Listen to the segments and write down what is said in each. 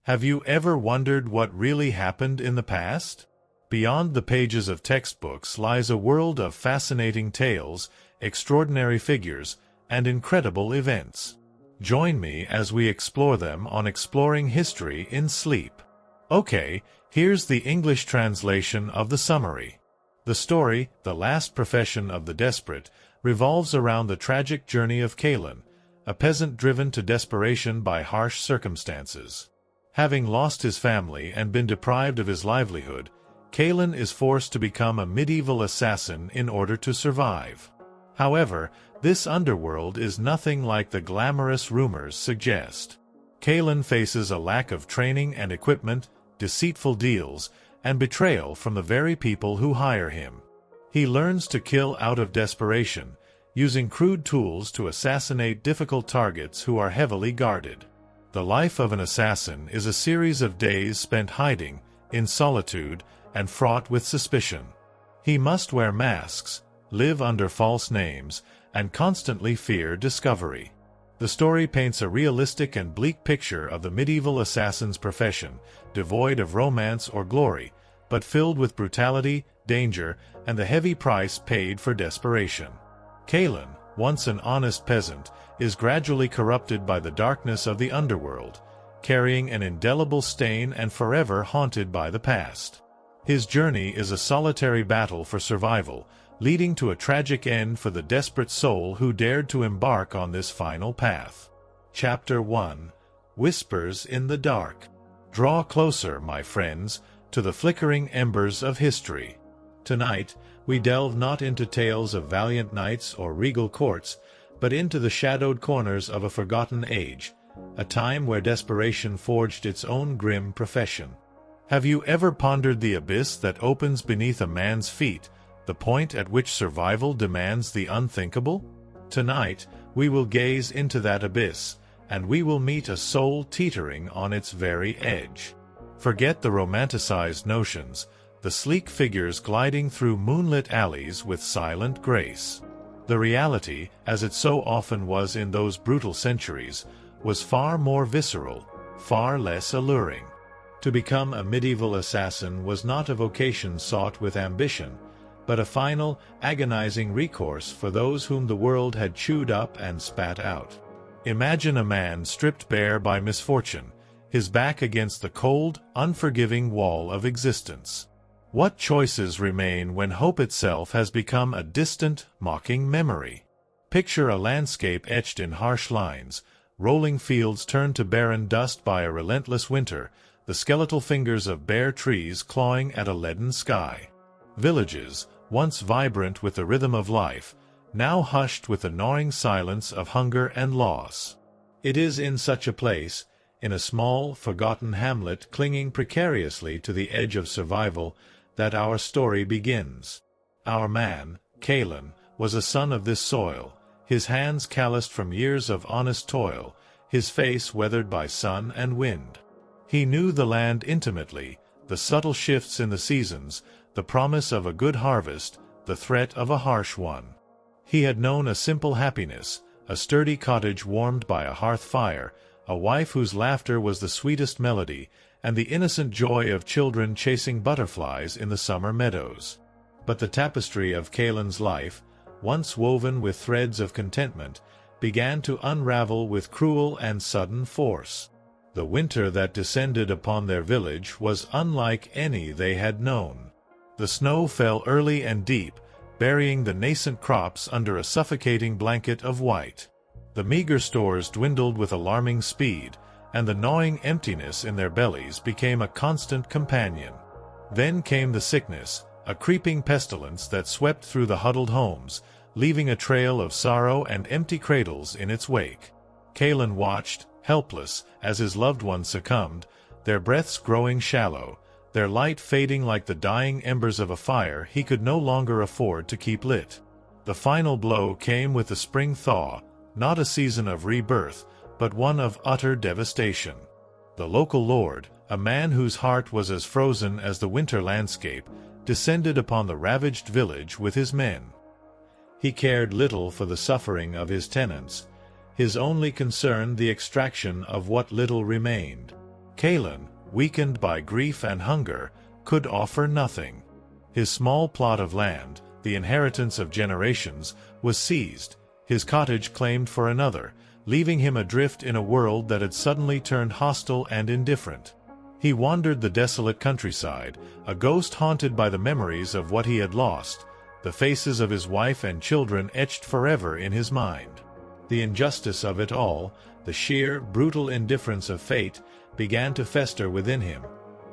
Have you ever wondered what really happened in the past? Beyond the pages of textbooks lies a world of fascinating tales, extraordinary figures, and incredible events. Join me as we explore them on Exploring History in Sleep. Okay, here's the English translation of the summary. The story, The Last Profession of the Desperate, revolves around the tragic journey of Kaelen, a peasant driven to desperation by harsh circumstances. Having lost his family and been deprived of his livelihood, Kaelen is forced to become a medieval assassin in order to survive. However, this underworld is nothing like the glamorous rumors suggest. Kaelen faces a lack of training and equipment, deceitful deals, and betrayal from the very people who hire him. He learns to kill out of desperation, using crude tools to assassinate difficult targets who are heavily guarded. The life of an assassin is a series of days spent hiding, in solitude, and fraught with suspicion. He must wear masks, live under false names, and constantly fear discovery. The story paints a realistic and bleak picture of the medieval assassin's profession, devoid of romance or glory, but filled with brutality, danger, and the heavy price paid for desperation. Kaelen, once an honest peasant, is gradually corrupted by the darkness of the underworld, carrying an indelible stain and forever haunted by the past. His journey is a solitary battle for survival, leading to a tragic end for the desperate soul who dared to embark on this final path. Chapter 1. Whispers in the Dark. Draw closer, my friends, to the flickering embers of history. Tonight, we delve not into tales of valiant knights or regal courts, but into the shadowed corners of a forgotten age, a time where desperation forged its own grim profession. Have you ever pondered the abyss that opens beneath a man's feet, the point at which survival demands the unthinkable? Tonight, we will gaze into that abyss, and we will meet a soul teetering on its very edge. Forget the romanticized notions, the sleek figures gliding through moonlit alleys with silent grace. The reality, as it so often was in those brutal centuries, was far more visceral, far less alluring. To become a medieval assassin was not a vocation sought with ambition, but a final, agonizing recourse for those whom the world had chewed up and spat out. Imagine a man stripped bare by misfortune, his back against the cold, unforgiving wall of existence. What choices remain when hope itself has become a distant, mocking memory? Picture a landscape etched in harsh lines, rolling fields turned to barren dust by a relentless winter, the skeletal fingers of bare trees clawing at a leaden sky. Villages, once vibrant with the rhythm of life, now hushed with the gnawing silence of hunger and loss. It is in such a place, in a small, forgotten hamlet clinging precariously to the edge of survival, that our story begins. Our man, Kaelen, was a son of this soil, his hands calloused from years of honest toil, his face weathered by sun and wind. He knew the land intimately, the subtle shifts in the seasons, the promise of a good harvest, the threat of a harsh one. He had known a simple happiness, a sturdy cottage warmed by a hearth fire, a wife whose laughter was the sweetest melody, and the innocent joy of children chasing butterflies in the summer meadows. But the tapestry of Kaelen's life, once woven with threads of contentment, began to unravel with cruel and sudden force. The winter that descended upon their village was unlike any they had known. The snow fell early and deep, burying the nascent crops under a suffocating blanket of white. The meager stores dwindled with alarming speed, and the gnawing emptiness in their bellies became a constant companion. Then came the sickness, a creeping pestilence that swept through the huddled homes, leaving a trail of sorrow and empty cradles in its wake. Kaelen watched, helpless, as his loved ones succumbed, their breaths growing shallow, their light fading like the dying embers of a fire he could no longer afford to keep lit. The final blow came with the spring thaw, not a season of rebirth, but one of utter devastation. The local lord, a man whose heart was as frozen as the winter landscape, descended upon the ravaged village with his men. He cared little for the suffering of his tenants, his only concern the extraction of what little remained. Kaelen, weakened by grief and hunger, could offer nothing. His small plot of land, the inheritance of generations, was seized, his cottage claimed for another, leaving him adrift in a world that had suddenly turned hostile and indifferent. He wandered the desolate countryside, a ghost haunted by the memories of what he had lost, the faces of his wife and children etched forever in his mind. The injustice of it all, the sheer, brutal indifference of fate, began to fester within him,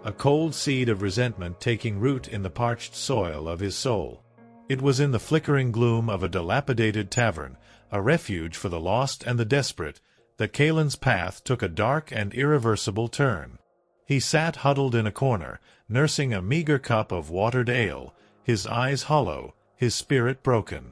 a cold seed of resentment taking root in the parched soil of his soul. It was in the flickering gloom of a dilapidated tavern, a refuge for the lost and the desperate, that Kaelen's path took a dark and irreversible turn. He sat huddled in a corner, nursing a meager cup of watered ale, his eyes hollow, his spirit broken.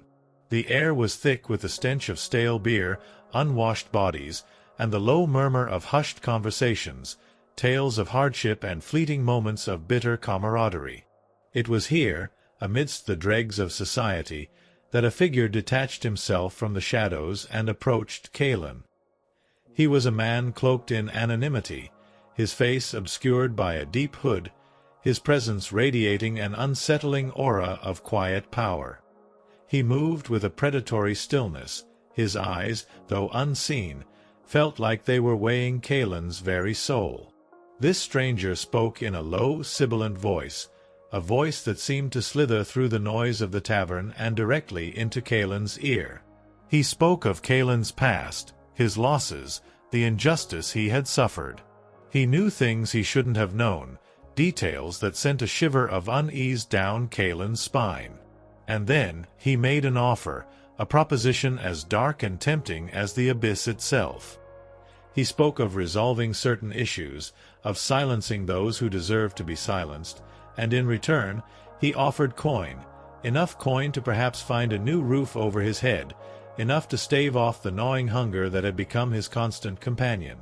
The air was thick with the stench of stale beer, unwashed bodies, and the low murmur of hushed conversations, tales of hardship and fleeting moments of bitter camaraderie. It was here, amidst the dregs of society, that a figure detached himself from the shadows and approached Kaelen. He was a man cloaked in anonymity, his face obscured by a deep hood, his presence radiating an unsettling aura of quiet power. He moved with a predatory stillness. His eyes, though unseen, felt like they were weighing Kaelen's very soul. This stranger spoke in a low, sibilant voice, a voice that seemed to slither through the noise of the tavern and directly into Kaelen's ear. He spoke of Kaelen's past, his losses, the injustice he had suffered. He knew things he shouldn't have known, details that sent a shiver of unease down Kaelen's spine. And then he made an offer, a proposition as dark and tempting as the abyss itself. He spoke of resolving certain issues, of silencing those who deserved to be silenced, and in return he offered coin, enough coin to perhaps find a new roof over his head, enough to stave off the gnawing hunger that had become his constant companion.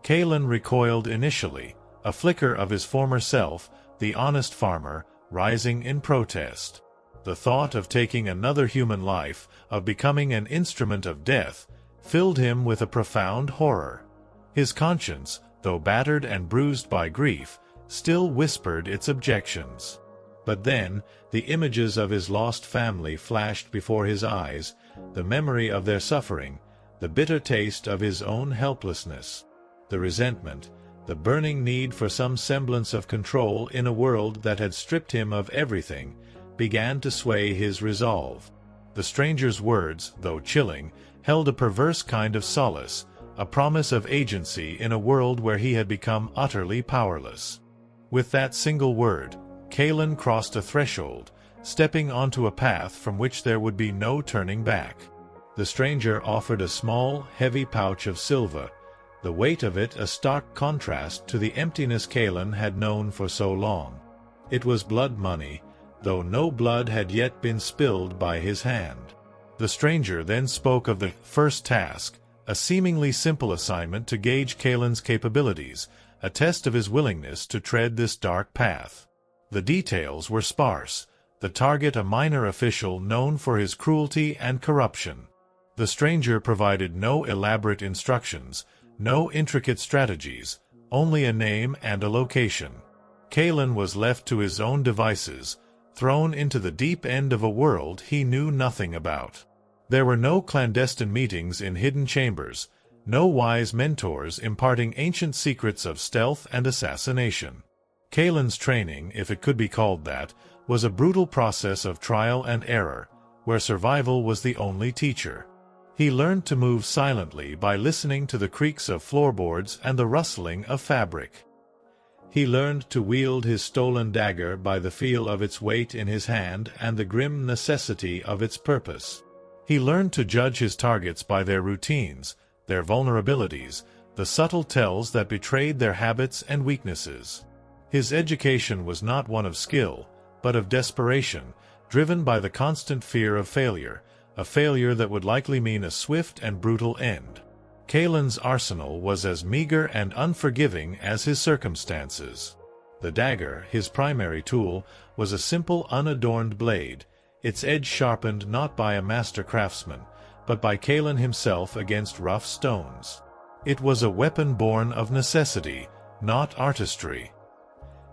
Kaelen recoiled initially, a flicker of his former self, the honest farmer, rising in protest. The thought of taking another human life, of becoming an instrument of death, filled him with a profound horror. His conscience, though battered and bruised by grief, still whispered its objections. But then, the images of his lost family flashed before his eyes, the memory of their suffering, the bitter taste of his own helplessness, the resentment, the burning need for some semblance of control in a world that had stripped him of everything, began to sway his resolve. The stranger's words, though chilling, held a perverse kind of solace, a promise of agency in a world where he had become utterly powerless. With that single word, Kaelen crossed a threshold, stepping onto a path from which there would be no turning back. The stranger offered a small, heavy pouch of silver, the weight of it a stark contrast to the emptiness Kaelen had known for so long. It was blood money, though no blood had yet been spilled by his hand. The stranger then spoke of the first task, a seemingly simple assignment to gauge Kaelen's capabilities, a test of his willingness to tread this dark path. The details were sparse, the target a minor official known for his cruelty and corruption. The stranger provided no elaborate instructions, no intricate strategies, only a name and a location. Kaelen was left to his own devices, thrown into the deep end of a world he knew nothing about. There were no clandestine meetings in hidden chambers, no wise mentors imparting ancient secrets of stealth and assassination. Kaelen's training, if it could be called that, was a brutal process of trial and error, where survival was the only teacher. He learned to move silently by listening to the creaks of floorboards and the rustling of fabric. He learned to wield his stolen dagger by the feel of its weight in his hand and the grim necessity of its purpose. He learned to judge his targets by their routines, their vulnerabilities, the subtle tells that betrayed their habits and weaknesses. His education was not one of skill, but of desperation, driven by the constant fear of failure, a failure that would likely mean a swift and brutal end. Kaelen's arsenal was as meager and unforgiving as his circumstances. The dagger, his primary tool, was a simple unadorned blade, its edge sharpened not by a master craftsman, but by Kaelen himself against rough stones. It was a weapon born of necessity, not artistry.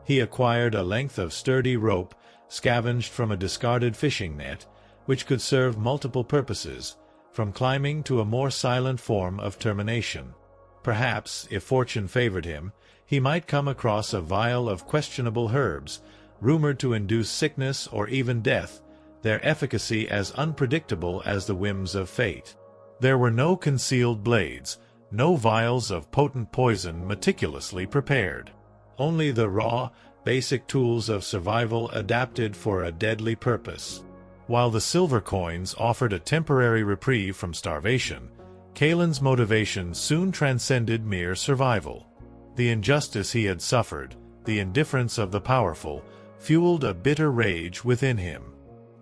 He acquired a length of sturdy rope, scavenged from a discarded fishing net, which could serve multiple purposes, from climbing to a more silent form of termination. Perhaps, if fortune favored him, he might come across a vial of questionable herbs, rumored to induce sickness or even death, their efficacy as unpredictable as the whims of fate. There were no concealed blades, no vials of potent poison meticulously prepared. Only the raw, basic tools of survival adapted for a deadly purpose. While the silver coins offered a temporary reprieve from starvation, Kaelen's motivation soon transcended mere survival. The injustice he had suffered, the indifference of the powerful, fueled a bitter rage within him.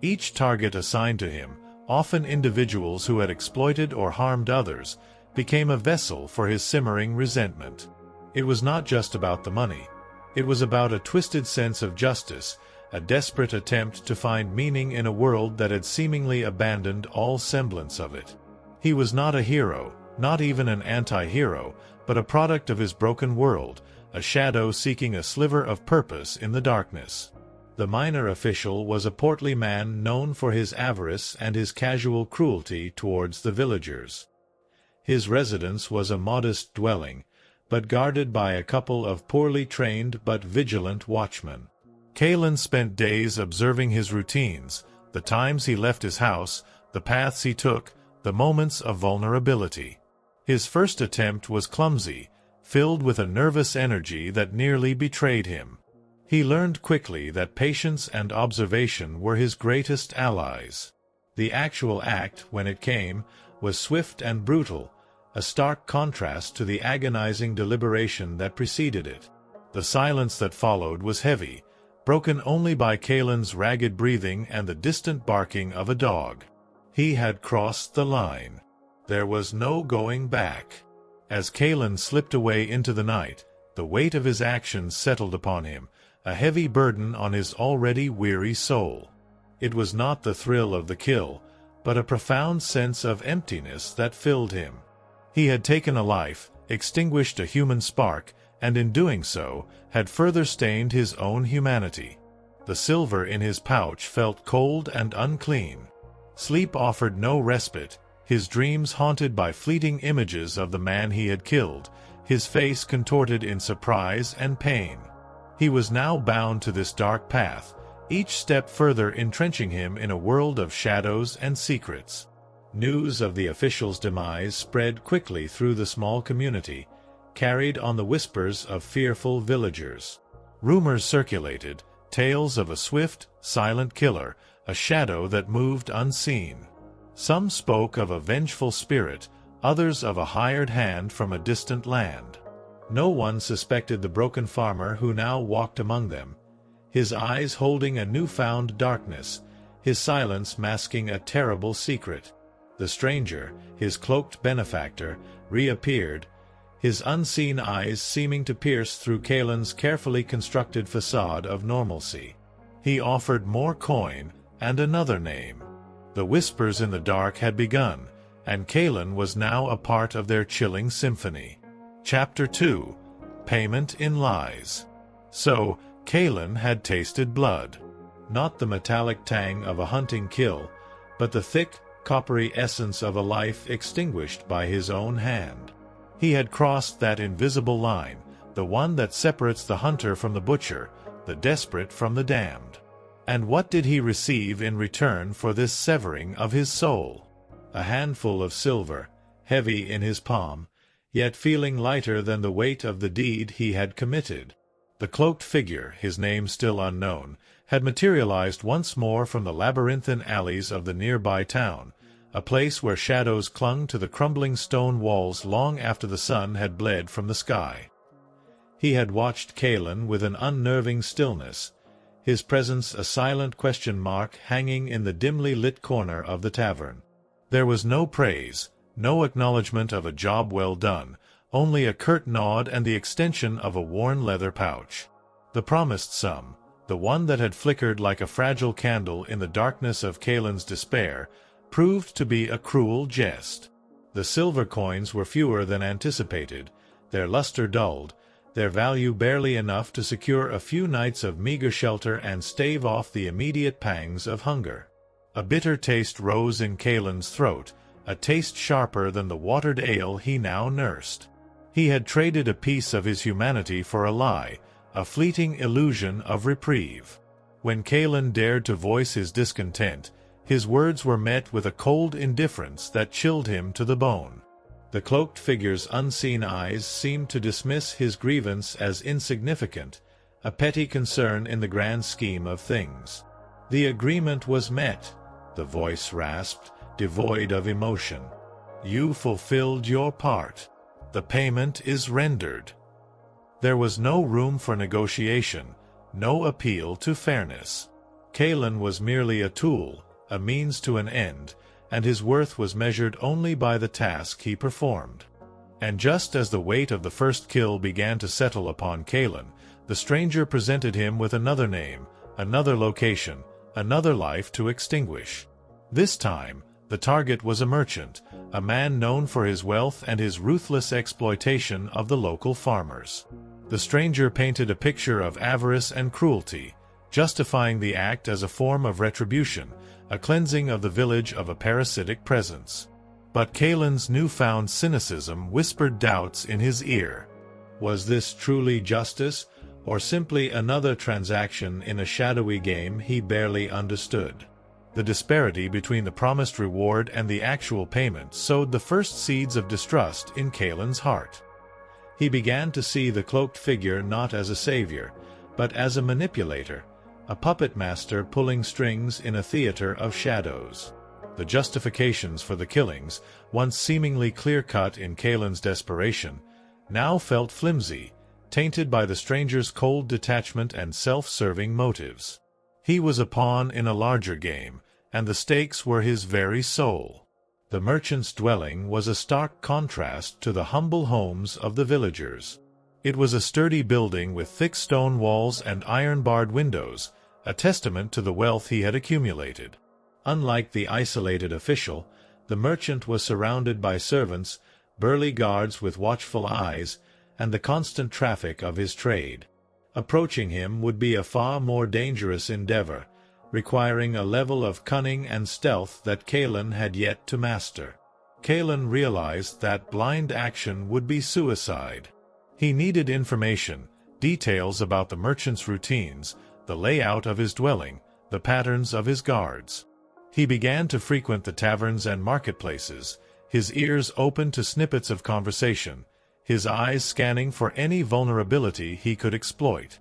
Each target assigned to him, often individuals who had exploited or harmed others, became a vessel for his simmering resentment. It was not just about the money. It was about a twisted sense of justice, a desperate attempt to find meaning in a world that had seemingly abandoned all semblance of it. He was not a hero, not even an anti-hero, but a product of his broken world, a shadow seeking a sliver of purpose in the darkness. The minor official was a portly man known for his avarice and his casual cruelty towards the villagers. His residence was a modest dwelling, but guarded by a couple of poorly trained but vigilant watchmen. Kaelen spent days observing his routines, the times he left his house, the paths he took, the moments of vulnerability. His first attempt was clumsy, filled with a nervous energy that nearly betrayed him. He learned quickly that patience and observation were his greatest allies. The actual act, when it came, was swift and brutal, a stark contrast to the agonizing deliberation that preceded it. The silence that followed was heavy, broken only by Kaelen's ragged breathing and the distant barking of a dog. He had crossed the line. There was no going back. As Kaelen slipped away into the night, the weight of his actions settled upon him, a heavy burden on his already weary soul. It was not the thrill of the kill, but a profound sense of emptiness that filled him. He had taken a life, extinguished a human spark, and in doing so, had further stained his own humanity. The silver in his pouch felt cold and unclean. Sleep offered no respite, his dreams haunted by fleeting images of the man he had killed, his face contorted in surprise and pain. He was now bound to this dark path, each step further entrenching him in a world of shadows and secrets. News of the official's demise spread quickly through the small community, carried on the whispers of fearful villagers. Rumors circulated, tales of a swift, silent killer, a shadow that moved unseen. Some spoke of a vengeful spirit, others of a hired hand from a distant land. No one suspected the broken farmer who now walked among them, his eyes holding a newfound darkness, his silence masking a terrible secret. The stranger, his cloaked benefactor, reappeared, his unseen eyes seeming to pierce through Kaelen's carefully constructed facade of normalcy. He offered more coin and another name. The whispers in the dark had begun, and Kaelen was now a part of their chilling symphony. Chapter 2. Payment in Lies. So, Kaelen had tasted blood. Not the metallic tang of a hunting kill, but the thick, coppery essence of a life extinguished by his own hand. He had crossed that invisible line, the one that separates the hunter from the butcher, the desperate from the damned. And what did he receive in return for this severing of his soul? A handful of silver, heavy in his palm, yet feeling lighter than the weight of the deed he had committed. The cloaked figure, his name still unknown, had materialized once more from the labyrinthine alleys of the nearby town, a place where shadows clung to the crumbling stone walls long after the sun had bled from the sky. He had watched Kaelen with an unnerving stillness, his presence a silent question mark hanging in the dimly lit corner of the tavern. There was no praise, no acknowledgement of a job well done, only a curt nod and the extension of a worn leather pouch. The promised sum, the one that had flickered like a fragile candle in the darkness of Kaelen's despair, proved to be a cruel jest. The silver coins were fewer than anticipated, their luster dulled, their value barely enough to secure a few nights of meager shelter and stave off the immediate pangs of hunger. A bitter taste rose in Kaelen's throat, a taste sharper than the watered ale he now nursed. He had traded a piece of his humanity for a lie, a fleeting illusion of reprieve. When Kaelen dared to voice his discontent, his words were met with a cold indifference that chilled him to the bone. The cloaked figure's unseen eyes seemed to dismiss his grievance as insignificant, a petty concern in the grand scheme of things. "The agreement was met," the voice rasped, devoid of emotion. "You fulfilled your part. The payment is rendered." There was no room for negotiation, no appeal to fairness. Kaelen was merely a tool, a means to an end, and his worth was measured only by the task he performed. And just as the weight of the first kill began to settle upon Kaelen, the stranger presented him with another name, another location, another life to extinguish. This time, the target was a merchant, a man known for his wealth and his ruthless exploitation of the local farmers. The stranger painted a picture of avarice and cruelty, justifying the act as a form of retribution, a cleansing of the village of a parasitic presence. But Kaelen's newfound cynicism whispered doubts in his ear. Was this truly justice, or simply another transaction in a shadowy game he barely understood? The disparity between the promised reward and the actual payment sowed the first seeds of distrust in Kaelen's heart. He began to see the cloaked figure not as a savior, but as a manipulator, a puppet master pulling strings in a theater of shadows. The justifications for the killings, once seemingly clear-cut in Kaelen's desperation, now felt flimsy, tainted by the stranger's cold detachment and self-serving motives. He was a pawn in a larger game, and the stakes were his very soul. The merchant's dwelling was a stark contrast to the humble homes of the villagers. It was a sturdy building with thick stone walls and iron-barred windows, a testament to the wealth he had accumulated. Unlike the isolated official, the merchant was surrounded by servants, burly guards with watchful eyes, and the constant traffic of his trade. Approaching him would be a far more dangerous endeavor, requiring a level of cunning and stealth that Kaelen had yet to master. Kaelen realized that blind action would be suicide. He needed information, details about the merchant's routines, the layout of his dwelling, the patterns of his guards. He began to frequent the taverns and marketplaces, his ears open to snippets of conversation, his eyes scanning for any vulnerability he could exploit.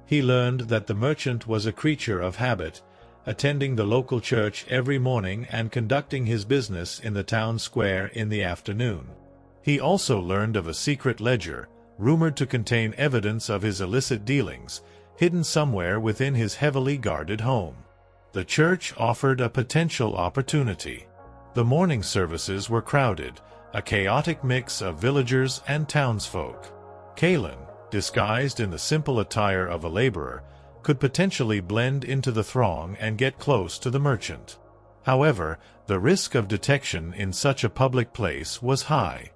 He learned that the merchant was a creature of habit, attending the local church every morning and conducting his business in the town square in the afternoon. He also learned of a secret ledger, rumored to contain evidence of his illicit dealings, hidden somewhere within his heavily guarded home. The church offered a potential opportunity. The morning services were crowded, a chaotic mix of villagers and townsfolk. Kaelen, disguised in the simple attire of a laborer, could potentially blend into the throng and get close to the merchant. However, the risk of detection in such a public place was high.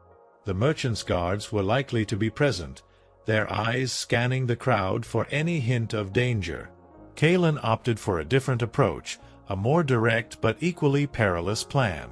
The merchant's guards were likely to be present, their eyes scanning the crowd for any hint of danger. Kaelen opted for a different approach, a more direct but equally perilous plan.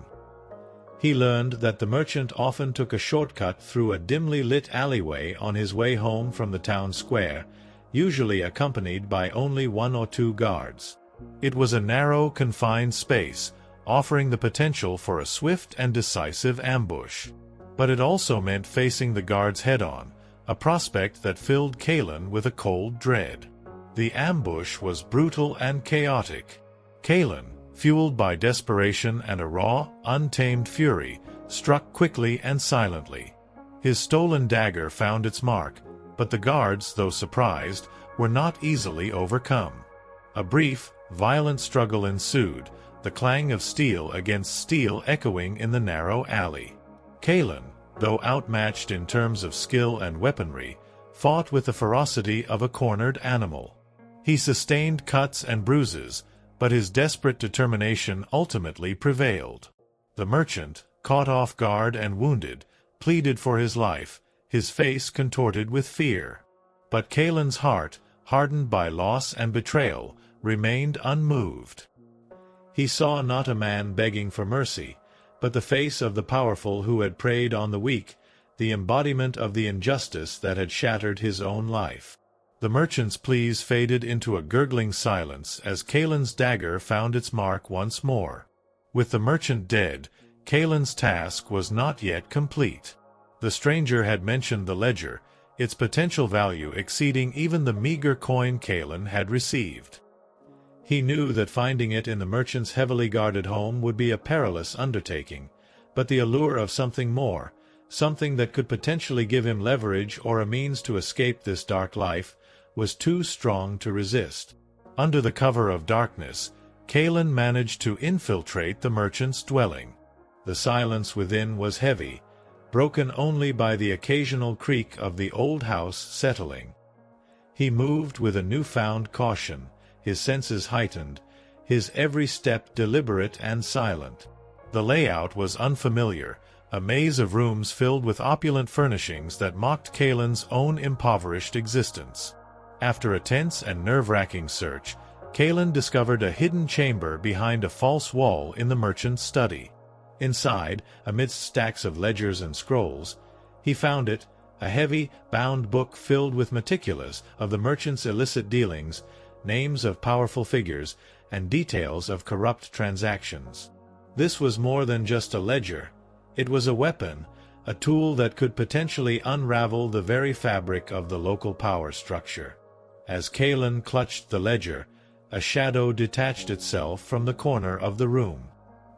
He learned that the merchant often took a shortcut through a dimly lit alleyway on his way home from the town square, usually accompanied by only one or two guards. It was a narrow, confined space, offering the potential for a swift and decisive ambush. But it also meant facing the guards head-on, a prospect that filled Kaelen with a cold dread. The ambush was brutal and chaotic. Kaelen, fueled by desperation and a raw, untamed fury, struck quickly and silently. His stolen dagger found its mark, but the guards, though surprised, were not easily overcome. A brief, violent struggle ensued, the clang of steel against steel echoing in the narrow alley. Kaelen, though outmatched in terms of skill and weaponry, fought with the ferocity of a cornered animal. He sustained cuts and bruises, but his desperate determination ultimately prevailed. The merchant, caught off guard and wounded, pleaded for his life, his face contorted with fear. But Kaelen's heart, hardened by loss and betrayal, remained unmoved. He saw not a man begging for mercy, but the face of the powerful who had preyed on the weak, the embodiment of the injustice that had shattered his own life. The merchant's pleas faded into a gurgling silence as Kaelen's dagger found its mark once more. With the merchant dead, Kaelen's task was not yet complete. The stranger had mentioned the ledger, its potential value exceeding even the meager coin Kaelen had received. He knew that finding it in the merchant's heavily guarded home would be a perilous undertaking, but the allure of something more, something that could potentially give him leverage or a means to escape this dark life, was too strong to resist. Under the cover of darkness, Kaelen managed to infiltrate the merchant's dwelling. The silence within was heavy, broken only by the occasional creak of the old house settling. He moved with a newfound caution, his senses heightened, his every step deliberate and silent. The layout was unfamiliar, a maze of rooms filled with opulent furnishings that mocked Kaelen's own impoverished existence. After a tense and nerve-wracking search, Kaelen discovered a hidden chamber behind a false wall in the merchant's study. Inside, amidst stacks of ledgers and scrolls, he found it, a heavy, bound book filled with meticulous of the merchant's illicit dealings, names of powerful figures, and details of corrupt transactions. This was more than just a ledger. It was a weapon, a tool that could potentially unravel the very fabric of the local power structure. As Kaelen clutched the ledger, a shadow detached itself from the corner of the room.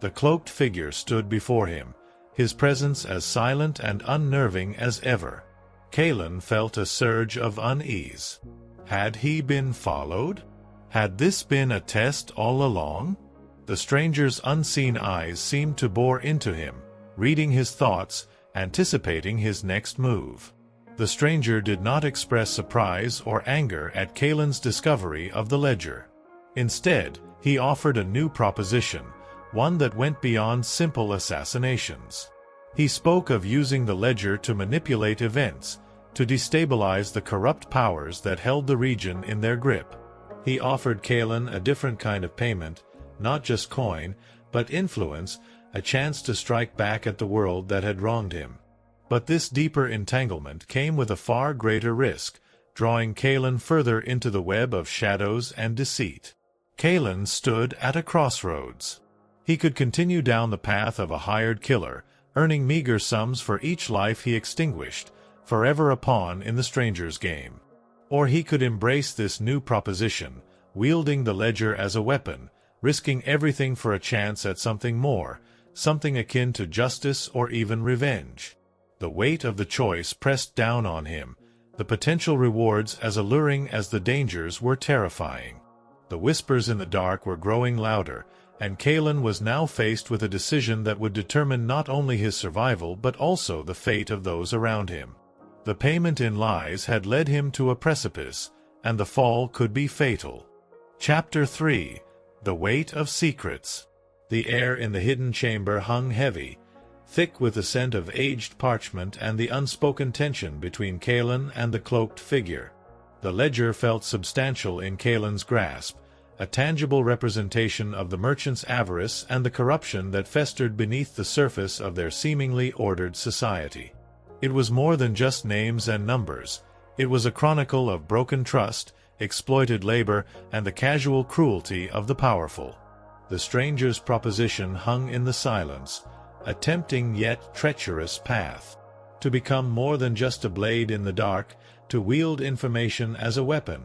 The cloaked figure stood before him, his presence as silent and unnerving as ever. Kaelen felt a surge of unease. Had he been followed? Had this been a test all along? The stranger's unseen eyes seemed to bore into him, reading his thoughts, anticipating his next move. The stranger did not express surprise or anger at Kaelen's discovery of the ledger. Instead, he offered a new proposition, one that went beyond simple assassinations. He spoke of using the ledger to manipulate events, to destabilize the corrupt powers that held the region in their grip. He offered Kaelen a different kind of payment, not just coin, but influence, a chance to strike back at the world that had wronged him. But this deeper entanglement came with a far greater risk, drawing Kaelen further into the web of shadows and deceit. Kaelen stood at a crossroads. He could continue down the path of a hired killer, earning meager sums for each life he extinguished, forever a pawn in the stranger's game. Or he could embrace this new proposition, wielding the ledger as a weapon, risking everything for a chance at something more, something akin to justice or even revenge. The weight of the choice pressed down on him, the potential rewards as alluring as the dangers were terrifying. The whispers in the dark were growing louder, and Kaelen was now faced with a decision that would determine not only his survival but also the fate of those around him. The payment in lies had led him to a precipice, and the fall could be fatal. Chapter 3: The Weight of Secrets. The air in the hidden chamber hung heavy, thick with the scent of aged parchment and the unspoken tension between Kaelen and the cloaked figure. The ledger felt substantial in Kaelen's grasp, a tangible representation of the merchant's avarice and the corruption that festered beneath the surface of their seemingly ordered society. It was more than just names and numbers. It was a chronicle of broken trust, exploited labor, and the casual cruelty of the powerful. The stranger's proposition hung in the silence, a tempting yet treacherous path. To become more than just a blade in the dark, to wield information as a weapon.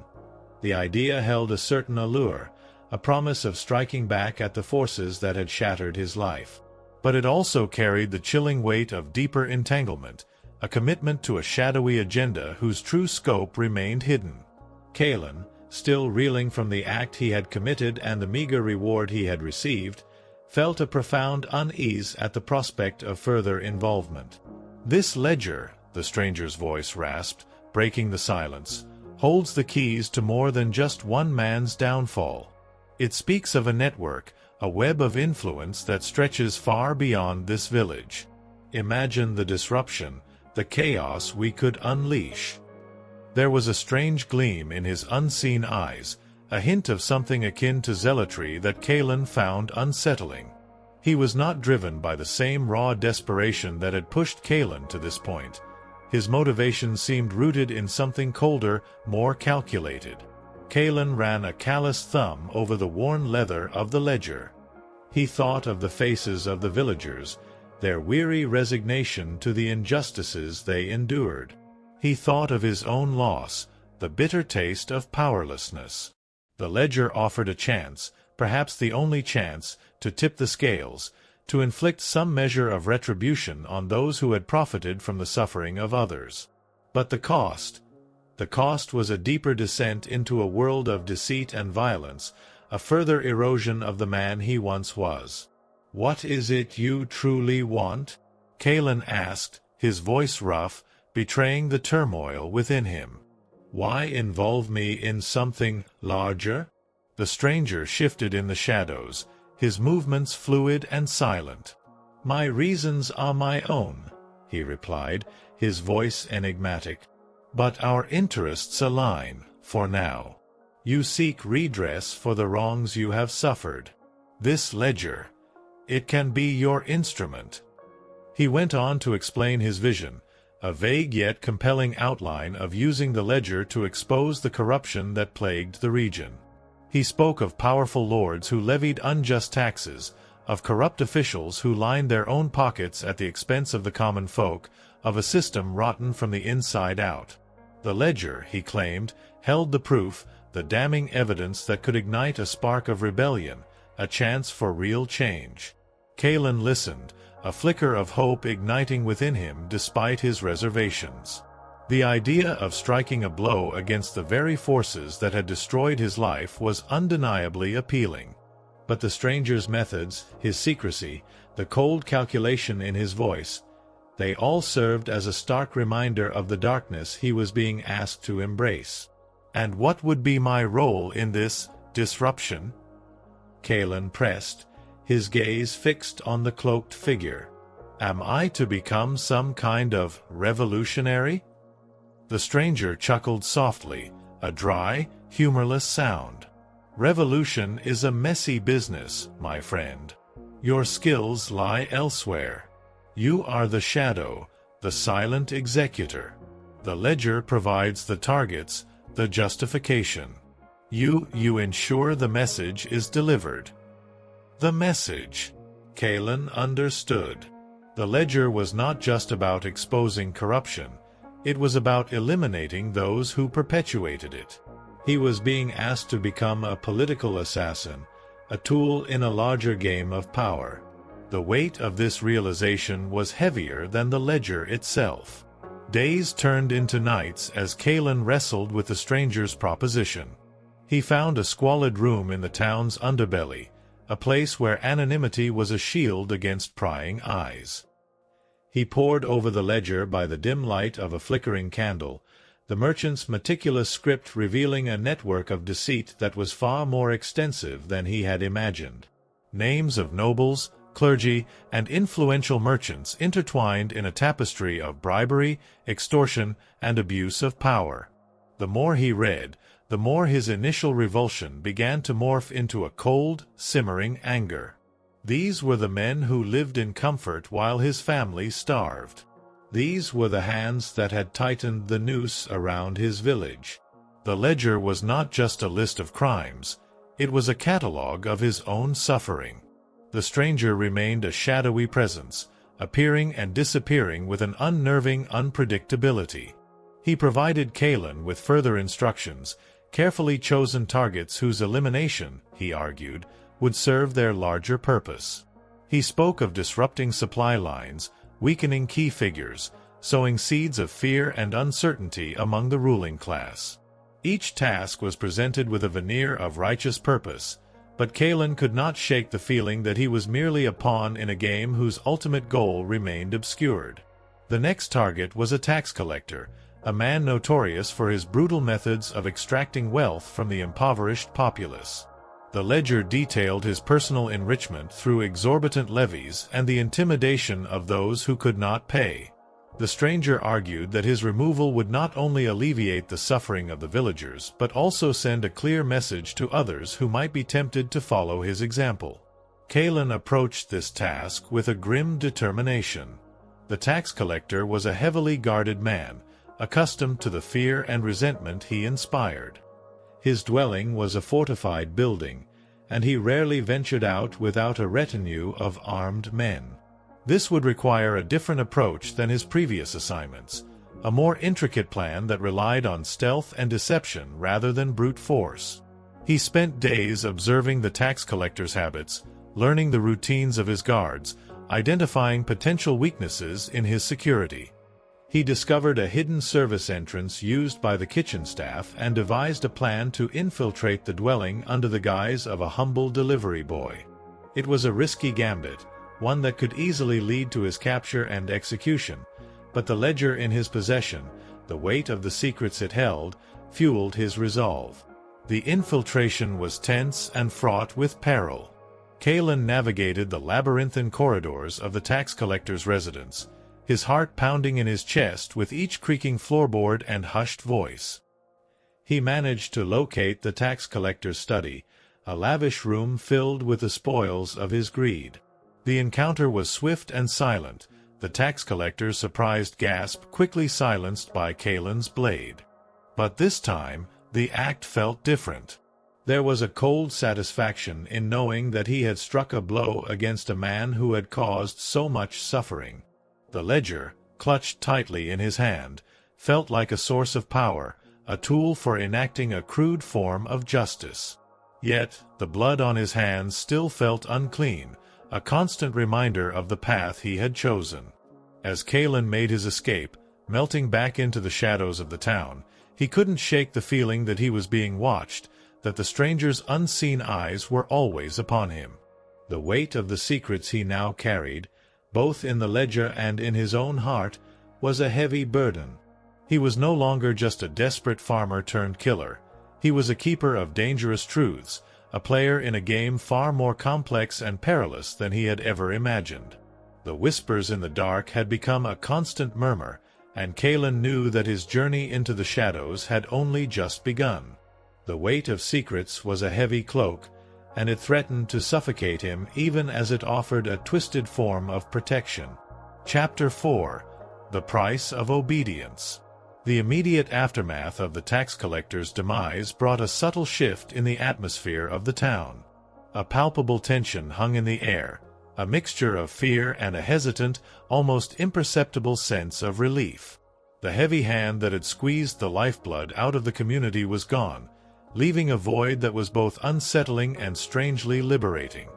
The idea held a certain allure, a promise of striking back at the forces that had shattered his life. But it also carried the chilling weight of deeper entanglement, a commitment to a shadowy agenda whose true scope remained hidden. Kaelen, still reeling from the act he had committed and the meager reward he had received, felt a profound unease at the prospect of further involvement. "This ledger," the stranger's voice rasped, breaking the silence, "holds the keys to more than just one man's downfall. It speaks of a network, a web of influence that stretches far beyond this village. Imagine the disruption, the chaos we could unleash. There was a strange gleam in his unseen eyes, a hint of something akin to zealotry that Kaelen found unsettling. He was not driven by the same raw desperation that had pushed Kaelen to this point. His motivation seemed rooted in something colder, more calculated. Kaelen ran a callous thumb over the worn leather of the ledger. He thought of the faces of the villagers, their weary resignation to the injustices they endured. He thought of his own loss, the bitter taste of powerlessness. The ledger offered a chance, perhaps the only chance, to tip the scales, to inflict some measure of retribution on those who had profited from the suffering of others. But the cost was a deeper descent into a world of deceit and violence, a further erosion of the man he once was. "What is it you truly want?" Kaelen asked, his voice rough, betraying the turmoil within him. "Why involve me in something larger?" The stranger shifted in the shadows, his movements fluid and silent. "My reasons are my own," he replied, his voice enigmatic. "But our interests align, for now. You seek redress for the wrongs you have suffered. This ledger, it can be your instrument." He went on to explain his vision, a vague yet compelling outline of using the ledger to expose the corruption that plagued the region. He spoke of powerful lords who levied unjust taxes, of corrupt officials who lined their own pockets at the expense of the common folk, of a system rotten from the inside out. The ledger, he claimed, held the proof, the damning evidence that could ignite a spark of rebellion, a chance for real change. Kaelen listened, a flicker of hope igniting within him despite his reservations. The idea of striking a blow against the very forces that had destroyed his life was undeniably appealing. But the stranger's methods, his secrecy, the cold calculation in his voice, they all served as a stark reminder of the darkness he was being asked to embrace. "And what would be my role in this disruption?" Kaelen pressed, his gaze fixed on the cloaked figure. "Am I to become some kind of revolutionary?" The stranger chuckled softly, a dry, humorless sound. "Revolution is a messy business, my friend. Your skills lie elsewhere. You are the shadow, the silent executor. The ledger provides the targets, the justification. You ensure the message is delivered." The message. Kaelen understood. The ledger was not just about exposing corruption. It was about eliminating those who perpetuated it. He was being asked to become a political assassin, a tool in a larger game of power. The weight of this realization was heavier than the ledger itself. Days turned into nights as Kaelen wrestled with the stranger's proposition. He found a squalid room in the town's underbelly, a place where anonymity was a shield against prying eyes. He pored over the ledger by the dim light of a flickering candle, the merchant's meticulous script revealing a network of deceit that was far more extensive than he had imagined. Names of nobles, clergy, and influential merchants intertwined in a tapestry of bribery, extortion, and abuse of power. The more he read, the more his initial revulsion began to morph into a cold, simmering anger. These were the men who lived in comfort while his family starved. These were the hands that had tightened the noose around his village. The ledger was not just a list of crimes, it was a catalogue of his own suffering. The stranger remained a shadowy presence, appearing and disappearing with an unnerving unpredictability. He provided Kaelen with further instructions, carefully chosen targets whose elimination, he argued, would serve their larger purpose. He spoke of disrupting supply lines, weakening key figures, sowing seeds of fear and uncertainty among the ruling class. Each task was presented with a veneer of righteous purpose, but Kaelen could not shake the feeling that he was merely a pawn in a game whose ultimate goal remained obscured. The next target was a tax collector, a man notorious for his brutal methods of extracting wealth from the impoverished populace. The ledger detailed his personal enrichment through exorbitant levies and the intimidation of those who could not pay. The stranger argued that his removal would not only alleviate the suffering of the villagers but also send a clear message to others who might be tempted to follow his example. Kaelen approached this task with a grim determination. The tax collector was a heavily guarded man, accustomed to the fear and resentment he inspired. His dwelling was a fortified building, and he rarely ventured out without a retinue of armed men. This would require a different approach than his previous assignments, a more intricate plan that relied on stealth and deception rather than brute force. He spent days observing the tax collector's habits, learning the routines of his guards, identifying potential weaknesses in his security. He discovered a hidden service entrance used by the kitchen staff and devised a plan to infiltrate the dwelling under the guise of a humble delivery boy. It was a risky gambit, one that could easily lead to his capture and execution, but the ledger in his possession, the weight of the secrets it held, fueled his resolve. The infiltration was tense and fraught with peril. Kaelen navigated the labyrinthine corridors of the tax collector's residence, his heart pounding in his chest with each creaking floorboard and hushed voice. He managed to locate the tax collector's study, a lavish room filled with the spoils of his greed. The encounter was swift and silent, the tax collector's surprised gasp quickly silenced by Kaelen's blade. But this time, the act felt different. There was a cold satisfaction in knowing that he had struck a blow against a man who had caused so much suffering. The ledger, clutched tightly in his hand, felt like a source of power, a tool for enacting a crude form of justice. Yet, the blood on his hands still felt unclean, a constant reminder of the path he had chosen. As Kaelen made his escape, melting back into the shadows of the town, he couldn't shake the feeling that he was being watched, that the stranger's unseen eyes were always upon him. The weight of the secrets he now carried, both in the ledger and in his own heart, was a heavy burden. He was no longer just a desperate farmer turned killer. He was a keeper of dangerous truths, a player in a game far more complex and perilous than he had ever imagined. The whispers in the dark had become a constant murmur, and Kaelen knew that his journey into the shadows had only just begun. The weight of secrets was a heavy cloak, and it threatened to suffocate him even as it offered a twisted form of protection. Chapter 4: The Price of Obedience. The immediate aftermath of the tax collector's demise brought a subtle shift in the atmosphere of the town. A palpable tension hung in the air, a mixture of fear and a hesitant, almost imperceptible sense of relief. The heavy hand that had squeezed the lifeblood out of the community was gone, leaving a void that was both unsettling and strangely liberating.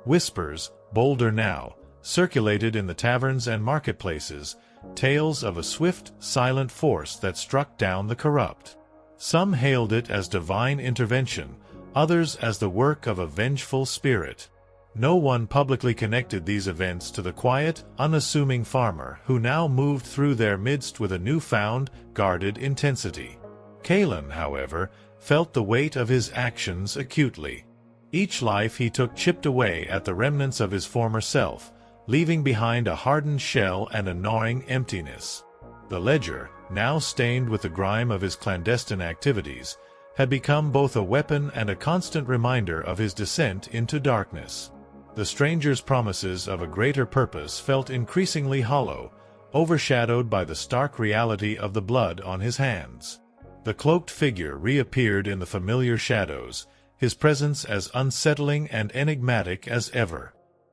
Whispers, bolder now, circulated in the taverns and marketplaces, tales of a swift, silent force that struck down the corrupt. Some hailed it as divine intervention, others as the work of a vengeful spirit. No one publicly connected these events to the quiet, unassuming farmer who now moved through their midst with a newfound, guarded intensity. Kaelen, however, felt the weight of his actions acutely. Each life he took chipped away at the remnants of his former self, leaving behind a hardened shell and a gnawing emptiness. The ledger, now stained with the grime of his clandestine activities, had become both a weapon and a constant reminder of his descent into darkness. The stranger's promises of a greater purpose felt increasingly hollow, overshadowed by the stark reality of the blood on his hands. The cloaked figure reappeared in the familiar shadows, his presence as unsettling and enigmatic as ever.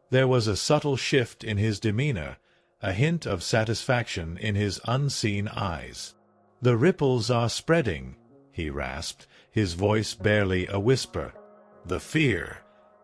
There was a subtle shift in his demeanor, a hint of satisfaction in his unseen eyes. "The ripples are spreading," he rasped, his voice barely a whisper. "The fear,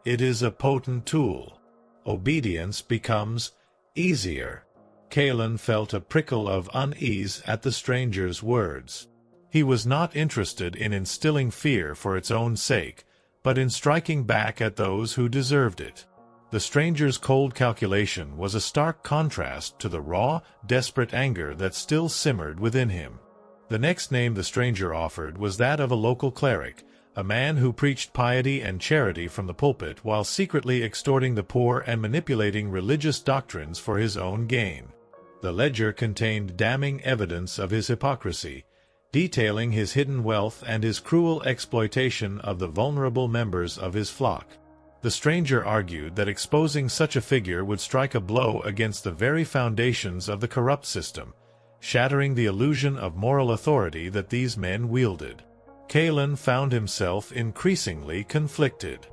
it is a potent tool. Obedience becomes easier." Kaelen felt a prickle of unease at the stranger's words. He was not interested in instilling fear for its own sake, but in striking back at those who deserved it. The stranger's cold calculation was a stark contrast to the raw, desperate anger that still simmered within him. The next name the stranger offered was that of a local cleric, a man who preached piety and charity from the pulpit while secretly extorting the poor and manipulating religious doctrines for his own gain. The ledger contained damning evidence of his hypocrisy, detailing his hidden wealth and his cruel exploitation of the vulnerable members of his flock. The stranger argued that exposing such a figure would strike a blow against the very foundations of the corrupt system, shattering the illusion of moral authority that these men wielded. Kaelen found himself increasingly conflicted.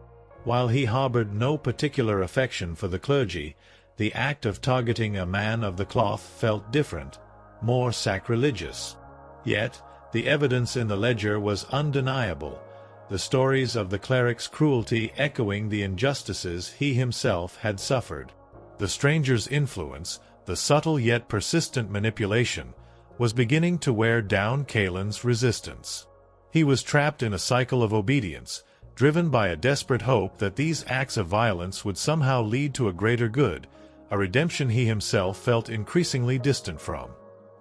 While he harbored no particular affection for the clergy, the act of targeting a man of the cloth felt different, more sacrilegious. Yet, the evidence in the ledger was undeniable, the stories of the cleric's cruelty echoing the injustices he himself had suffered. The stranger's influence, the subtle yet persistent manipulation, was beginning to wear down Kaelen's resistance. He was trapped in a cycle of obedience, driven by a desperate hope that these acts of violence would somehow lead to a greater good, a redemption he himself felt increasingly distant from.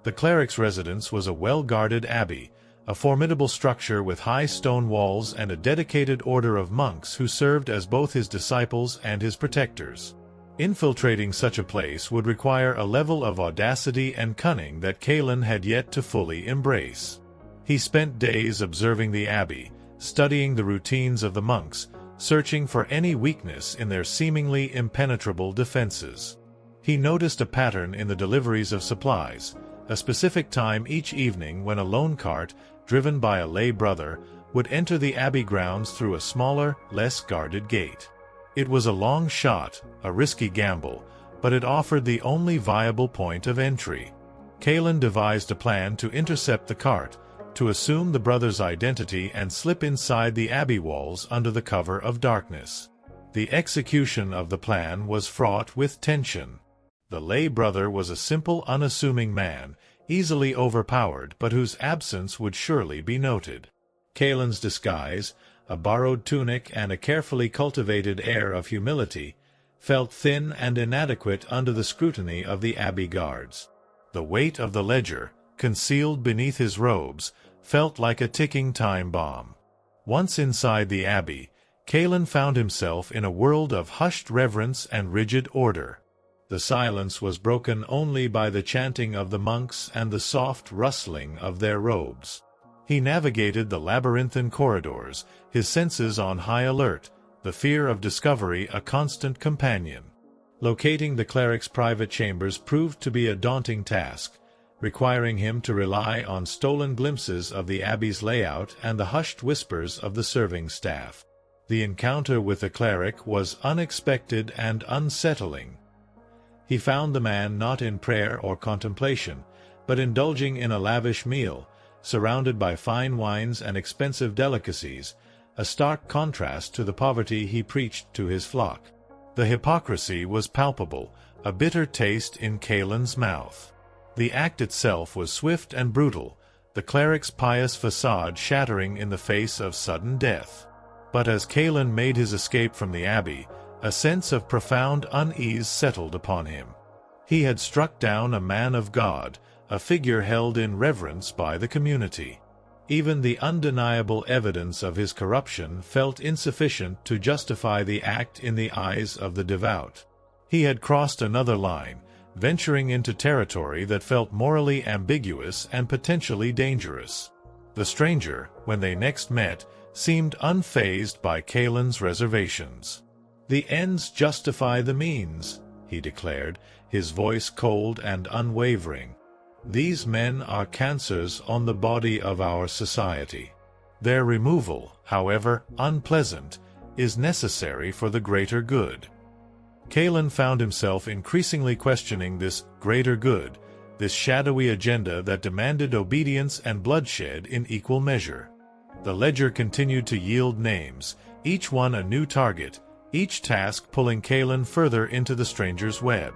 The cleric's residence was a well-guarded abbey, a formidable structure with high stone walls and a dedicated order of monks who served as both his disciples and his protectors. Infiltrating such a place would require a level of audacity and cunning that Kaelen had yet to fully embrace. He spent days observing the abbey, studying the routines of the monks, searching for any weakness in their seemingly impenetrable defenses. He noticed a pattern in the deliveries of supplies, a specific time each evening when a lone cart, driven by a lay brother, would enter the abbey grounds through a smaller, less guarded gate. It was a long shot, a risky gamble, but it offered the only viable point of entry. Kaelen devised a plan to intercept the cart, to assume the brother's identity and slip inside the abbey walls under the cover of darkness. The execution of the plan was fraught with tension. The lay brother was a simple, unassuming man, easily overpowered but whose absence would surely be noted. Kaelen's disguise, a borrowed tunic and a carefully cultivated air of humility, felt thin and inadequate under the scrutiny of the abbey guards. The weight of the ledger, concealed beneath his robes, felt like a ticking time bomb. Once inside the abbey, Kaelen found himself in a world of hushed reverence and rigid order. The silence was broken only by the chanting of the monks and the soft rustling of their robes. He navigated the labyrinthine corridors, his senses on high alert, the fear of discovery a constant companion. Locating the cleric's private chambers proved to be a daunting task, requiring him to rely on stolen glimpses of the abbey's layout and the hushed whispers of the serving staff. The encounter with the cleric was unexpected and unsettling. He found the man not in prayer or contemplation, but indulging in a lavish meal, surrounded by fine wines and expensive delicacies, a stark contrast to the poverty he preached to his flock. The hypocrisy was palpable, a bitter taste in Kaelen's mouth. The act itself was swift and brutal, the cleric's pious facade shattering in the face of sudden death. But as Kaelen made his escape from the abbey, a sense of profound unease settled upon him. He had struck down a man of God, a figure held in reverence by the community. Even the undeniable evidence of his corruption felt insufficient to justify the act in the eyes of the devout. He had crossed another line, venturing into territory that felt morally ambiguous and potentially dangerous. The stranger, when they next met, seemed unfazed by Kaelen's reservations. "The ends justify the means," he declared, his voice cold and unwavering. "These men are cancers on the body of our society. Their removal, however unpleasant, is necessary for the greater good." Kaelen found himself increasingly questioning this greater good, this shadowy agenda that demanded obedience and bloodshed in equal measure. The ledger continued to yield names, each one a new target, each task pulling Kaelen further into the stranger's web.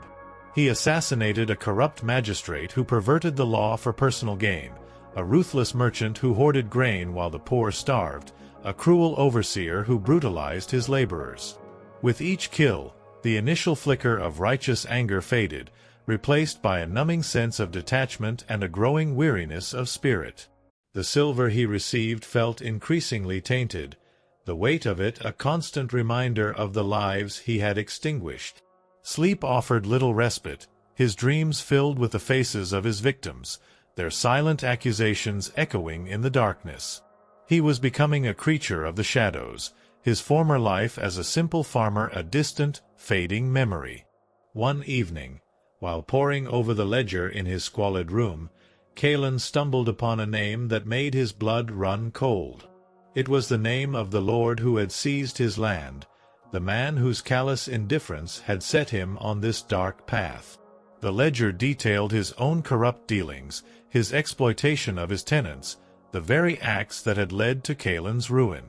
He assassinated a corrupt magistrate who perverted the law for personal gain, a ruthless merchant who hoarded grain while the poor starved, a cruel overseer who brutalized his laborers. With each kill, the initial flicker of righteous anger faded, replaced by a numbing sense of detachment and a growing weariness of spirit. The silver he received felt increasingly tainted, the weight of it a constant reminder of the lives he had extinguished. Sleep offered little respite, his dreams filled with the faces of his victims, their silent accusations echoing in the darkness. He was becoming a creature of the shadows, his former life as a simple farmer a distant, fading memory. One evening, while poring over the ledger in his squalid room, Kaelen stumbled upon a name that made his blood run cold. It was the name of the Lord who had seized his land, the man whose callous indifference had set him on this dark path. The ledger detailed his own corrupt dealings, his exploitation of his tenants, the very acts that had led to Kaelen's ruin.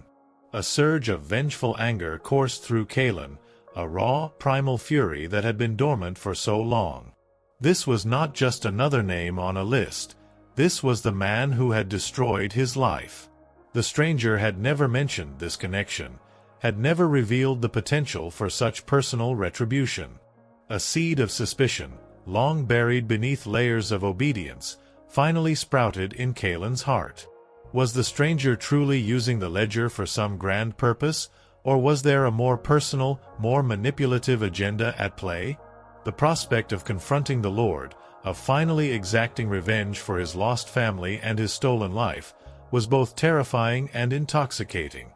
A surge of vengeful anger coursed through Kaelen, a raw, primal fury that had been dormant for so long. This was not just another name on a list. This was the man who had destroyed his life. The stranger had never mentioned this connection, had never revealed the potential for such personal retribution. A seed of suspicion, long buried beneath layers of obedience, finally sprouted in Kaelen's heart. Was the stranger truly using the ledger for some grand purpose, or was there a more personal, more manipulative agenda at play? The prospect of confronting the Lord, of finally exacting revenge for his lost family and his stolen life, was both terrifying and intoxicating.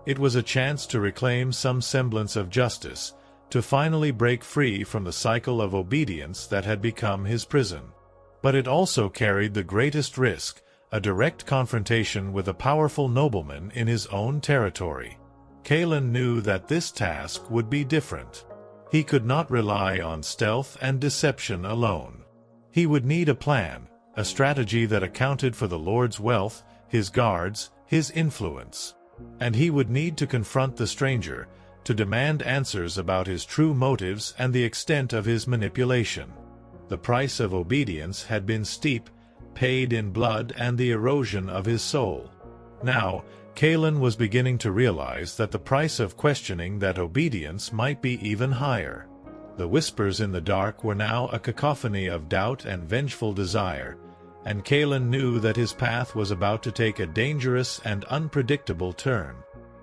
It was a chance to reclaim some semblance of justice, to finally break free from the cycle of obedience that had become his prison. But it also carried the greatest risk, a direct confrontation with a powerful nobleman in his own territory. Kaelen knew that this task would be different. He could not rely on stealth and deception alone. He would need a plan, a strategy that accounted for the Lord's wealth, his guards, his influence. And he would need to confront the stranger, to demand answers about his true motives and the extent of his manipulation. The price of obedience had been steep, paid in blood and the erosion of his soul. Now, Kaelen was beginning to realize that the price of questioning that obedience might be even higher. The whispers in the dark were now a cacophony of doubt and vengeful desire, and Kaelen knew that his path was about to take a dangerous and unpredictable turn.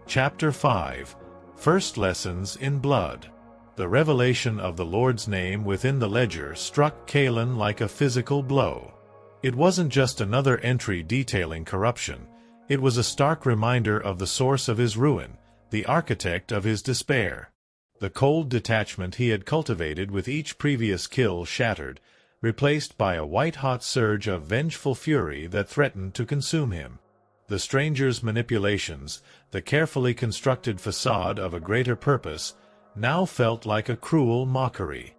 Chapter 5. First Lessons in Blood. The revelation of the Lord's name within the ledger struck Kaelen like a physical blow. It wasn't just another entry detailing corruption. It was a stark reminder of the source of his ruin, the architect of his despair. The cold detachment he had cultivated with each previous kill shattered, replaced by a white-hot surge of vengeful fury that threatened to consume him. The stranger's manipulations, the carefully constructed facade of a greater purpose, now felt like a cruel mockery.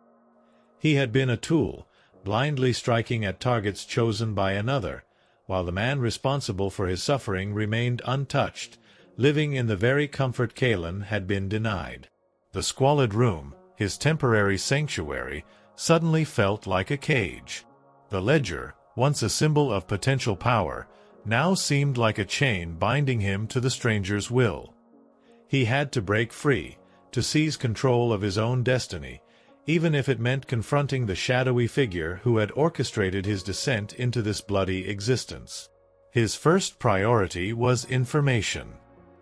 He had been a tool, blindly striking at targets chosen by another, while the man responsible for his suffering remained untouched, living in the very comfort Kaelen had been denied. The squalid room, his temporary sanctuary, suddenly felt like a cage. The ledger, once a symbol of potential power, now seemed like a chain binding him to the stranger's will. He had to break free, to seize control of his own destiny, even if it meant confronting the shadowy figure who had orchestrated his descent into this bloody existence. His first priority was information.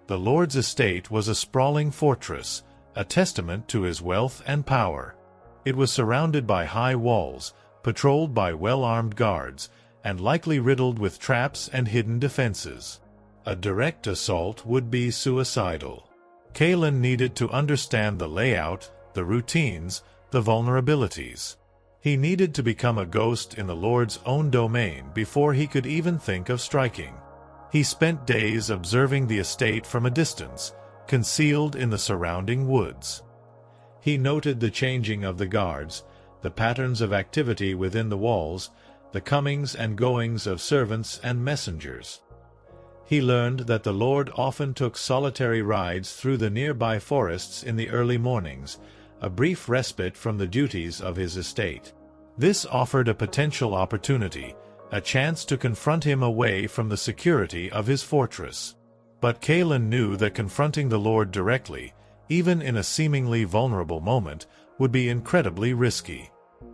The Lord's estate was a sprawling fortress, a testament to his wealth and power. It was surrounded by high walls, patrolled by well-armed guards, and likely riddled with traps and hidden defenses. A direct assault would be suicidal. Kaelen needed to understand the layout, the routines, the vulnerabilities. He needed to become a ghost in the Lord's own domain before he could even think of striking. He spent days observing the estate from a distance, concealed in the surrounding woods. He noted the changing of the guards, the patterns of activity within the walls, the comings and goings of servants and messengers. He learned that the Lord often took solitary rides through the nearby forests in the early mornings, a brief respite from the duties of his estate. This offered a potential opportunity, a chance to confront him away from the security of his fortress. But Kaelen knew that confronting the Lord directly, even in a seemingly vulnerable moment, would be incredibly risky.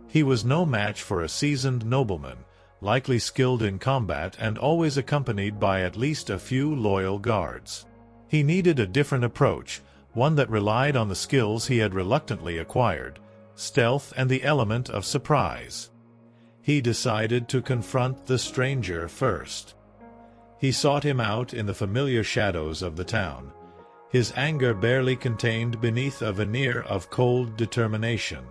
He was no match for a seasoned nobleman, likely skilled in combat and always accompanied by at least a few loyal guards. He needed a different approach, one that relied on the skills he had reluctantly acquired, stealth and the element of surprise. He decided to confront the stranger first. He sought him out in the familiar shadows of the town, his anger barely contained beneath a veneer of cold determination.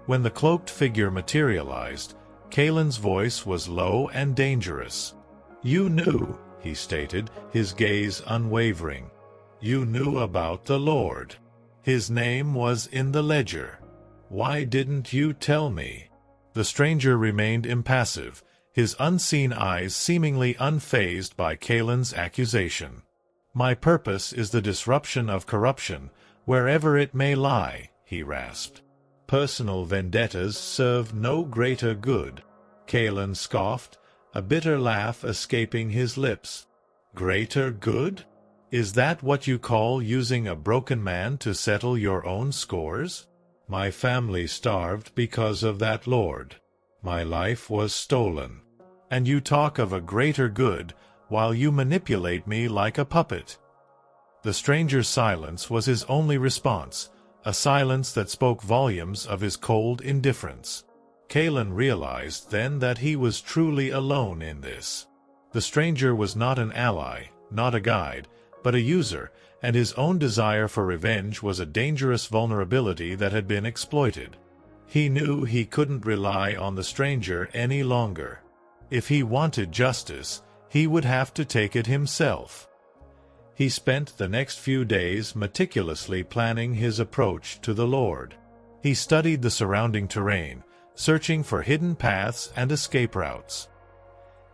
When the cloaked figure materialized, Kaelen's voice was low and dangerous. "You knew," he stated, his gaze unwavering. "You knew about the Lord. His name was in the ledger. Why didn't you tell me?" The stranger remained impassive, his unseen eyes seemingly unfazed by Kaelen's accusation. "My purpose is the disruption of corruption, wherever it may lie," he rasped. "Personal vendettas serve no greater good," Kaelen scoffed, a bitter laugh escaping his lips. "Greater good? Is that what you call using a broken man to settle your own scores? My family starved because of that lord. My life was stolen. And you talk of a greater good while you manipulate me like a puppet." The stranger's silence was his only response, a silence that spoke volumes of his cold indifference. Kaelen realized then that he was truly alone in this. The stranger was not an ally, not a guide, but a user, and his own desire for revenge was a dangerous vulnerability that had been exploited. He knew he couldn't rely on the stranger any longer. If he wanted justice, he would have to take it himself. He spent the next few days meticulously planning his approach to the Lord. He studied the surrounding terrain, searching for hidden paths and escape routes.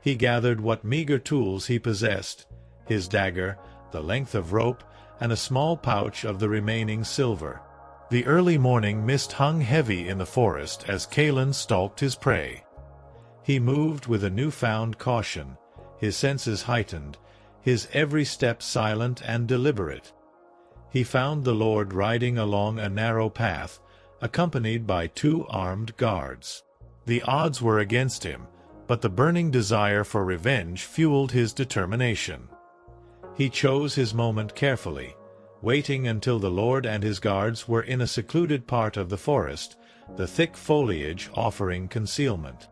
He gathered what meager tools he possessed, his dagger, the length of rope, and a small pouch of the remaining silver. The early morning mist hung heavy in the forest as Kaelen stalked his prey. He moved with a newfound caution, his senses heightened, his every step silent and deliberate. He found the Lord riding along a narrow path, accompanied by 2 armed guards. The odds were against him, but the burning desire for revenge fueled his determination. He chose his moment carefully, waiting until the Lord and his guards were in a secluded part of the forest, the thick foliage offering concealment.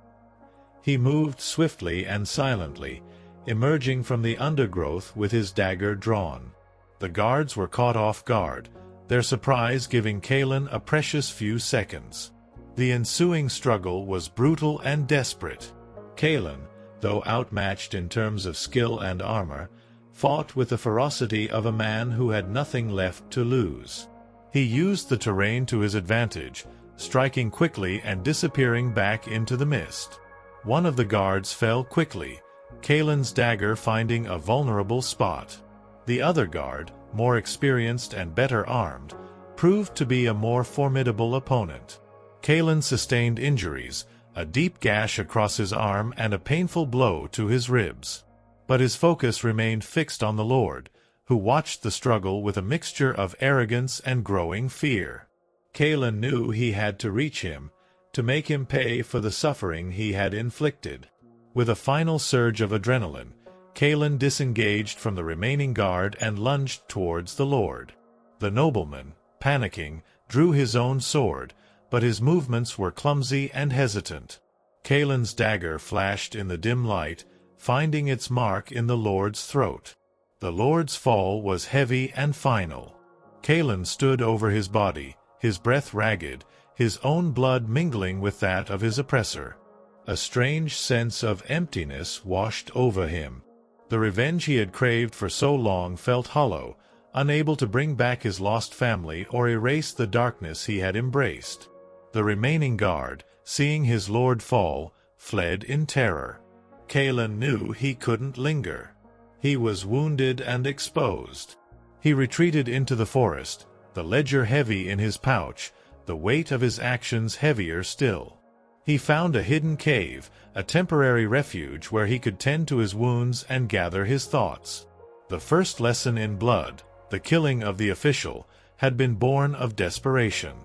He moved swiftly and silently, emerging from the undergrowth with his dagger drawn. The guards were caught off guard, their surprise giving Kaelen a precious few seconds. The ensuing struggle was brutal and desperate. Kaelen, though outmatched in terms of skill and armor, fought with the ferocity of a man who had nothing left to lose. He used the terrain to his advantage, striking quickly and disappearing back into the mist. One of the guards fell quickly, Kaelen's dagger finding a vulnerable spot. The other guard, more experienced and better armed, proved to be a more formidable opponent. Kaelen sustained injuries, a deep gash across his arm and a painful blow to his ribs. But his focus remained fixed on the Lord, who watched the struggle with a mixture of arrogance and growing fear. Kaelen knew he had to reach him, to make him pay for the suffering he had inflicted. With a final surge of adrenaline, Kaelen disengaged from the remaining guard and lunged towards the Lord. The nobleman, panicking, drew his own sword, but his movements were clumsy and hesitant. Kaelen's dagger flashed in the dim light, finding its mark in the Lord's throat. The Lord's fall was heavy and final. Kaelen stood over his body, his breath ragged, his own blood mingling with that of his oppressor. A strange sense of emptiness washed over him. The revenge he had craved for so long felt hollow, unable to bring back his lost family or erase the darkness he had embraced. The remaining guard, seeing his lord fall, fled in terror. Kaelen knew he couldn't linger. He was wounded and exposed. He retreated into the forest, the ledger heavy in his pouch, the weight of his actions heavier still. He found a hidden cave, a temporary refuge where he could tend to his wounds and gather his thoughts. The first lesson in blood, the killing of the official, had been born of desperation.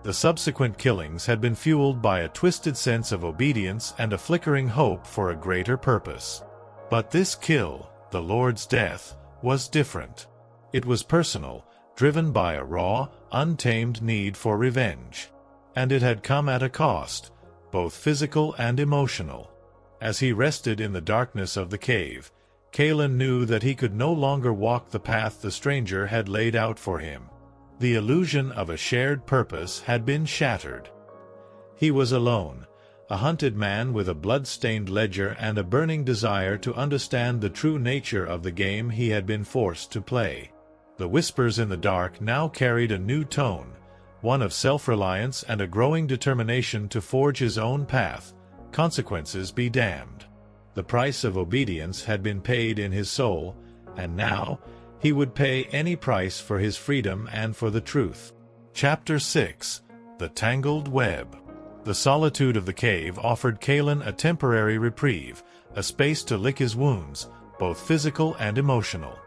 The subsequent killings had been fueled by a twisted sense of obedience and a flickering hope for a greater purpose. But this kill, the Lord's death, was different. It was personal, driven by a raw, untamed need for revenge. and it had come at a cost, both physical and emotional. As he rested in the darkness of the cave, Kaelen knew that he could no longer walk the path the stranger had laid out for him. The illusion of a shared purpose had been shattered. He was alone, a hunted man with a blood-stained ledger and a burning desire to understand the true nature of the game he had been forced to play. The whispers in the dark now carried a new tone, one of self-reliance and a growing determination to forge his own path, consequences be damned. The price of obedience had been paid in his soul, and now he would pay any price for his freedom and for the truth. Chapter 6. The Tangled Web. The solitude of the cave offered Kaelen a temporary reprieve, a space to lick his wounds, both physical and emotional.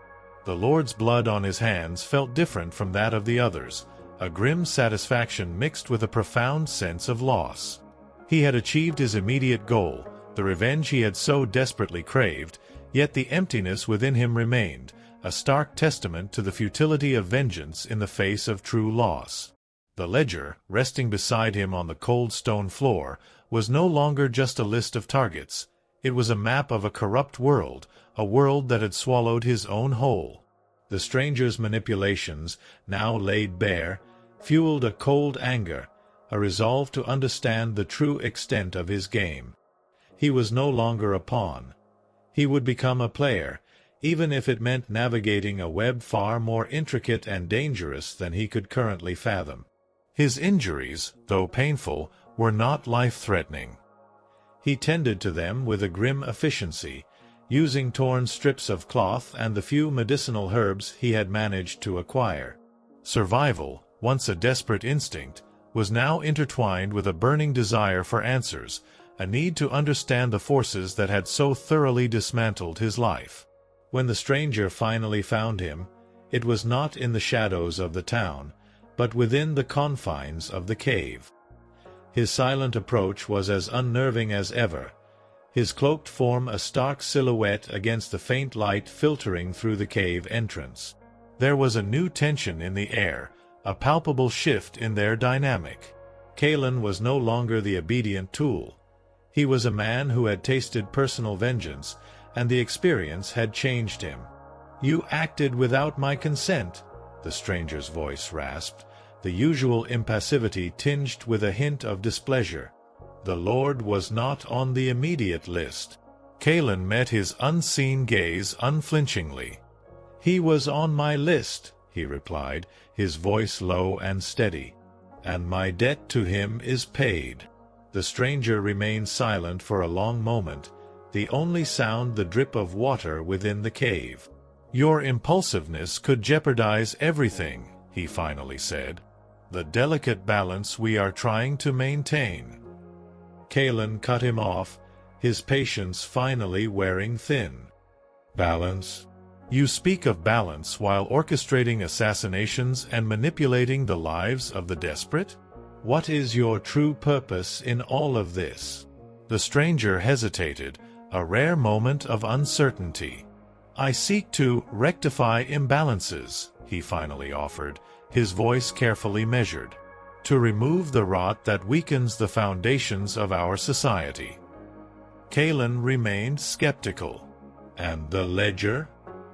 The Lord's blood on his hands felt different from that of the others, a grim satisfaction mixed with a profound sense of loss. He had achieved his immediate goal, the revenge he had so desperately craved, yet the emptiness within him remained, a stark testament to the futility of vengeance in the face of true loss. The ledger, resting beside him on the cold stone floor, was no longer just a list of targets. It was a map of a corrupt world, a world that had swallowed his own whole. The stranger's manipulations, now laid bare, fueled a cold anger, a resolve to understand the true extent of his game. He was no longer a pawn. He would become a player, even if it meant navigating a web far more intricate and dangerous than he could currently fathom. His injuries, though painful, were not life-threatening. He tended to them with a grim efficiency, using torn strips of cloth and the few medicinal herbs he had managed to acquire. Survival, once a desperate instinct, was now intertwined with a burning desire for answers, a need to understand the forces that had so thoroughly dismantled his life. When the stranger finally found him, it was not in the shadows of the town, but within the confines of the cave. His silent approach was as unnerving as ever, his cloaked form a stark silhouette against the faint light filtering through the cave entrance. There was a new tension in the air, a palpable shift in their dynamic. Kaelen was no longer the obedient tool. He was a man who had tasted personal vengeance, and the experience had changed him. "You acted without my consent," the stranger's voice rasped, the usual impassivity tinged with a hint of displeasure. The Lord was not on the immediate list. Kaelen met his unseen gaze unflinchingly. "He was on my list," he replied, his voice low and steady, "and my debt to him is paid." The stranger remained silent for a long moment, the only sound the drip of water within the cave. "Your impulsiveness could jeopardize everything," he finally said. "The delicate balance we are trying to maintain." Kaelen cut him off, his patience finally wearing thin. "Balance? You speak of balance while orchestrating assassinations and manipulating the lives of the desperate? What is your true purpose in all of this?" The stranger hesitated, a rare moment of uncertainty. "I seek to rectify imbalances," he finally offered, his voice carefully measured. "To remove the rot that weakens the foundations of our society." Kaelen remained skeptical. "And the ledger?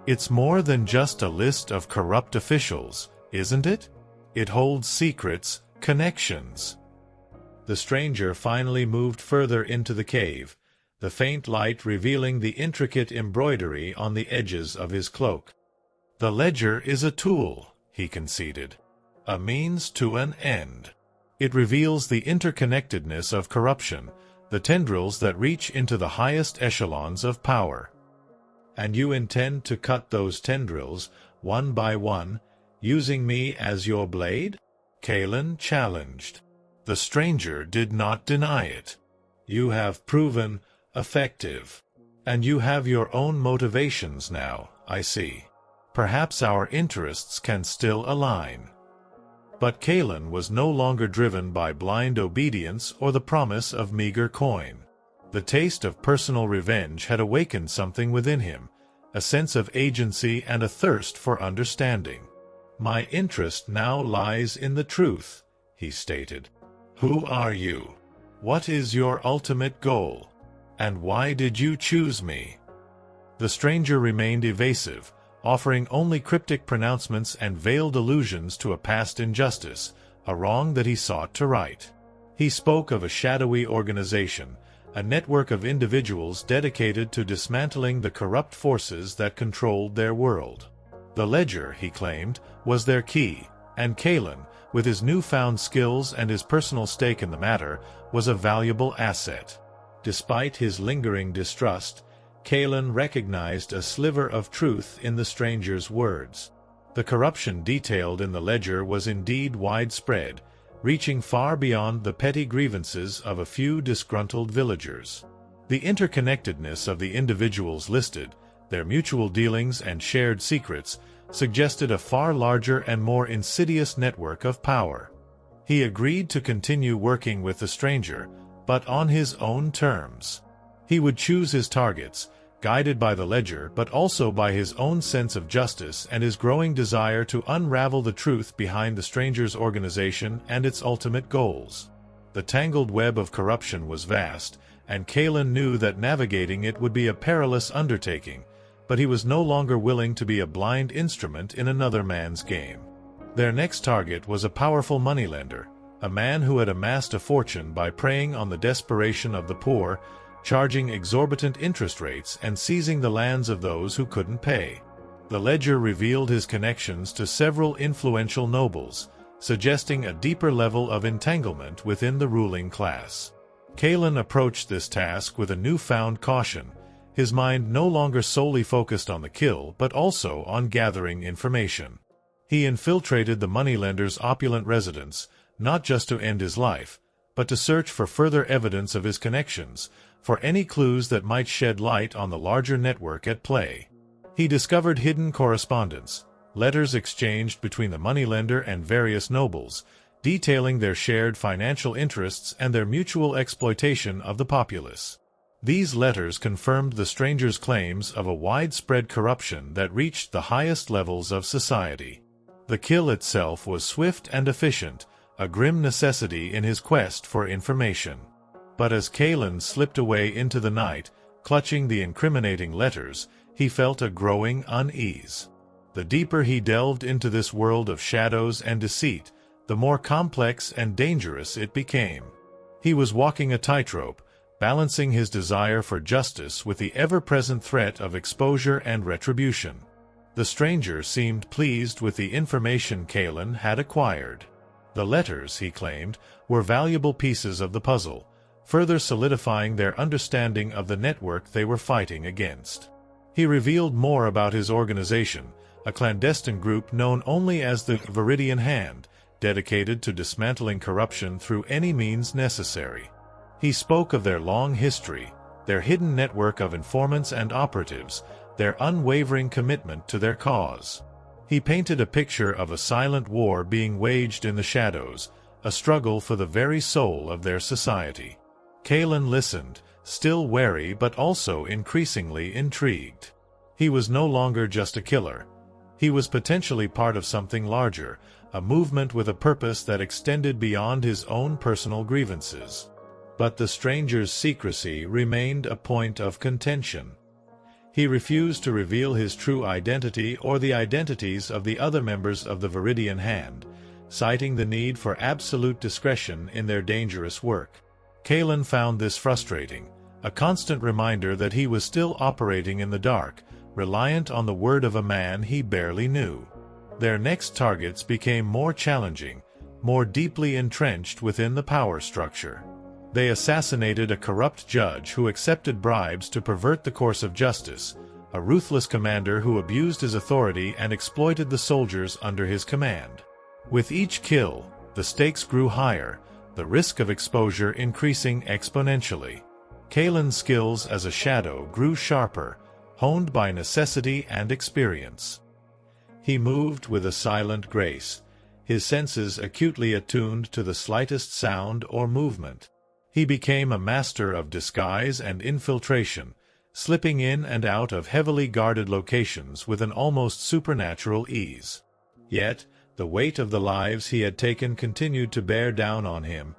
It's more than just a list of corrupt officials, isn't it? It holds secrets, connections." The stranger finally moved further into the cave, the faint light revealing the intricate embroidery on the edges of his cloak. "The ledger is a tool," he conceded, "a means to an end. It reveals the interconnectedness of corruption, the tendrils that reach into the highest echelons of power." "And you intend to cut those tendrils, one by one, using me as your blade?" Kaelen challenged. The stranger did not deny it. "You have proven effective. And you have your own motivations now, I see. Perhaps our interests can still align." But Kaelen was no longer driven by blind obedience or the promise of meager coin. The taste of personal revenge had awakened something within him, a sense of agency and a thirst for understanding. "My interest now lies in the truth," he stated. Who are you? What is your ultimate goal? And why did you choose me? The stranger remained evasive, offering only cryptic pronouncements and veiled allusions to a past injustice, a wrong that he sought to right. He spoke of a shadowy organization, a network of individuals dedicated to dismantling the corrupt forces that controlled their world. The ledger, he claimed, was their key, and Kaelen, with his newfound skills and his personal stake in the matter, was a valuable asset. Despite his lingering distrust, Kaelen recognized a sliver of truth in the stranger's words. The corruption detailed in the ledger was indeed widespread, reaching far beyond the petty grievances of a few disgruntled villagers. The interconnectedness of the individuals listed, their mutual dealings and shared secrets, suggested a far larger and more insidious network of power. He agreed to continue working with the stranger, but on his own terms. He would choose his targets, guided by the ledger but also by his own sense of justice and his growing desire to unravel the truth behind the stranger's organization and its ultimate goals. The tangled web of corruption was vast, and Kaelen knew that navigating it would be a perilous undertaking, but he was no longer willing to be a blind instrument in another man's game. Their next target was a powerful moneylender, a man who had amassed a fortune by preying on the desperation of the poor, charging exorbitant interest rates and seizing the lands of those who couldn't pay. The ledger revealed his connections to several influential nobles, suggesting a deeper level of entanglement within the ruling class. Kaelen approached this task with a newfound caution, his mind no longer solely focused on the kill but also on gathering information. He infiltrated the moneylender's opulent residence, not just to end his life, but to search for further evidence of his connections, for any clues that might shed light on the larger network at play. He discovered hidden correspondence, letters exchanged between the moneylender and various nobles, detailing their shared financial interests and their mutual exploitation of the populace. These letters confirmed the stranger's claims of a widespread corruption that reached the highest levels of society. The kill itself was swift and efficient, a grim necessity in his quest for information. But as Kaelen slipped away into the night, clutching the incriminating letters, he felt a growing unease. The deeper he delved into this world of shadows and deceit, the more complex and dangerous it became. He was walking a tightrope, balancing his desire for justice with the ever-present threat of exposure and retribution. The stranger seemed pleased with the information Kaelen had acquired. The letters, he claimed, were valuable pieces of the puzzle, further solidifying their understanding of the network they were fighting against. He revealed more about his organization, a clandestine group known only as the Viridian Hand, dedicated to dismantling corruption through any means necessary. He spoke of their long history, their hidden network of informants and operatives, their unwavering commitment to their cause. He painted a picture of a silent war being waged in the shadows, a struggle for the very soul of their society. Kaelen listened, still wary but also increasingly intrigued. He was no longer just a killer. He was potentially part of something larger, a movement with a purpose that extended beyond his own personal grievances. But the stranger's secrecy remained a point of contention. He refused to reveal his true identity or the identities of the other members of the Viridian Hand, citing the need for absolute discretion in their dangerous work. Kaelen found this frustrating, a constant reminder that he was still operating in the dark, reliant on the word of a man he barely knew. Their next targets became more challenging, more deeply entrenched within the power structure. They assassinated a corrupt judge who accepted bribes to pervert the course of justice, a ruthless commander who abused his authority and exploited the soldiers under his command. With each kill, the stakes grew higher, the risk of exposure increasing exponentially. Kaelen's skills as a shadow grew sharper, honed by necessity and experience. He moved with a silent grace, his senses acutely attuned to the slightest sound or movement. He became a master of disguise and infiltration, slipping in and out of heavily guarded locations with an almost supernatural ease. Yet, the weight of the lives he had taken continued to bear down on him,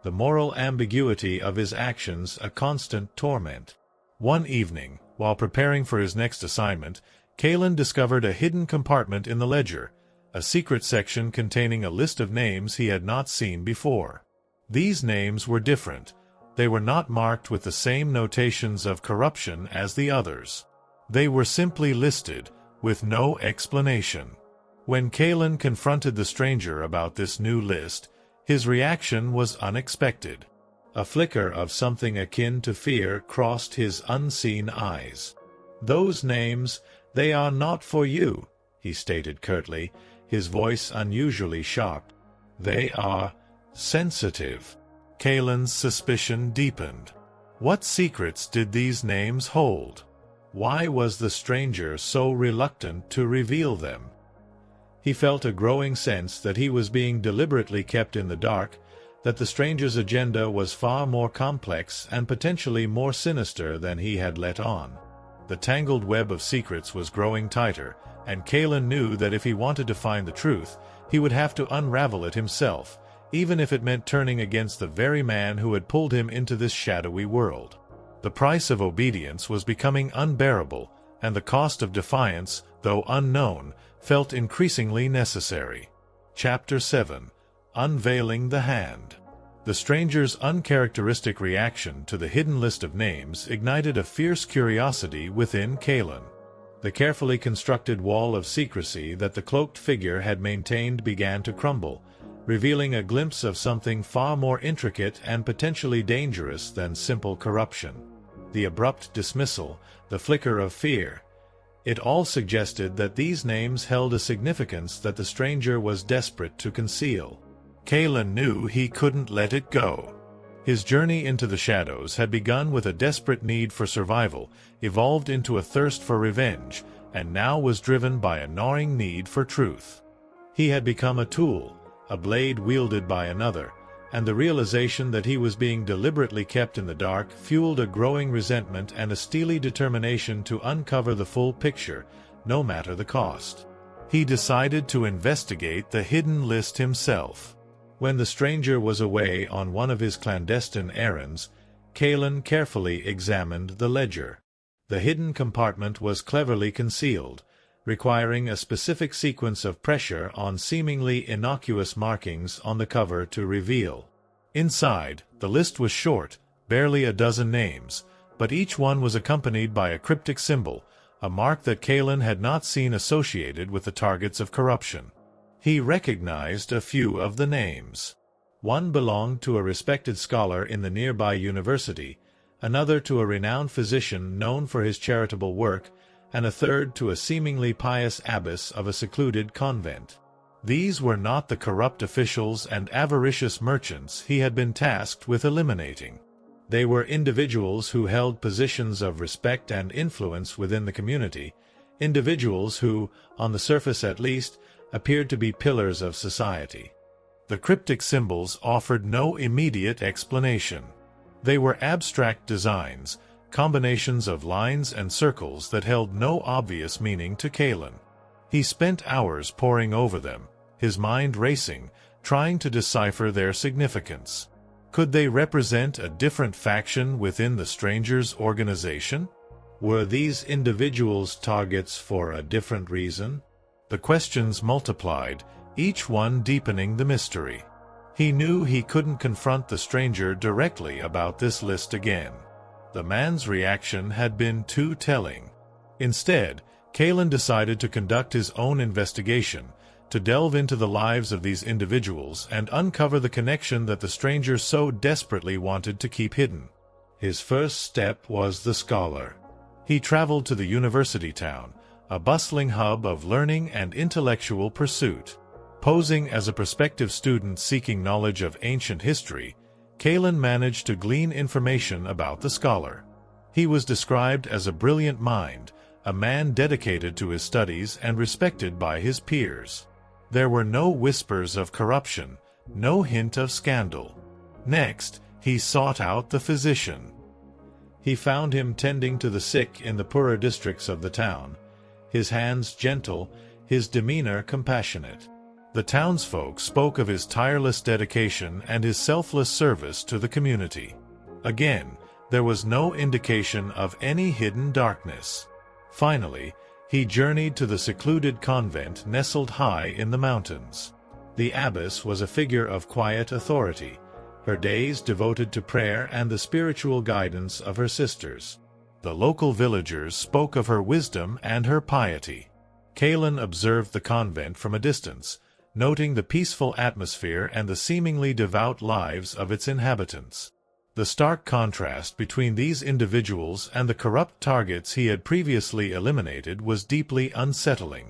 the moral ambiguity of his actions a constant torment. One evening, while preparing for his next assignment, Kaelen discovered a hidden compartment in the ledger, a secret section containing a list of names he had not seen before. These names were different. They were not marked with the same notations of corruption as the others. They were simply listed, with no explanation. When Kaelen confronted the stranger about this new list, his reaction was unexpected. A flicker of something akin to fear crossed his unseen eyes. "Those names, they are not for you," he stated curtly, his voice unusually sharp. "They are sensitive." Kaelen's suspicion deepened. What secrets did these names hold? Why was the stranger so reluctant to reveal them? He felt a growing sense that he was being deliberately kept in the dark, that the stranger's agenda was far more complex and potentially more sinister than he had let on. The tangled web of secrets was growing tighter, and Kaelen knew that if he wanted to find the truth, he would have to unravel it himself, even if it meant turning against the very man who had pulled him into this shadowy world. The price of obedience was becoming unbearable, and the cost of defiance, though unknown, felt increasingly necessary. Chapter 7. Unveiling the Hand. The stranger's uncharacteristic reaction to the hidden list of names ignited a fierce curiosity within Kaelen. The carefully constructed wall of secrecy that the cloaked figure had maintained began to crumble, revealing a glimpse of something far more intricate and potentially dangerous than simple corruption. The abrupt dismissal, the flicker of fear, it all suggested that these names held a significance that the stranger was desperate to conceal. Kaelen knew he couldn't let it go. His journey into the shadows had begun with a desperate need for survival, evolved into a thirst for revenge, and now was driven by a gnawing need for truth. He had become a tool, a blade wielded by another, and the realization that he was being deliberately kept in the dark fueled a growing resentment and a steely determination to uncover the full picture, no matter the cost. He decided to investigate the hidden list himself. When the stranger was away on one of his clandestine errands, Kaelen carefully examined the ledger. The hidden compartment was cleverly concealed, requiring a specific sequence of pressure on seemingly innocuous markings on the cover to reveal. Inside, the list was short, barely a dozen names, but each one was accompanied by a cryptic symbol, a mark that Kaelen had not seen associated with the targets of corruption. He recognized a few of the names. One belonged to a respected scholar in the nearby university, another to a renowned physician known for his charitable work, and a third to a seemingly pious abbess of a secluded convent. These were not the corrupt officials and avaricious merchants he had been tasked with eliminating. They were individuals who held positions of respect and influence within the community, individuals who, on the surface at least, appeared to be pillars of society. The cryptic symbols offered no immediate explanation. They were abstract designs, combinations of lines and circles that held no obvious meaning to Kaelen. He spent hours poring over them, his mind racing, trying to decipher their significance. Could they represent a different faction within the stranger's organization? Were these individuals targets for a different reason? The questions multiplied, each one deepening the mystery. He knew he couldn't confront the stranger directly about this list again. The man's reaction had been too telling. Instead, Kaelen decided to conduct his own investigation, to delve into the lives of these individuals and uncover the connection that the stranger so desperately wanted to keep hidden. His first step was the scholar. He traveled to the university town, a bustling hub of learning and intellectual pursuit. Posing as a prospective student seeking knowledge of ancient history, Kaelen managed to glean information about the scholar. He was described as a brilliant mind, a man dedicated to his studies and respected by his peers. There were no whispers of corruption, no hint of scandal. Next, he sought out the physician. He found him tending to the sick in the poorer districts of the town, his hands gentle, his demeanor compassionate. The townsfolk spoke of his tireless dedication and his selfless service to the community. Again, there was no indication of any hidden darkness. Finally, he journeyed to the secluded convent nestled high in the mountains. The abbess was a figure of quiet authority, her days devoted to prayer and the spiritual guidance of her sisters. The local villagers spoke of her wisdom and her piety. Kaelen observed the convent from a distance, noting the peaceful atmosphere and the seemingly devout lives of its inhabitants. The stark contrast between these individuals and the corrupt targets he had previously eliminated was deeply unsettling.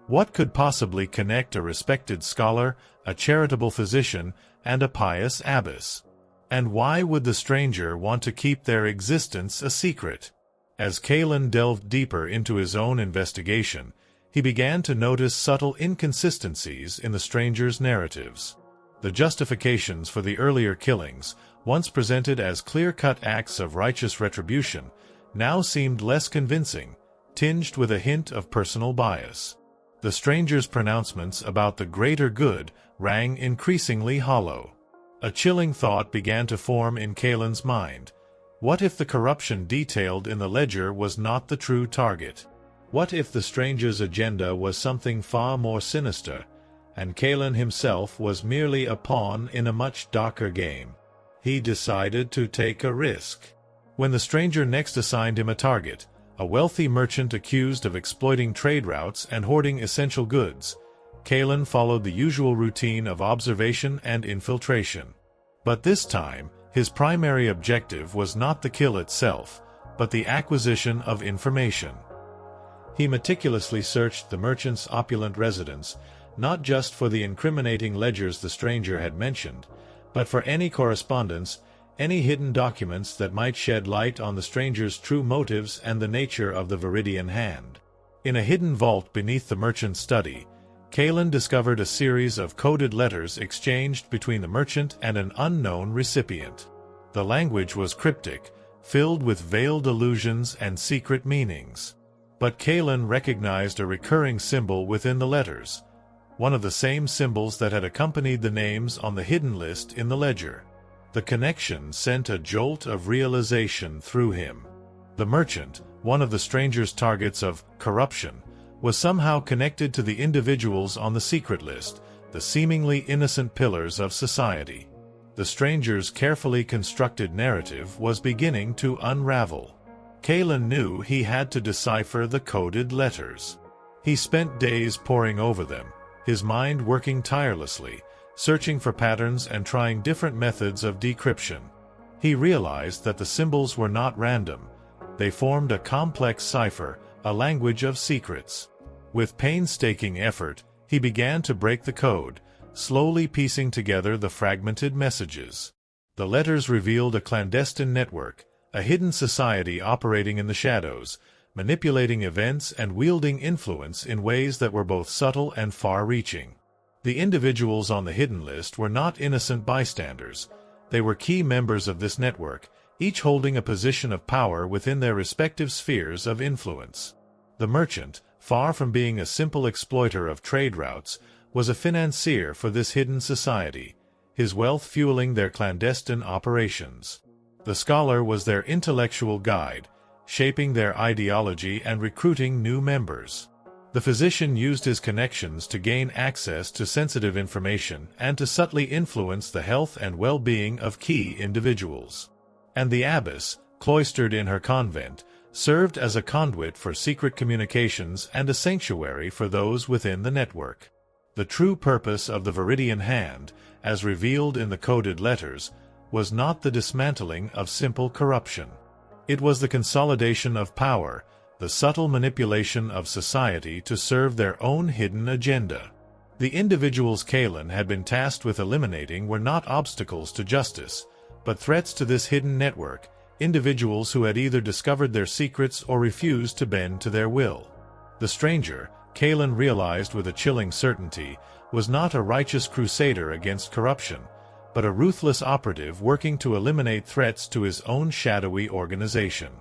What could possibly connect a respected scholar, a charitable physician, and a pious abbess? And why would the stranger want to keep their existence a secret? As Kaelen delved deeper into his own investigation, he began to notice subtle inconsistencies in the stranger's narratives. The justifications for the earlier killings, once presented as clear-cut acts of righteous retribution, now seemed less convincing, tinged with a hint of personal bias. The stranger's pronouncements about the greater good rang increasingly hollow. A chilling thought began to form in Kaelen's mind. What if the corruption detailed in the ledger was not the true target? What if the stranger's agenda was something far more sinister, and Kaelen himself was merely a pawn in a much darker game? He decided to take a risk. When the stranger next assigned him a target, a wealthy merchant accused of exploiting trade routes and hoarding essential goods, Kaelen followed the usual routine of observation and infiltration. But this time, his primary objective was not the kill itself, but the acquisition of information. He meticulously searched the merchant's opulent residence, not just for the incriminating ledgers the stranger had mentioned, but for any correspondence, any hidden documents that might shed light on the stranger's true motives and the nature of the Viridian hand. In a hidden vault beneath the merchant's study, Kaelen discovered a series of coded letters exchanged between the merchant and an unknown recipient. The language was cryptic, filled with veiled allusions and secret meanings. But Kaelen recognized a recurring symbol within the letters, one of the same symbols that had accompanied the names on the hidden list in the ledger. The connection sent a jolt of realization through him. The merchant, one of the stranger's targets of corruption, was somehow connected to the individuals on the secret list, the seemingly innocent pillars of society. The stranger's carefully constructed narrative was beginning to unravel. Kaelen knew he had to decipher the coded letters. He spent days poring over them, his mind working tirelessly, searching for patterns and trying different methods of decryption. He realized that the symbols were not random. They formed a complex cipher, a language of secrets. With painstaking effort, he began to break the code, slowly piecing together the fragmented messages. The letters revealed a clandestine network, a hidden society operating in the shadows, manipulating events and wielding influence in ways that were both subtle and far-reaching. The individuals on the hidden list were not innocent bystanders. They were key members of this network, each holding a position of power within their respective spheres of influence. The merchant, far from being a simple exploiter of trade routes, was a financier for this hidden society, his wealth fueling their clandestine operations. The scholar was their intellectual guide, shaping their ideology and recruiting new members. The physician used his connections to gain access to sensitive information and to subtly influence the health and well-being of key individuals. And the abbess, cloistered in her convent, served as a conduit for secret communications and a sanctuary for those within the network. The true purpose of the Viridian hand, as revealed in the coded letters, was not the dismantling of simple corruption. It was the consolidation of power, the subtle manipulation of society to serve their own hidden agenda. The individuals Kaelen had been tasked with eliminating were not obstacles to justice, but threats to this hidden network, individuals who had either discovered their secrets or refused to bend to their will. The stranger, Kaelen realized with a chilling certainty, was not a righteous crusader against corruption, but a ruthless operative working to eliminate threats to his own shadowy organization.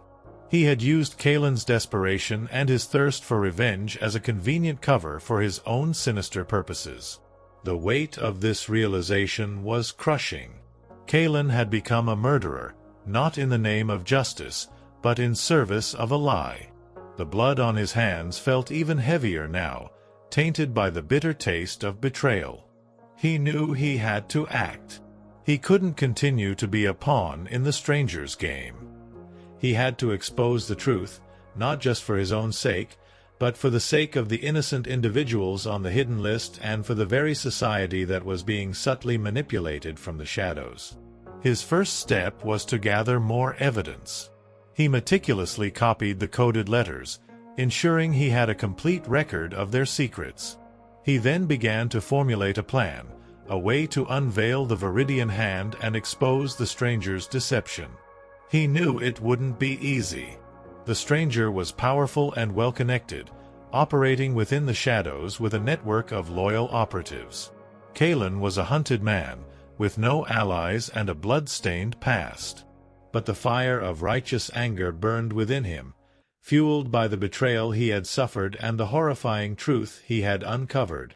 He had used Kaelen's desperation and his thirst for revenge as a convenient cover for his own sinister purposes. The weight of this realization was crushing. Kaelen had become a murderer, not in the name of justice, but in service of a lie. The blood on his hands felt even heavier now, tainted by the bitter taste of betrayal. He knew he had to act. He couldn't continue to be a pawn in the stranger's game. He had to expose the truth, not just for his own sake, but for the sake of the innocent individuals on the hidden list and for the very society that was being subtly manipulated from the shadows. His first step was to gather more evidence. He meticulously copied the coded letters, ensuring he had a complete record of their secrets. He then began to formulate a plan, a way to unveil the Viridian Hand and expose the stranger's deception. He knew it wouldn't be easy. The stranger was powerful and well-connected, operating within the shadows with a network of loyal operatives. Kaelen was a hunted man, with no allies and a blood-stained past. But the fire of righteous anger burned within him, fueled by the betrayal he had suffered and the horrifying truth he had uncovered.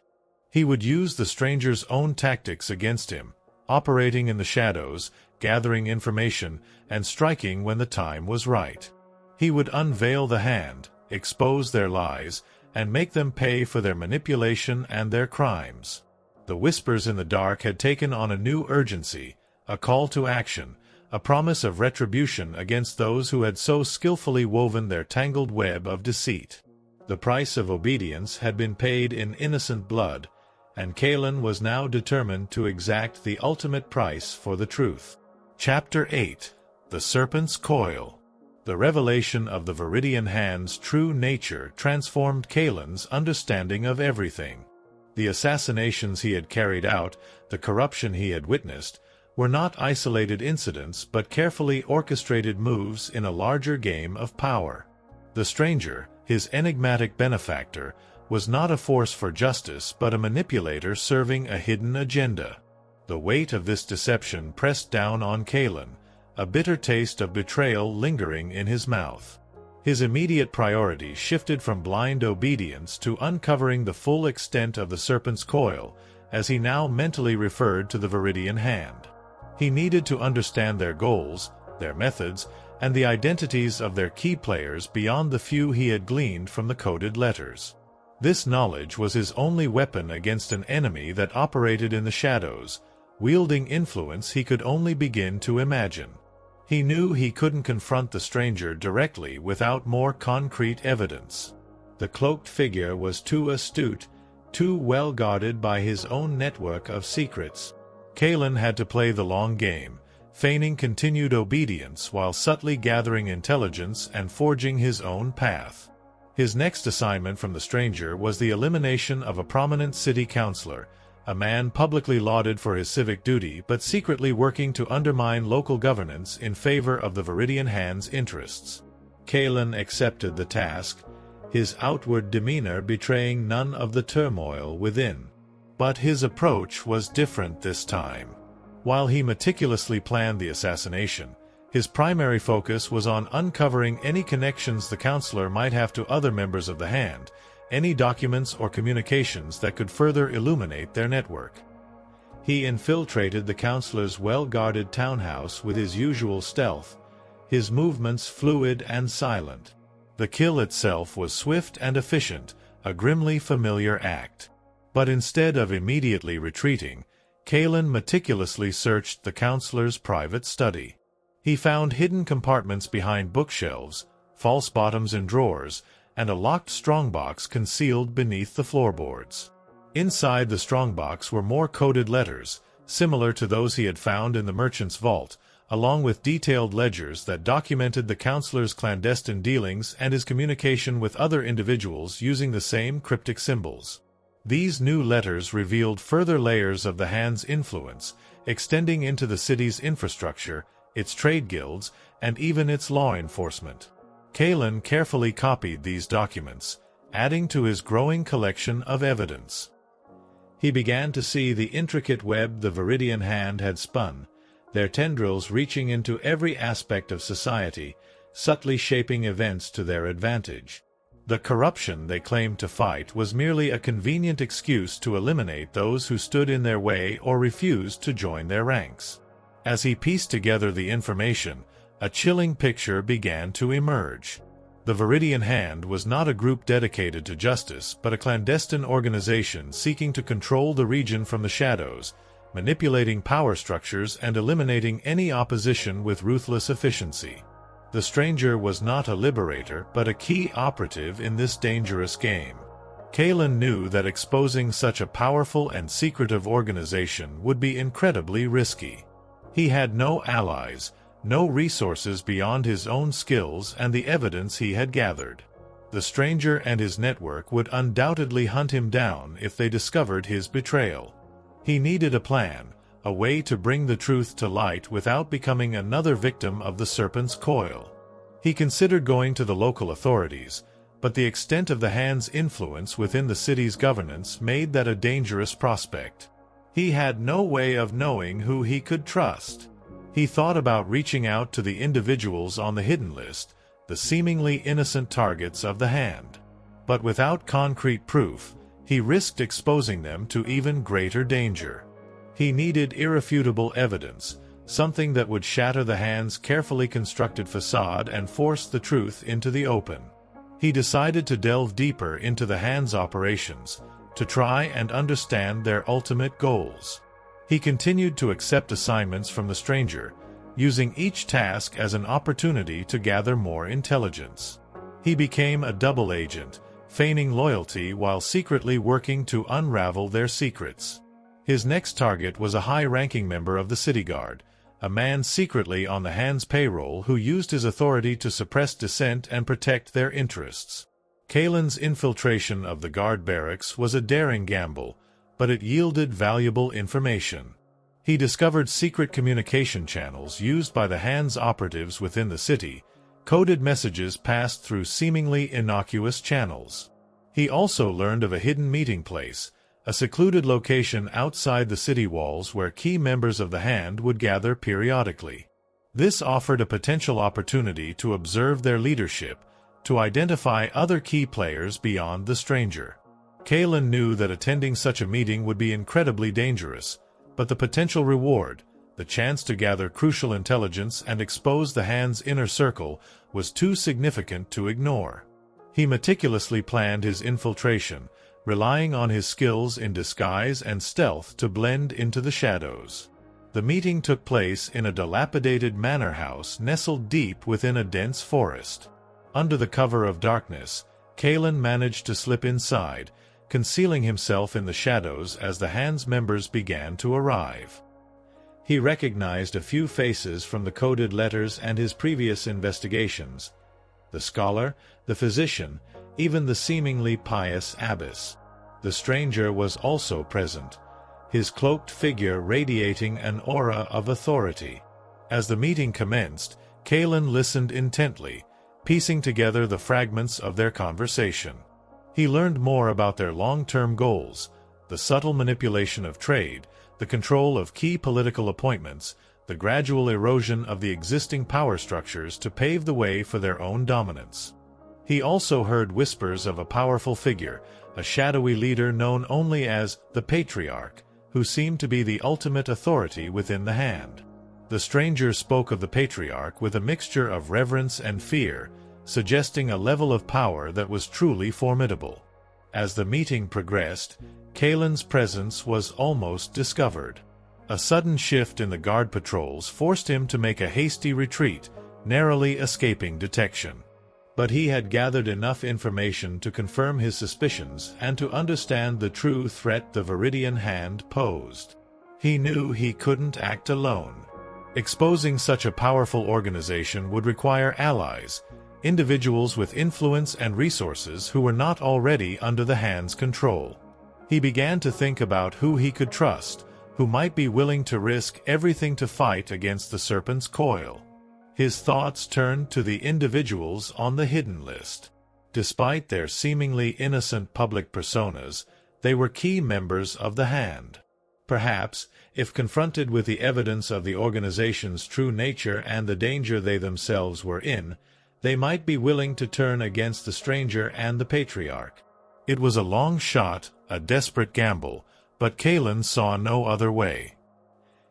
He would use the stranger's own tactics against him, operating in the shadows, gathering information, and striking when the time was right. He would unveil the hand, expose their lies, and make them pay for their manipulation and their crimes. The whispers in the dark had taken on a new urgency, a call to action, a promise of retribution against those who had so skillfully woven their tangled web of deceit. The price of obedience had been paid in innocent blood, and Kaelen was now determined to exact the ultimate price for the truth. Chapter 8. The Serpent's Coil. The revelation of the Viridian Hand's true nature transformed Kaelen's understanding of everything. The assassinations he had carried out, the corruption he had witnessed, were not isolated incidents but carefully orchestrated moves in a larger game of power. The stranger, his enigmatic benefactor, was not a force for justice but a manipulator serving a hidden agenda. The weight of this deception pressed down on Kaelen, a bitter taste of betrayal lingering in his mouth. His immediate priority shifted from blind obedience to uncovering the full extent of the Serpent's Coil, as he now mentally referred to the Viridian Hand. He needed to understand their goals, their methods, and the identities of their key players beyond the few he had gleaned from the coded letters. This knowledge was his only weapon against an enemy that operated in the shadows, wielding influence he could only begin to imagine. He knew he couldn't confront the stranger directly without more concrete evidence. The cloaked figure was too astute, too well guarded by his own network of secrets. Kaelen had to play the long game, feigning continued obedience while subtly gathering intelligence and forging his own path. His next assignment from the stranger was the elimination of a prominent city councillor, a man publicly lauded for his civic duty but secretly working to undermine local governance in favor of the Viridian Hand's interests. Kaelen accepted the task, his outward demeanor betraying none of the turmoil within. But his approach was different this time. While he meticulously planned the assassination, his primary focus was on uncovering any connections the councillor might have to other members of the Hand, any documents or communications that could further illuminate their network. He infiltrated the councillor's well-guarded townhouse with his usual stealth, his movements fluid and silent. The kill itself was swift and efficient, a grimly familiar act. But instead of immediately retreating, Kaelen meticulously searched the councillor's private study. He found hidden compartments behind bookshelves, false bottoms in drawers, and a locked strongbox concealed beneath the floorboards. Inside the strongbox were more coded letters, similar to those he had found in the merchant's vault, along with detailed ledgers that documented the councillor's clandestine dealings and his communication with other individuals using the same cryptic symbols. These new letters revealed further layers of the Hand's influence, extending into the city's infrastructure, its trade guilds, and even its law enforcement. Kaelen carefully copied these documents, adding to his growing collection of evidence. He began to see the intricate web the Viridian Hand had spun, their tendrils reaching into every aspect of society, subtly shaping events to their advantage. The corruption they claimed to fight was merely a convenient excuse to eliminate those who stood in their way or refused to join their ranks. As he pieced together the information, a chilling picture began to emerge. The Viridian Hand was not a group dedicated to justice, but a clandestine organization seeking to control the region from the shadows, manipulating power structures and eliminating any opposition with ruthless efficiency. The stranger was not a liberator, but a key operative in this dangerous game. Kaelen knew that exposing such a powerful and secretive organization would be incredibly risky. He had no allies, no resources beyond his own skills and the evidence he had gathered. The stranger and his network would undoubtedly hunt him down if they discovered his betrayal. He needed a plan, a way to bring the truth to light without becoming another victim of the serpent's coil. He considered going to the local authorities, but the extent of the Hand's influence within the city's governance made that a dangerous prospect. He had no way of knowing who he could trust. He thought about reaching out to the individuals on the hidden list, the seemingly innocent targets of the Hand. But without concrete proof, he risked exposing them to even greater danger. He needed irrefutable evidence, something that would shatter the Hand's carefully constructed facade and force the truth into the open. He decided to delve deeper into the Hand's operations, to try and understand their ultimate goals. He continued to accept assignments from the stranger, using each task as an opportunity to gather more intelligence. He became a double agent, feigning loyalty while secretly working to unravel their secrets. His next target was a high-ranking member of the city guard, a man secretly on the Hand's payroll who used his authority to suppress dissent and protect their interests. Kaelen's infiltration of the guard barracks was a daring gamble, but it yielded valuable information. He discovered secret communication channels used by the Hand's operatives within the city, coded messages passed through seemingly innocuous channels. He also learned of a hidden meeting place, a secluded location outside the city walls where key members of the Hand would gather periodically. This offered a potential opportunity to observe their leadership, to identify other key players beyond the stranger. Kaelen knew that attending such a meeting would be incredibly dangerous, but the potential reward, the chance to gather crucial intelligence and expose the Hand's inner circle, was too significant to ignore. He meticulously planned his infiltration, relying on his skills in disguise and stealth to blend into the shadows. The meeting took place in a dilapidated manor house nestled deep within a dense forest. Under the cover of darkness, Kaelen managed to slip inside, concealing himself in the shadows as the Hand's members began to arrive. He recognized a few faces from the coded letters and his previous investigations: the scholar, the physician, even the seemingly pious abbess. The stranger was also present, his cloaked figure radiating an aura of authority. As the meeting commenced, Kaelen listened intently, piecing together the fragments of their conversation. He learned more about their long-term goals, the subtle manipulation of trade, the control of key political appointments, the gradual erosion of the existing power structures to pave the way for their own dominance. He also heard whispers of a powerful figure, a shadowy leader known only as the Patriarch, who seemed to be the ultimate authority within the Hand. The stranger spoke of the Patriarch with a mixture of reverence and fear, suggesting a level of power that was truly formidable. As the meeting progressed, Kaelen's presence was almost discovered. A sudden shift in the guard patrols forced him to make a hasty retreat, narrowly escaping detection. But he had gathered enough information to confirm his suspicions and to understand the true threat the Viridian Hand posed. He knew he couldn't act alone. Exposing such a powerful organization would require allies, individuals with influence and resources who were not already under the Hand's control. He began to think about who he could trust, who might be willing to risk everything to fight against the serpent's coil. His thoughts turned to the individuals on the hidden list. Despite their seemingly innocent public personas, they were key members of the Hand. Perhaps, if confronted with the evidence of the organization's true nature and the danger they themselves were in, They might be willing to turn against the stranger and the patriarch. It was a long shot, a desperate gamble, but Kaelen saw no other way.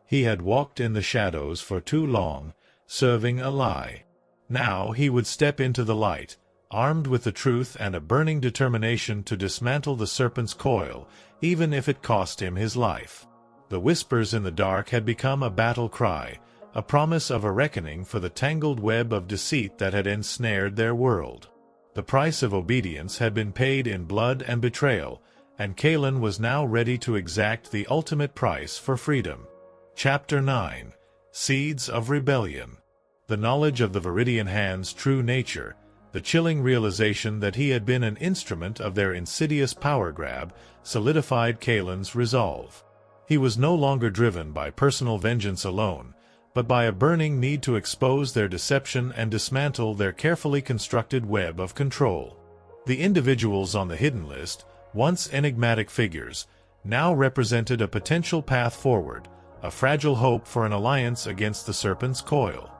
He had walked in the shadows for too long, serving a lie. Now he would step into the light, armed with the truth and a burning determination to dismantle the serpent's coil, even if it cost him his life. The whispers in the dark had become a battle cry, a promise of a reckoning for the tangled web of deceit that had ensnared their world. The price of obedience had been paid in blood and betrayal, and Kaelen was now ready to exact the ultimate price for freedom. Chapter 9. Seeds of Rebellion. The knowledge of the Viridian Hand's true nature, the chilling realization that he had been an instrument of their insidious power grab, solidified Kaelen's resolve. He was no longer driven by personal vengeance alone, but by a burning need to expose their deception and dismantle their carefully constructed web of control. The individuals on the hidden list, once enigmatic figures, now represented a potential path forward, a fragile hope for an alliance against the serpent's coil.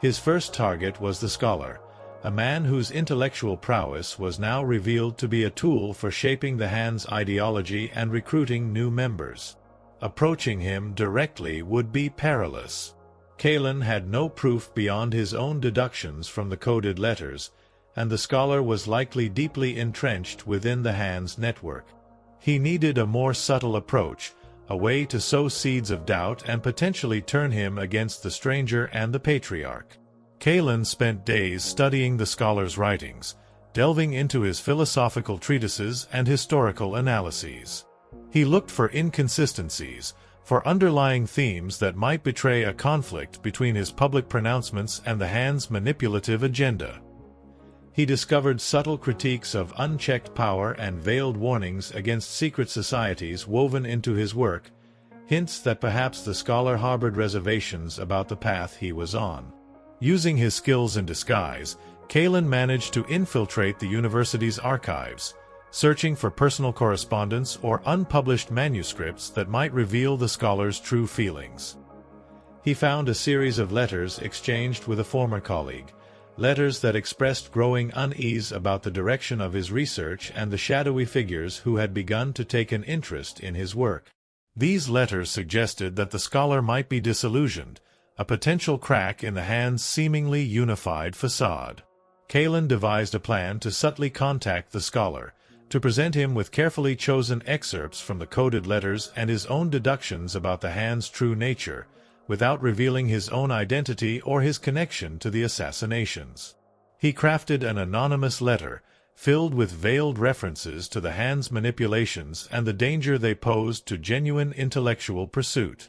His first target was the scholar, a man whose intellectual prowess was now revealed to be a tool for shaping the Hand's ideology and recruiting new members. Approaching him directly would be perilous. Kaelen had no proof beyond his own deductions from the coded letters, and the scholar was likely deeply entrenched within the Hand's network. He needed a more subtle approach, a way to sow seeds of doubt and potentially turn him against the stranger and the patriarch. Kaelen spent days studying the scholar's writings, delving into his philosophical treatises and historical analyses. He looked for inconsistencies, for underlying themes that might betray a conflict between his public pronouncements and the Hand's manipulative agenda. He discovered subtle critiques of unchecked power and veiled warnings against secret societies woven into his work, hints that perhaps the scholar harbored reservations about the path he was on. Using his skills in disguise, Kaelen managed to infiltrate the university's archives, searching for personal correspondence or unpublished manuscripts that might reveal the scholar's true feelings. He found a series of letters exchanged with a former colleague, letters that expressed growing unease about the direction of his research and the shadowy figures who had begun to take an interest in his work. These letters suggested that the scholar might be disillusioned, a potential crack in the Hand's seemingly unified facade. Kaelen devised a plan to subtly contact the scholar, to present him with carefully chosen excerpts from the coded letters and his own deductions about the Hand's true nature, without revealing his own identity or his connection to the assassinations. He crafted an anonymous letter, filled with veiled references to the Hand's manipulations and the danger they posed to genuine intellectual pursuit.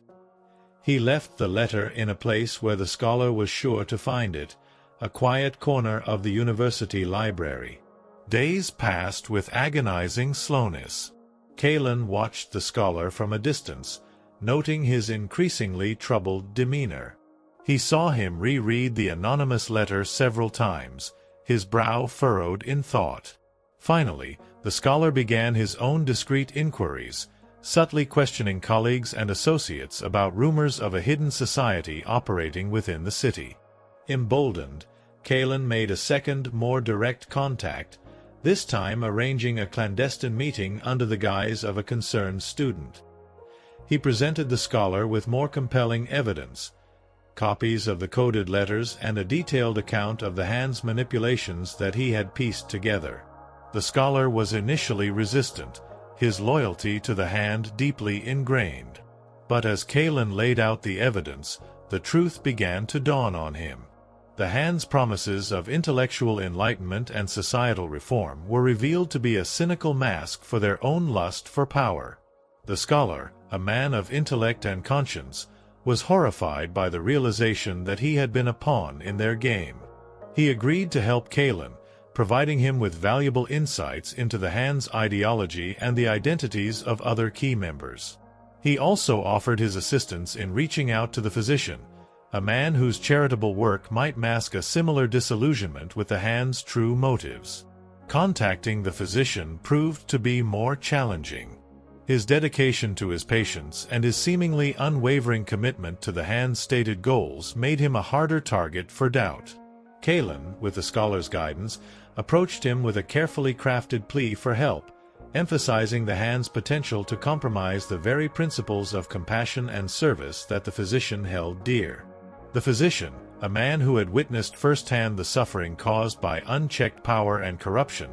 He left the letter in a place where the scholar was sure to find it, a quiet corner of the university library. Days passed with agonizing slowness. Kaelen watched the scholar from a distance, noting his increasingly troubled demeanor. He saw him reread the anonymous letter several times, his brow furrowed in thought. Finally, the scholar began his own discreet inquiries, subtly questioning colleagues and associates about rumors of a hidden society operating within the city. Emboldened, Kaelen made a second, more direct contact, this time arranging a clandestine meeting under the guise of a concerned student. He presented the scholar with more compelling evidence, copies of the coded letters and a detailed account of the Hand's manipulations that he had pieced together. The scholar was initially resistant, his loyalty to the Hand deeply ingrained. But as Kaelen laid out the evidence, the truth began to dawn on him. The Hand's promises of intellectual enlightenment and societal reform were revealed to be a cynical mask for their own lust for power. The scholar, a man of intellect and conscience, was horrified by the realization that he had been a pawn in their game. He agreed to help Kaelen, providing him with valuable insights into the Hand's ideology and the identities of other key members. He also offered his assistance in reaching out to the physician, a man whose charitable work might mask a similar disillusionment with the Hand's true motives. Contacting the physician proved to be more challenging. His dedication to his patients and his seemingly unwavering commitment to the Hand's stated goals made him a harder target for doubt. Kaelen, with the scholar's guidance, approached him with a carefully crafted plea for help, emphasizing the hand's potential to compromise the very principles of compassion and service that the physician held dear. The physician, a man who had witnessed firsthand the suffering caused by unchecked power and corruption,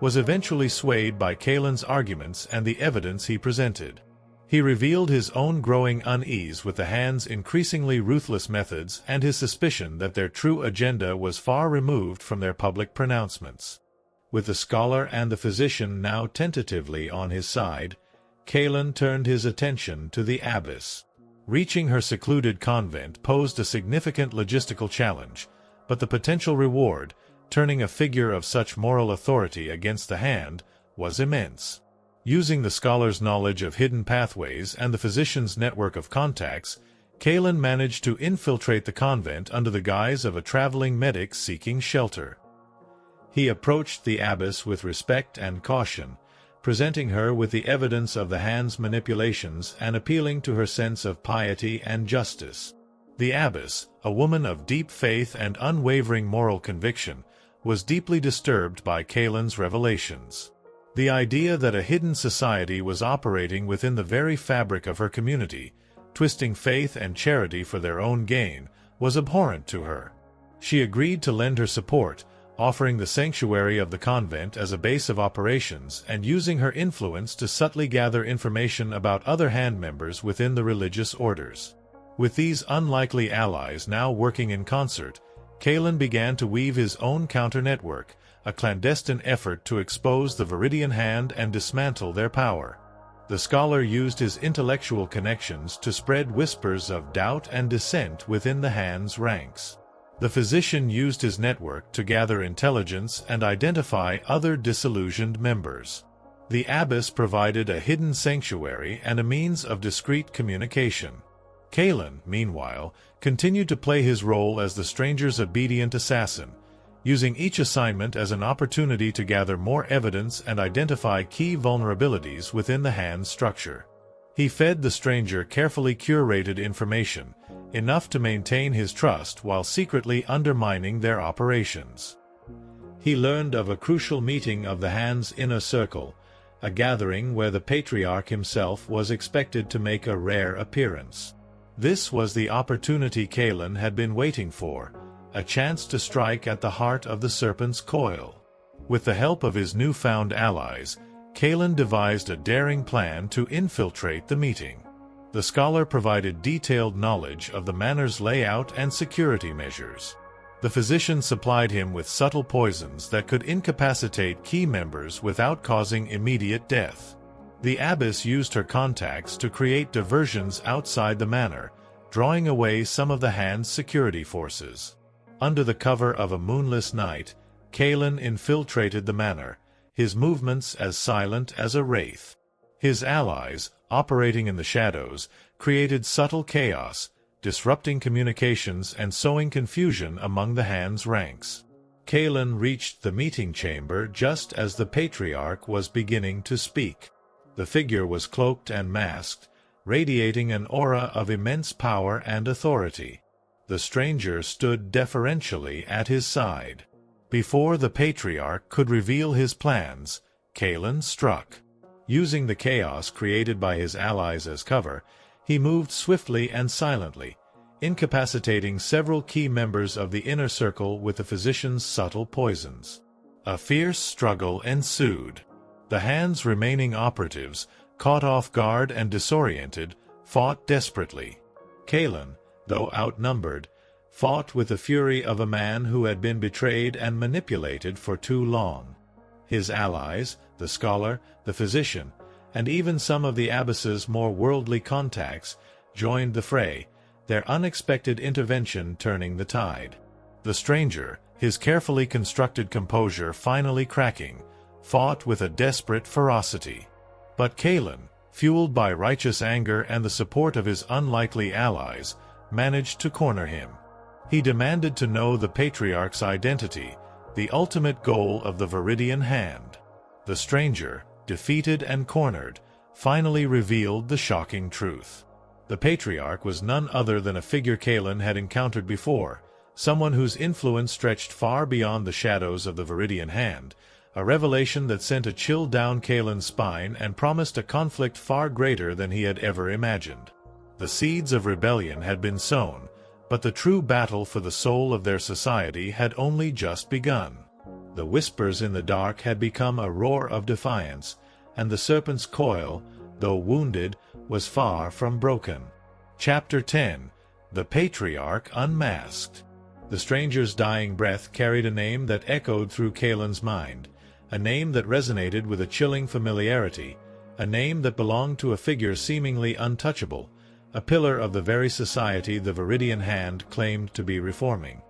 was eventually swayed by Kaelen's arguments and the evidence he presented. He revealed his own growing unease with the hand's increasingly ruthless methods and his suspicion that their true agenda was far removed from their public pronouncements. With the scholar and the physician now tentatively on his side, Kaelen turned his attention to the abbess. Reaching her secluded convent posed a significant logistical challenge, but the potential reward, turning a figure of such moral authority against the hand, was immense. Using the scholar's knowledge of hidden pathways and the physician's network of contacts, Kaelen managed to infiltrate the convent under the guise of a traveling medic seeking shelter. He approached the abbess with respect and caution, presenting her with the evidence of the hand's manipulations and appealing to her sense of piety and justice. The abbess, a woman of deep faith and unwavering moral conviction, was deeply disturbed by Kaelen's revelations. The idea that a hidden society was operating within the very fabric of her community, twisting faith and charity for their own gain, was abhorrent to her. She agreed to lend her support, offering the sanctuary of the convent as a base of operations and using her influence to subtly gather information about other hand members within the religious orders. With these unlikely allies now working in concert, Kaelen began to weave his own counter-network, a clandestine effort to expose the Viridian Hand and dismantle their power. The scholar used his intellectual connections to spread whispers of doubt and dissent within the Hand's ranks. The physician used his network to gather intelligence and identify other disillusioned members. The abbess provided a hidden sanctuary and a means of discreet communication. Kaelen, meanwhile, continued to play his role as the stranger's obedient assassin, using each assignment as an opportunity to gather more evidence and identify key vulnerabilities within the hand's structure. He fed the stranger carefully curated information, enough to maintain his trust while secretly undermining their operations. He learned of a crucial meeting of the hand's inner circle, a gathering where the patriarch himself was expected to make a rare appearance. This was the opportunity Kaelen had been waiting for, a chance to strike at the heart of the serpent's coil. With the help of his newfound allies, Kaelen devised a daring plan to infiltrate the meeting. The scholar provided detailed knowledge of the manor's layout and security measures. The physician supplied him with subtle poisons that could incapacitate key members without causing immediate death. The abbess used her contacts to create diversions outside the manor, drawing away some of the hand's security forces. Under the cover of a moonless night, Kaelen infiltrated the manor, his movements as silent as a wraith. His allies, operating in the shadows, created subtle chaos, disrupting communications and sowing confusion among the hand's ranks. Kaelen reached the meeting chamber just as the patriarch was beginning to speak. The figure was cloaked and masked, radiating an aura of immense power and authority. The stranger stood deferentially at his side. Before the patriarch could reveal his plans, Kaelen struck. Using the chaos created by his allies as cover, he moved swiftly and silently, incapacitating several key members of the inner circle with the physician's subtle poisons. A fierce struggle ensued. The hand's remaining operatives, caught off guard and disoriented, fought desperately. Kaelen, though outnumbered, fought with the fury of a man who had been betrayed and manipulated for too long. His allies, the scholar, the physician, and even some of the abbess's more worldly contacts, joined the fray, their unexpected intervention turning the tide. The stranger, his carefully constructed composure finally cracking, fought with a desperate ferocity. But Kaelen, fueled by righteous anger and the support of his unlikely allies, managed to corner him. He demanded to know the patriarch's identity, the ultimate goal of the Viridian Hand. The stranger, defeated and cornered, finally revealed the shocking truth. The patriarch was none other than a figure Kaelen had encountered before, someone whose influence stretched far beyond the shadows of the Viridian Hand, a revelation that sent a chill down Kaelen's spine and promised a conflict far greater than he had ever imagined. The seeds of rebellion had been sown, but the true battle for the soul of their society had only just begun. The whispers in the dark had become a roar of defiance, and the serpent's coil, though wounded, was far from broken. Chapter 10. The Patriarch Unmasked. The stranger's dying breath carried a name that echoed through Kaelen's mind, a name that resonated with a chilling familiarity, a name that belonged to a figure seemingly untouchable, a pillar of the very society the Viridian Hand claimed to be reforming.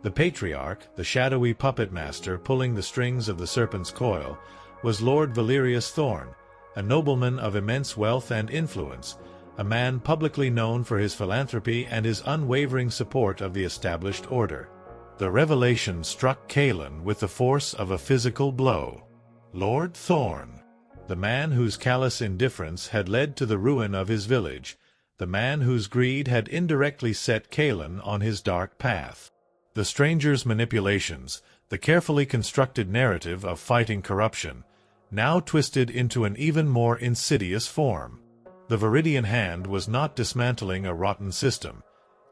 The Patriarch, the shadowy puppet master pulling the strings of the serpent's coil, was Lord Valerius Thorn, a nobleman of immense wealth and influence, a man publicly known for his philanthropy and his unwavering support of the established order. The revelation struck Kaelen with the force of a physical blow. Lord Thorn, the man whose callous indifference had led to the ruin of his village, the man whose greed had indirectly set Kaelen on his dark path. The stranger's manipulations, the carefully constructed narrative of fighting corruption, now twisted into an even more insidious form. The Viridian Hand was not dismantling a rotten system.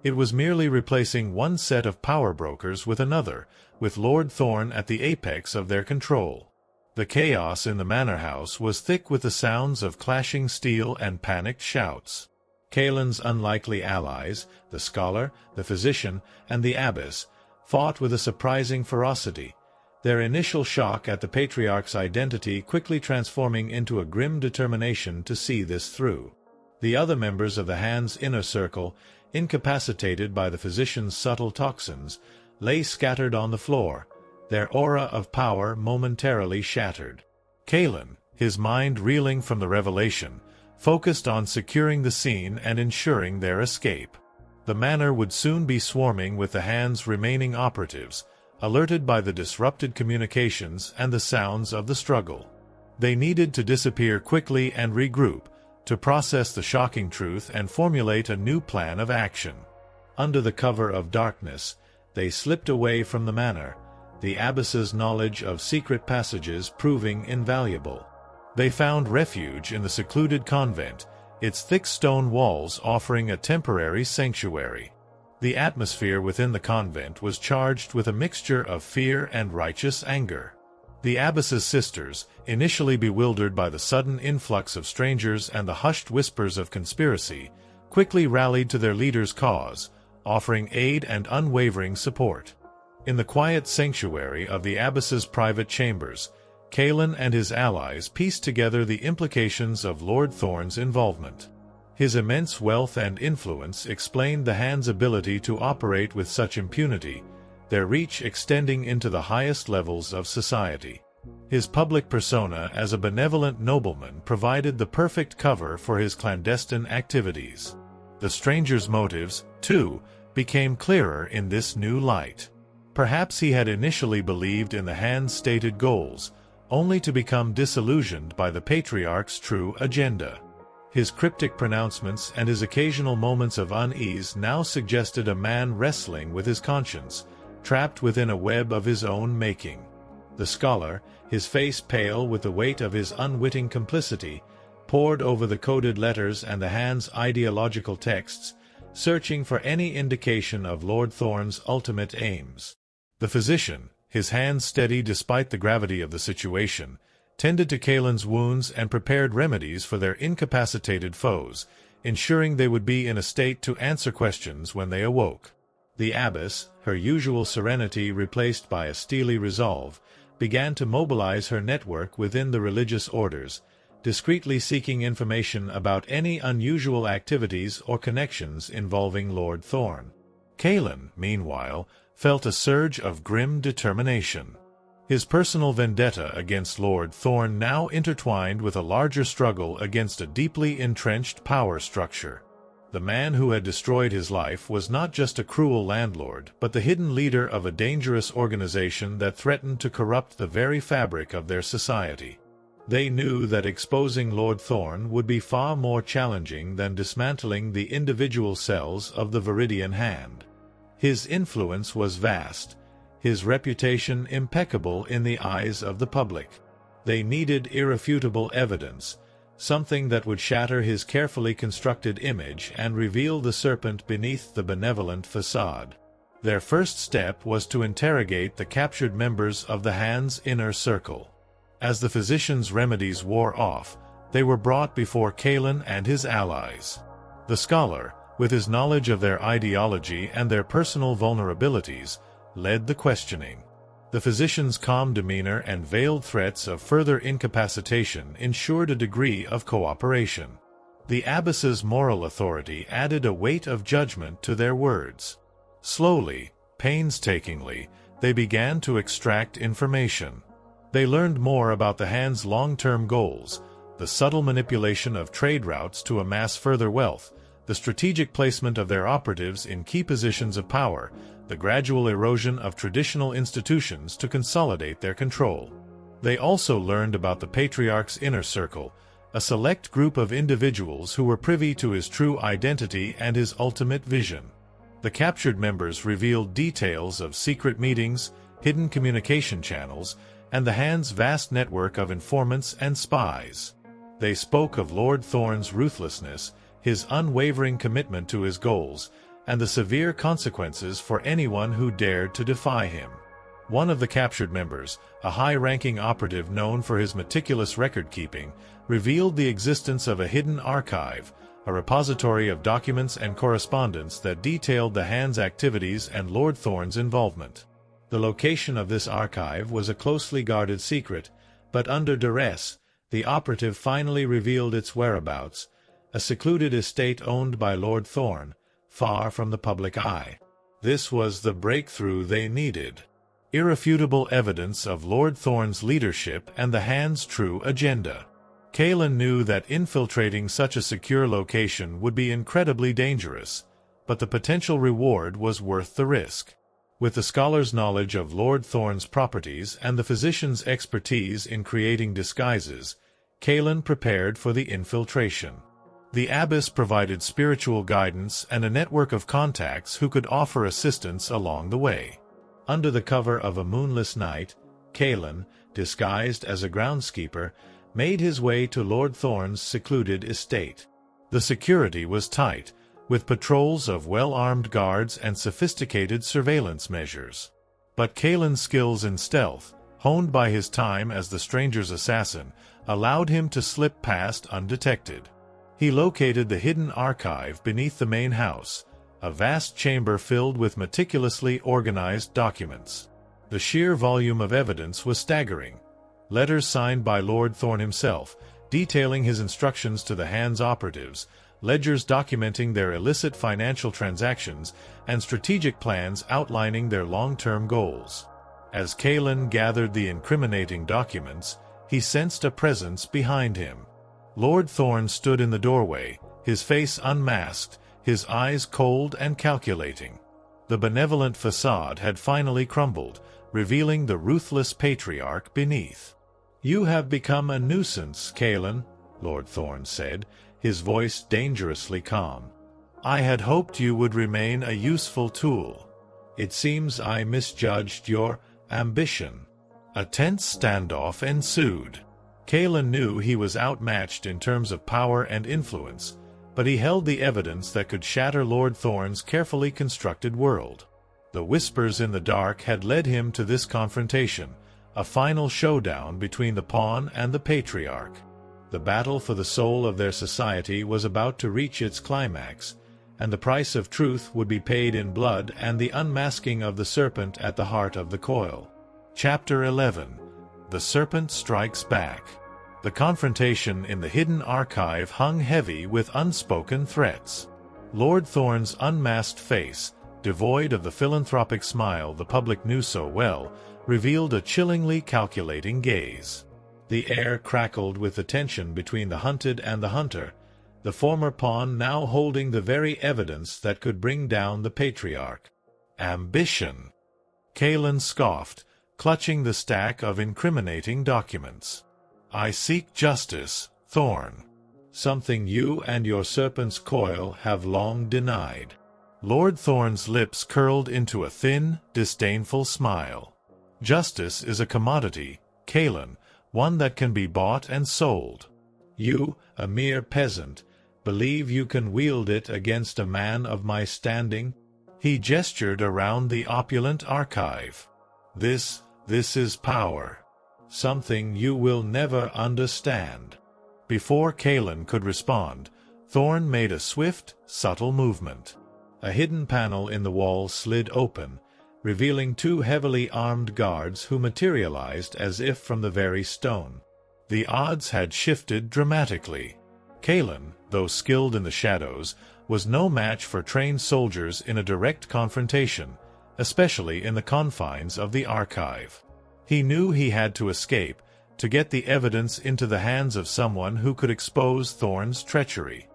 It was merely replacing one set of power brokers with another, with Lord Thorn at the apex of their control. The chaos in the manor house was thick with the sounds of clashing steel and panicked shouts. Kaelen's unlikely allies, the scholar, the physician, and the abbess, fought with a surprising ferocity, their initial shock at the Patriarch's identity quickly transforming into a grim determination to see this through. The other members of the Hand's inner circle, incapacitated by the physician's subtle toxins, lay scattered on the floor, their aura of power momentarily shattered. Kaelen, his mind reeling from the revelation, focused on securing the scene and ensuring their escape. The manor would soon be swarming with the Hand's remaining operatives, alerted by the disrupted communications and the sounds of the struggle. They needed to disappear quickly and regroup, to process the shocking truth and formulate a new plan of action. Under the cover of darkness, they slipped away from the manor, the abbess's knowledge of secret passages proving invaluable. They found refuge in the secluded convent, its thick stone walls offering a temporary sanctuary. The atmosphere within the convent was charged with a mixture of fear and righteous anger. The abbess's sisters, initially bewildered by the sudden influx of strangers and the hushed whispers of conspiracy, quickly rallied to their leader's cause, offering aid and unwavering support. In the quiet sanctuary of the abbess's private chambers, Kaelen and his allies pieced together the implications of Lord Thorn's involvement. His immense wealth and influence explained the Hand's ability to operate with such impunity, their reach extending into the highest levels of society. His public persona as a benevolent nobleman provided the perfect cover for his clandestine activities. The stranger's motives, too, became clearer in this new light. Perhaps he had initially believed in the Hand's stated goals, only to become disillusioned by the Patriarch's true agenda. His cryptic pronouncements and his occasional moments of unease now suggested a man wrestling with his conscience, trapped within a web of his own making. The scholar, his face pale with the weight of his unwitting complicity, pored over the coded letters and the Hand's ideological texts, searching for any indication of Lord Thorn's ultimate aims. The physician, his hands steady despite the gravity of the situation, tended to Kaelen's wounds and prepared remedies for their incapacitated foes, ensuring they would be in a state to answer questions when they awoke. The abbess, her usual serenity replaced by a steely resolve, began to mobilize her network within the religious orders, discreetly seeking information about any unusual activities or connections involving Lord Thorn. Kaelen, meanwhile, felt a surge of grim determination. His personal vendetta against Lord Thorn now intertwined with a larger struggle against a deeply entrenched power structure. The man who had destroyed his life was not just a cruel landlord, but the hidden leader of a dangerous organization that threatened to corrupt the very fabric of their society. They knew that exposing Lord Thorn would be far more challenging than dismantling the individual cells of the Viridian Hand. His influence was vast, his reputation impeccable in the eyes of the public. They needed irrefutable evidence, something that would shatter his carefully constructed image and reveal the serpent beneath the benevolent facade. Their first step was to interrogate the captured members of the Hand's inner circle. As the physician's remedies wore off, they were brought before Kaelen and his allies. The scholar, with his knowledge of their ideology and their personal vulnerabilities, led the questioning. The physician's calm demeanor and veiled threats of further incapacitation ensured a degree of cooperation. The abbess's moral authority added a weight of judgment to their words. Slowly, painstakingly, they began to extract information. They learned more about the Hand's long-term goals, the subtle manipulation of trade routes to amass further wealth, the strategic placement of their operatives in key positions of power, the gradual erosion of traditional institutions to consolidate their control. They also learned about the Patriarch's inner circle, a select group of individuals who were privy to his true identity and his ultimate vision. The captured members revealed details of secret meetings, hidden communication channels, and the Hand's vast network of informants and spies. They spoke of Lord Thorn's ruthlessness, his unwavering commitment to his goals, and the severe consequences for anyone who dared to defy him. One of the captured members, a high-ranking operative known for his meticulous record-keeping, revealed the existence of a hidden archive, a repository of documents and correspondence that detailed the Hand's activities and Lord Thorn's involvement. The location of this archive was a closely guarded secret, but under duress, the operative finally revealed its whereabouts, a secluded estate owned by Lord Thorn, far from the public eye. This was the breakthrough they needed. Irrefutable evidence of Lord Thorn's leadership and the Hand's true agenda. Kaelen knew that infiltrating such a secure location would be incredibly dangerous, but the potential reward was worth the risk. With the scholar's knowledge of Lord Thorn's properties and the physician's expertise in creating disguises, Kaelen prepared for the infiltration. The abbess provided spiritual guidance and a network of contacts who could offer assistance along the way. Under the cover of a moonless night, Kaelen, disguised as a groundskeeper, made his way to Lord Thorn's secluded estate. The security was tight, with patrols of well-armed guards and sophisticated surveillance measures. But Kaelen's skills in stealth, honed by his time as the stranger's assassin, allowed him to slip past undetected. He located the hidden archive beneath the main house, a vast chamber filled with meticulously organized documents. The sheer volume of evidence was staggering. Letters signed by Lord Thorn himself, detailing his instructions to the Hand's operatives, ledgers documenting their illicit financial transactions, and strategic plans outlining their long-term goals. As Kaelen gathered the incriminating documents, he sensed a presence behind him. Lord Thorn stood in the doorway, his face unmasked, his eyes cold and calculating. The benevolent facade had finally crumbled, revealing the ruthless patriarch beneath. "You have become a nuisance, Kaelen," Lord Thorn said, his voice dangerously calm. "I had hoped you would remain a useful tool. It seems I misjudged your ambition." A tense standoff ensued. Kaelen knew he was outmatched in terms of power and influence, but he held the evidence that could shatter Lord Thorn's carefully constructed world. The whispers in the dark had led him to this confrontation, a final showdown between the pawn and the patriarch. The battle for the soul of their society was about to reach its climax, and the price of truth would be paid in blood and the unmasking of the serpent at the heart of the coil. Chapter 11. The Serpent Strikes Back. The confrontation in the hidden archive hung heavy with unspoken threats. Lord Thorn's unmasked face, devoid of the philanthropic smile the public knew so well, revealed a chillingly calculating gaze. The air crackled with the tension between the hunted and the hunter, the former pawn now holding the very evidence that could bring down the patriarch. Ambition! Kaelen scoffed, clutching the stack of incriminating documents. "I seek justice, Thorn. Something you and your serpent's coil have long denied." Lord Thorn's lips curled into a thin, disdainful smile. Justice is a commodity, Kaelen, one that can be bought and sold. You, a mere peasant, believe you can wield it against a man of my standing? He gestured around the opulent archive. This is power. Something you will never understand. Before Kaelen could respond, Thorn made a swift, subtle movement. A hidden panel in the wall slid open, revealing two heavily armed guards who materialized as if from the very stone. The odds had shifted dramatically. Kaelen, though skilled in the shadows, was no match for trained soldiers in a direct confrontation, especially in the confines of the archive. He knew he had to escape, to get the evidence into the hands of someone who could expose Thorn's treachery.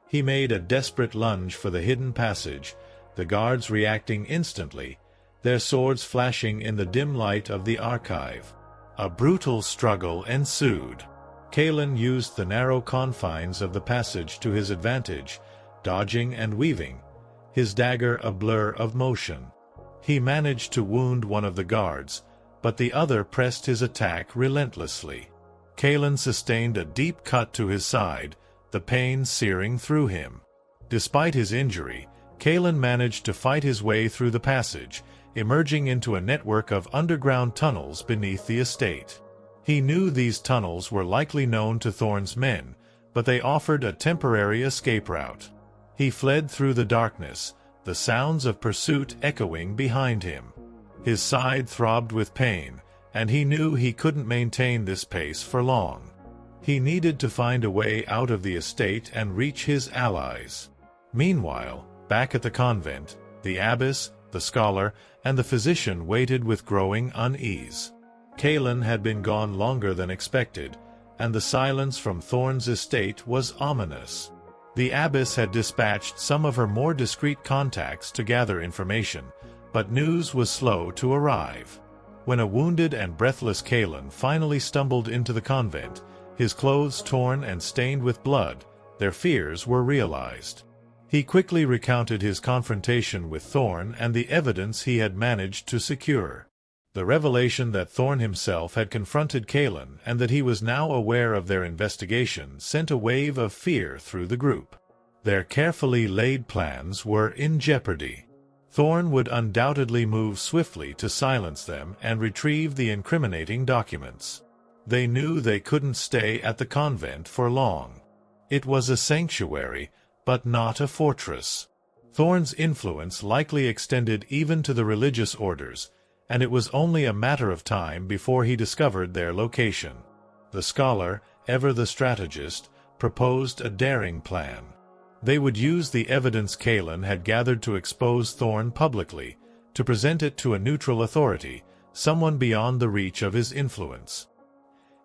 He made a desperate lunge for the hidden passage, the guards reacting instantly, their swords flashing in the dim light of the archive. A brutal struggle ensued. Kaelen used the narrow confines of the passage to his advantage, dodging and weaving, his dagger a blur of motion. He managed to wound one of the guards, but the other pressed his attack relentlessly. Kaelen sustained a deep cut to his side, the pain searing through him. Despite his injury, Kaelen managed to fight his way through the passage, emerging into a network of underground tunnels beneath the estate. He knew these tunnels were likely known to Thorn's men, but they offered a temporary escape route. He fled through the darkness, the sounds of pursuit echoing behind him. His side throbbed with pain, and he knew he couldn't maintain this pace for long. He needed to find a way out of the estate and reach his allies. Meanwhile, back at the convent, the abbess, the scholar, and the physician waited with growing unease. Kaelen had been gone longer than expected, and the silence from Thorn's estate was ominous. The abbess had dispatched some of her more discreet contacts to gather information, but news was slow to arrive. When a wounded and breathless Kaelen finally stumbled into the convent, his clothes torn and stained with blood, their fears were realized. He quickly recounted his confrontation with Thorn and the evidence he had managed to secure. The revelation that Thorn himself had confronted Kaelen and that he was now aware of their investigation sent a wave of fear through the group. Their carefully laid plans were in jeopardy. Thorn would undoubtedly move swiftly to silence them and retrieve the incriminating documents. They knew they couldn't stay at the convent for long. It was a sanctuary, but not a fortress. Thorn's influence likely extended even to the religious orders, and it was only a matter of time before he discovered their location. The scholar, ever the strategist, proposed a daring plan. They would use the evidence Kaelen had gathered to expose Thorn publicly, to present it to a neutral authority, someone beyond the reach of his influence.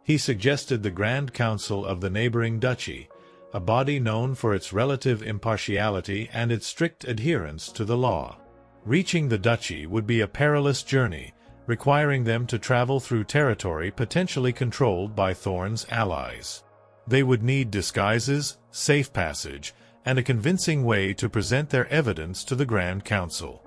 He suggested the Grand Council of the neighboring duchy, a body known for its relative impartiality and its strict adherence to the law. Reaching the duchy would be a perilous journey, requiring them to travel through territory potentially controlled by Thorn's allies. They would need disguises, safe passage, and a convincing way to present their evidence to the Grand Council.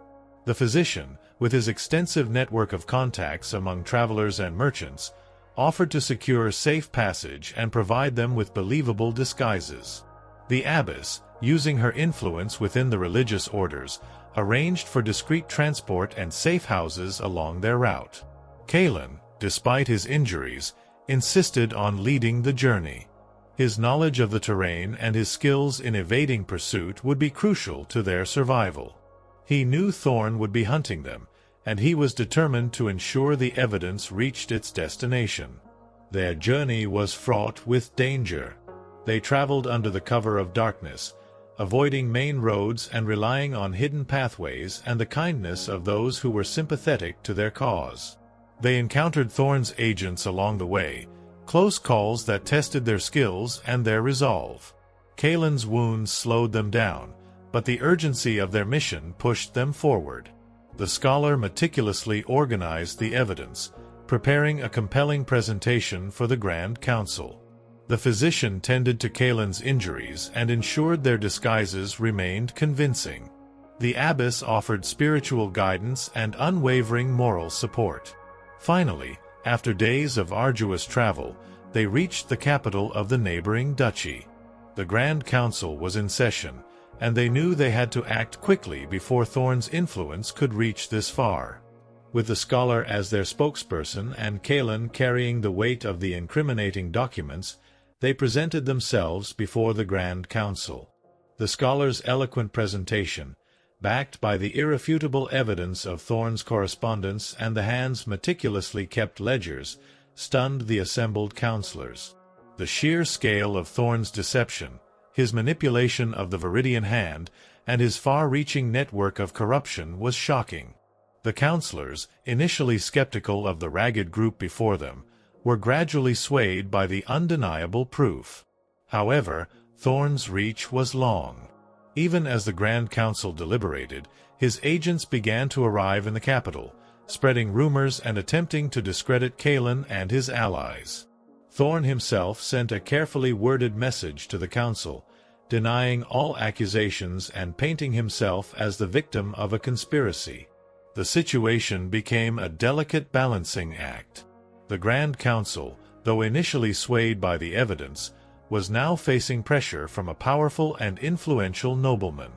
The physician, with his extensive network of contacts among travelers and merchants, offered to secure safe passage and provide them with believable disguises. The abbess, using her influence within the religious orders, arranged for discreet transport and safe houses along their route. Kaelen, despite his injuries, insisted on leading the journey. His knowledge of the terrain and his skills in evading pursuit would be crucial to their survival. He knew Thorn would be hunting them, and he was determined to ensure the evidence reached its destination. Their journey was fraught with danger. They traveled under the cover of darkness, avoiding main roads and relying on hidden pathways and the kindness of those who were sympathetic to their cause. They encountered Thorn's agents along the way, close calls that tested their skills and their resolve. Kaelen's wounds slowed them down, but the urgency of their mission pushed them forward. The scholar meticulously organized the evidence, preparing a compelling presentation for the Grand Council. The physician tended to Kaelen's injuries and ensured their disguises remained convincing. The abbess offered spiritual guidance and unwavering moral support. Finally, after days of arduous travel, they reached the capital of the neighboring duchy. The Grand Council was in session, and they knew they had to act quickly before Thorn's influence could reach this far. With the scholar as their spokesperson and Kaelen carrying the weight of the incriminating documents, they presented themselves before the Grand Council. The scholar's eloquent presentation, backed by the irrefutable evidence of Thorn's correspondence and the hand's meticulously kept ledgers, stunned the assembled counselors. The sheer scale of Thorn's deception, his manipulation of the Viridian hand, and his far-reaching network of corruption was shocking. The counselors, initially skeptical of the ragged group before them, were gradually swayed by the undeniable proof. However, Thorn's reach was long. Even as the Grand Council deliberated, his agents began to arrive in the capital, spreading rumors and attempting to discredit Kaelen and his allies. Thorn himself sent a carefully worded message to the council, denying all accusations and painting himself as the victim of a conspiracy. The situation became a delicate balancing act. The Grand Council, though initially swayed by the evidence, was now facing pressure from a powerful and influential nobleman.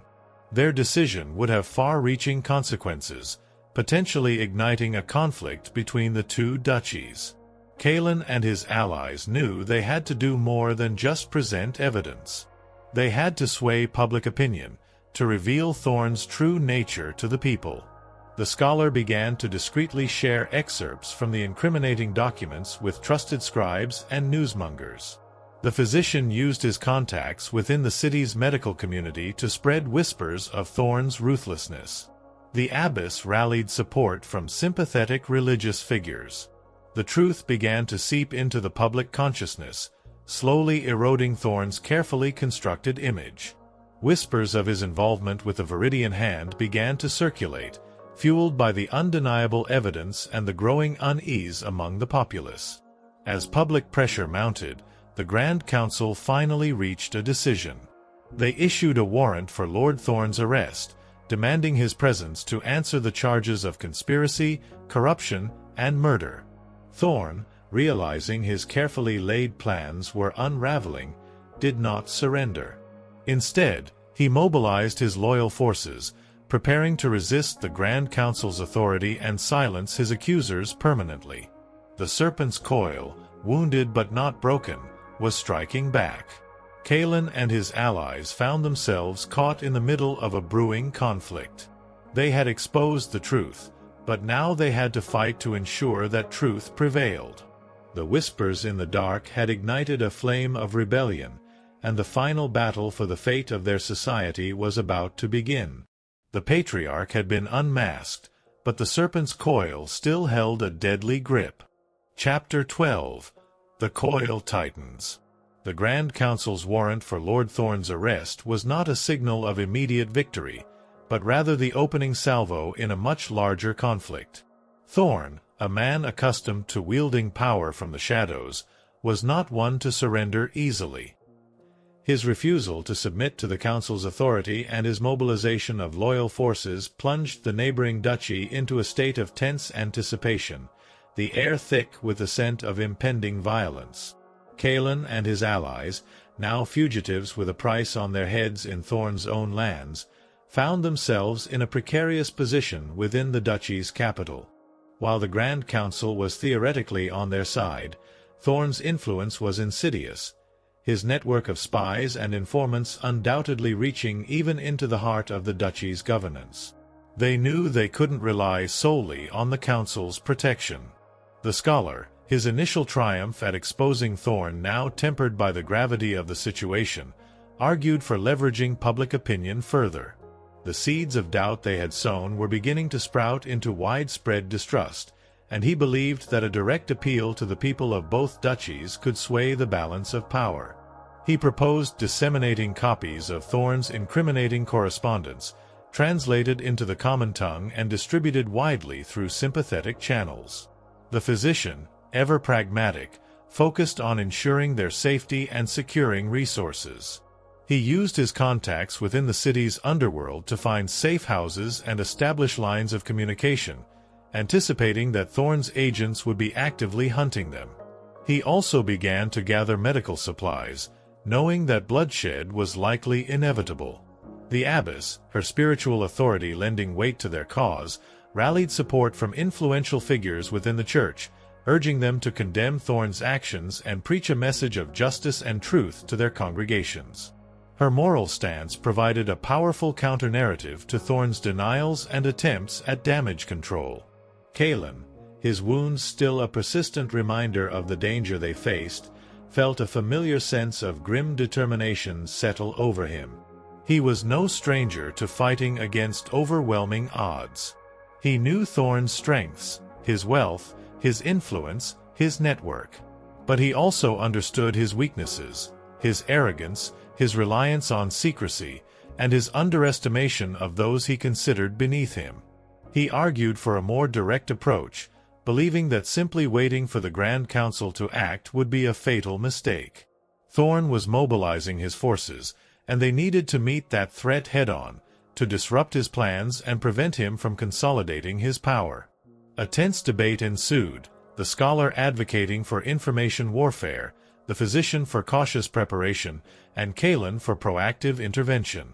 Their decision would have far-reaching consequences, potentially igniting a conflict between the two duchies. Kaelen and his allies knew they had to do more than just present evidence. They had to sway public opinion, to reveal Thorn's true nature to the people. The scholar began to discreetly share excerpts from the incriminating documents with trusted scribes and newsmongers. The physician used his contacts within the city's medical community to spread whispers of Thorn's ruthlessness. The abbess rallied support from sympathetic religious figures. The truth began to seep into the public consciousness, slowly eroding Thorn's carefully constructed image. Whispers of his involvement with the Viridian hand began to circulate, fueled by the undeniable evidence and the growing unease among the populace. As public pressure mounted, the Grand Council finally reached a decision. They issued a warrant for Lord Thorn's arrest, demanding his presence to answer the charges of conspiracy, corruption, and murder. Thorn, realizing his carefully laid plans were unraveling, did not surrender. Instead, he mobilized his loyal forces, preparing to resist the Grand Council's authority and silence his accusers permanently. The serpent's coil, wounded but not broken, was striking back. Kaelen and his allies found themselves caught in the middle of a brewing conflict. They had exposed the truth, but now they had to fight to ensure that truth prevailed. The whispers in the dark had ignited a flame of rebellion, and the final battle for the fate of their society was about to begin. The patriarch had been unmasked, but the serpent's coil still held a deadly grip. Chapter 12. The Coil Tightens. The Grand Council's warrant for Lord Thorn's arrest was not a signal of immediate victory, but rather the opening salvo in a much larger conflict. Thorn, a man accustomed to wielding power from the shadows, was not one to surrender easily. His refusal to submit to the council's authority and his mobilization of loyal forces plunged the neighboring duchy into a state of tense anticipation, the air thick with the scent of impending violence. Kaelen and his allies, now fugitives with a price on their heads in Thorn's own lands, found themselves in a precarious position within the duchy's capital. While the Grand Council was theoretically on their side, Thorn's influence was insidious, his network of spies and informants undoubtedly reaching even into the heart of the duchy's governance. They knew they couldn't rely solely on the council's protection. The scholar, his initial triumph at exposing Thorn now tempered by the gravity of the situation, argued for leveraging public opinion further. The seeds of doubt they had sown were beginning to sprout into widespread distrust, and he believed that a direct appeal to the people of both duchies could sway the balance of power. He proposed disseminating copies of Thorn's incriminating correspondence, translated into the common tongue and distributed widely through sympathetic channels. The physician, ever pragmatic, focused on ensuring their safety and securing resources. He used his contacts within the city's underworld to find safe houses and establish lines of communication, anticipating that Thorn's agents would be actively hunting them. He also began to gather medical supplies, knowing that bloodshed was likely inevitable. The abbess, her spiritual authority lending weight to their cause, rallied support from influential figures within the church, urging them to condemn Thorn's actions and preach a message of justice and truth to their congregations. Her moral stance provided a powerful counter-narrative to Thorn's denials and attempts at damage control. Kaelen, his wounds still a persistent reminder of the danger they faced, felt a familiar sense of grim determination settle over him. He was no stranger to fighting against overwhelming odds. He knew Thorn's strengths, his wealth, his influence, his network. But he also understood his weaknesses, his arrogance, his reliance on secrecy, and his underestimation of those he considered beneath him. He argued for a more direct approach, believing that simply waiting for the Grand Council to act would be a fatal mistake. Thorn was mobilizing his forces, and they needed to meet that threat head-on, to disrupt his plans and prevent him from consolidating his power. A tense debate ensued, the scholar advocating for information warfare, the physician for cautious preparation, and Kaelen for proactive intervention.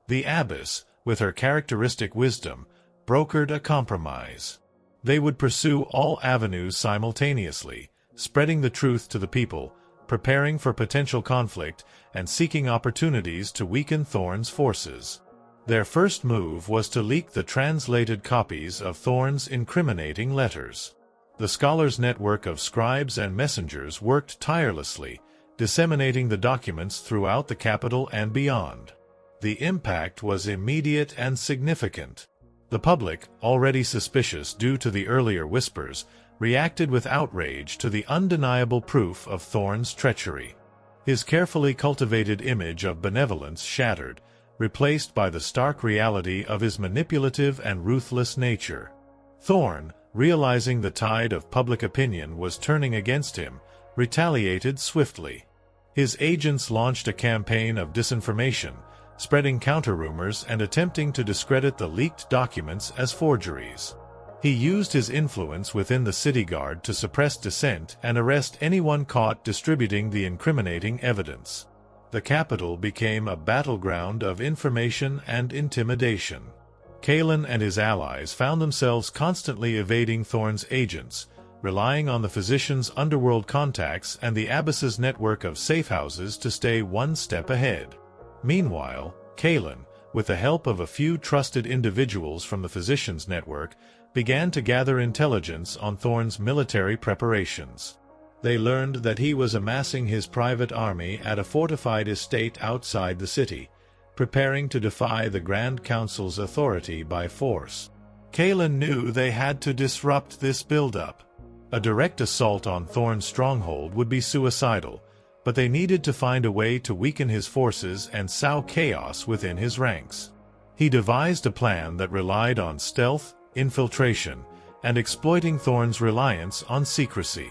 The abbess, with her characteristic wisdom, brokered a compromise. They would pursue all avenues simultaneously, spreading the truth to the people, preparing for potential conflict, and seeking opportunities to weaken Thorn's forces. Their first move was to leak the translated copies of Thorn's incriminating letters. The scholar's network of scribes and messengers worked tirelessly, disseminating the documents throughout the capital and beyond. The impact was immediate and significant. The public, already suspicious due to the earlier whispers, reacted with outrage to the undeniable proof of Thorn's treachery. His carefully cultivated image of benevolence shattered, replaced by the stark reality of his manipulative and ruthless nature. Thorn, realizing the tide of public opinion was turning against him, retaliated swiftly. His agents launched a campaign of disinformation, spreading counter-rumors and attempting to discredit the leaked documents as forgeries. He used his influence within the city guard to suppress dissent and arrest anyone caught distributing the incriminating evidence. The capital became a battleground of information and intimidation. Kaelen and his allies found themselves constantly evading Thorn's agents, relying on the physician's underworld contacts and the abbess's network of safe houses to stay one step ahead. Meanwhile, Kaelen, with the help of a few trusted individuals from the physician's network, began to gather intelligence on Thorn's military preparations. They learned that he was amassing his private army at a fortified estate outside the city, preparing to defy the Grand Council's authority by force. Kaelen knew they had to disrupt this buildup. A direct assault on Thorn's stronghold would be suicidal, but they needed to find a way to weaken his forces and sow chaos within his ranks. He devised a plan that relied on stealth, infiltration, and exploiting Thorn's reliance on secrecy.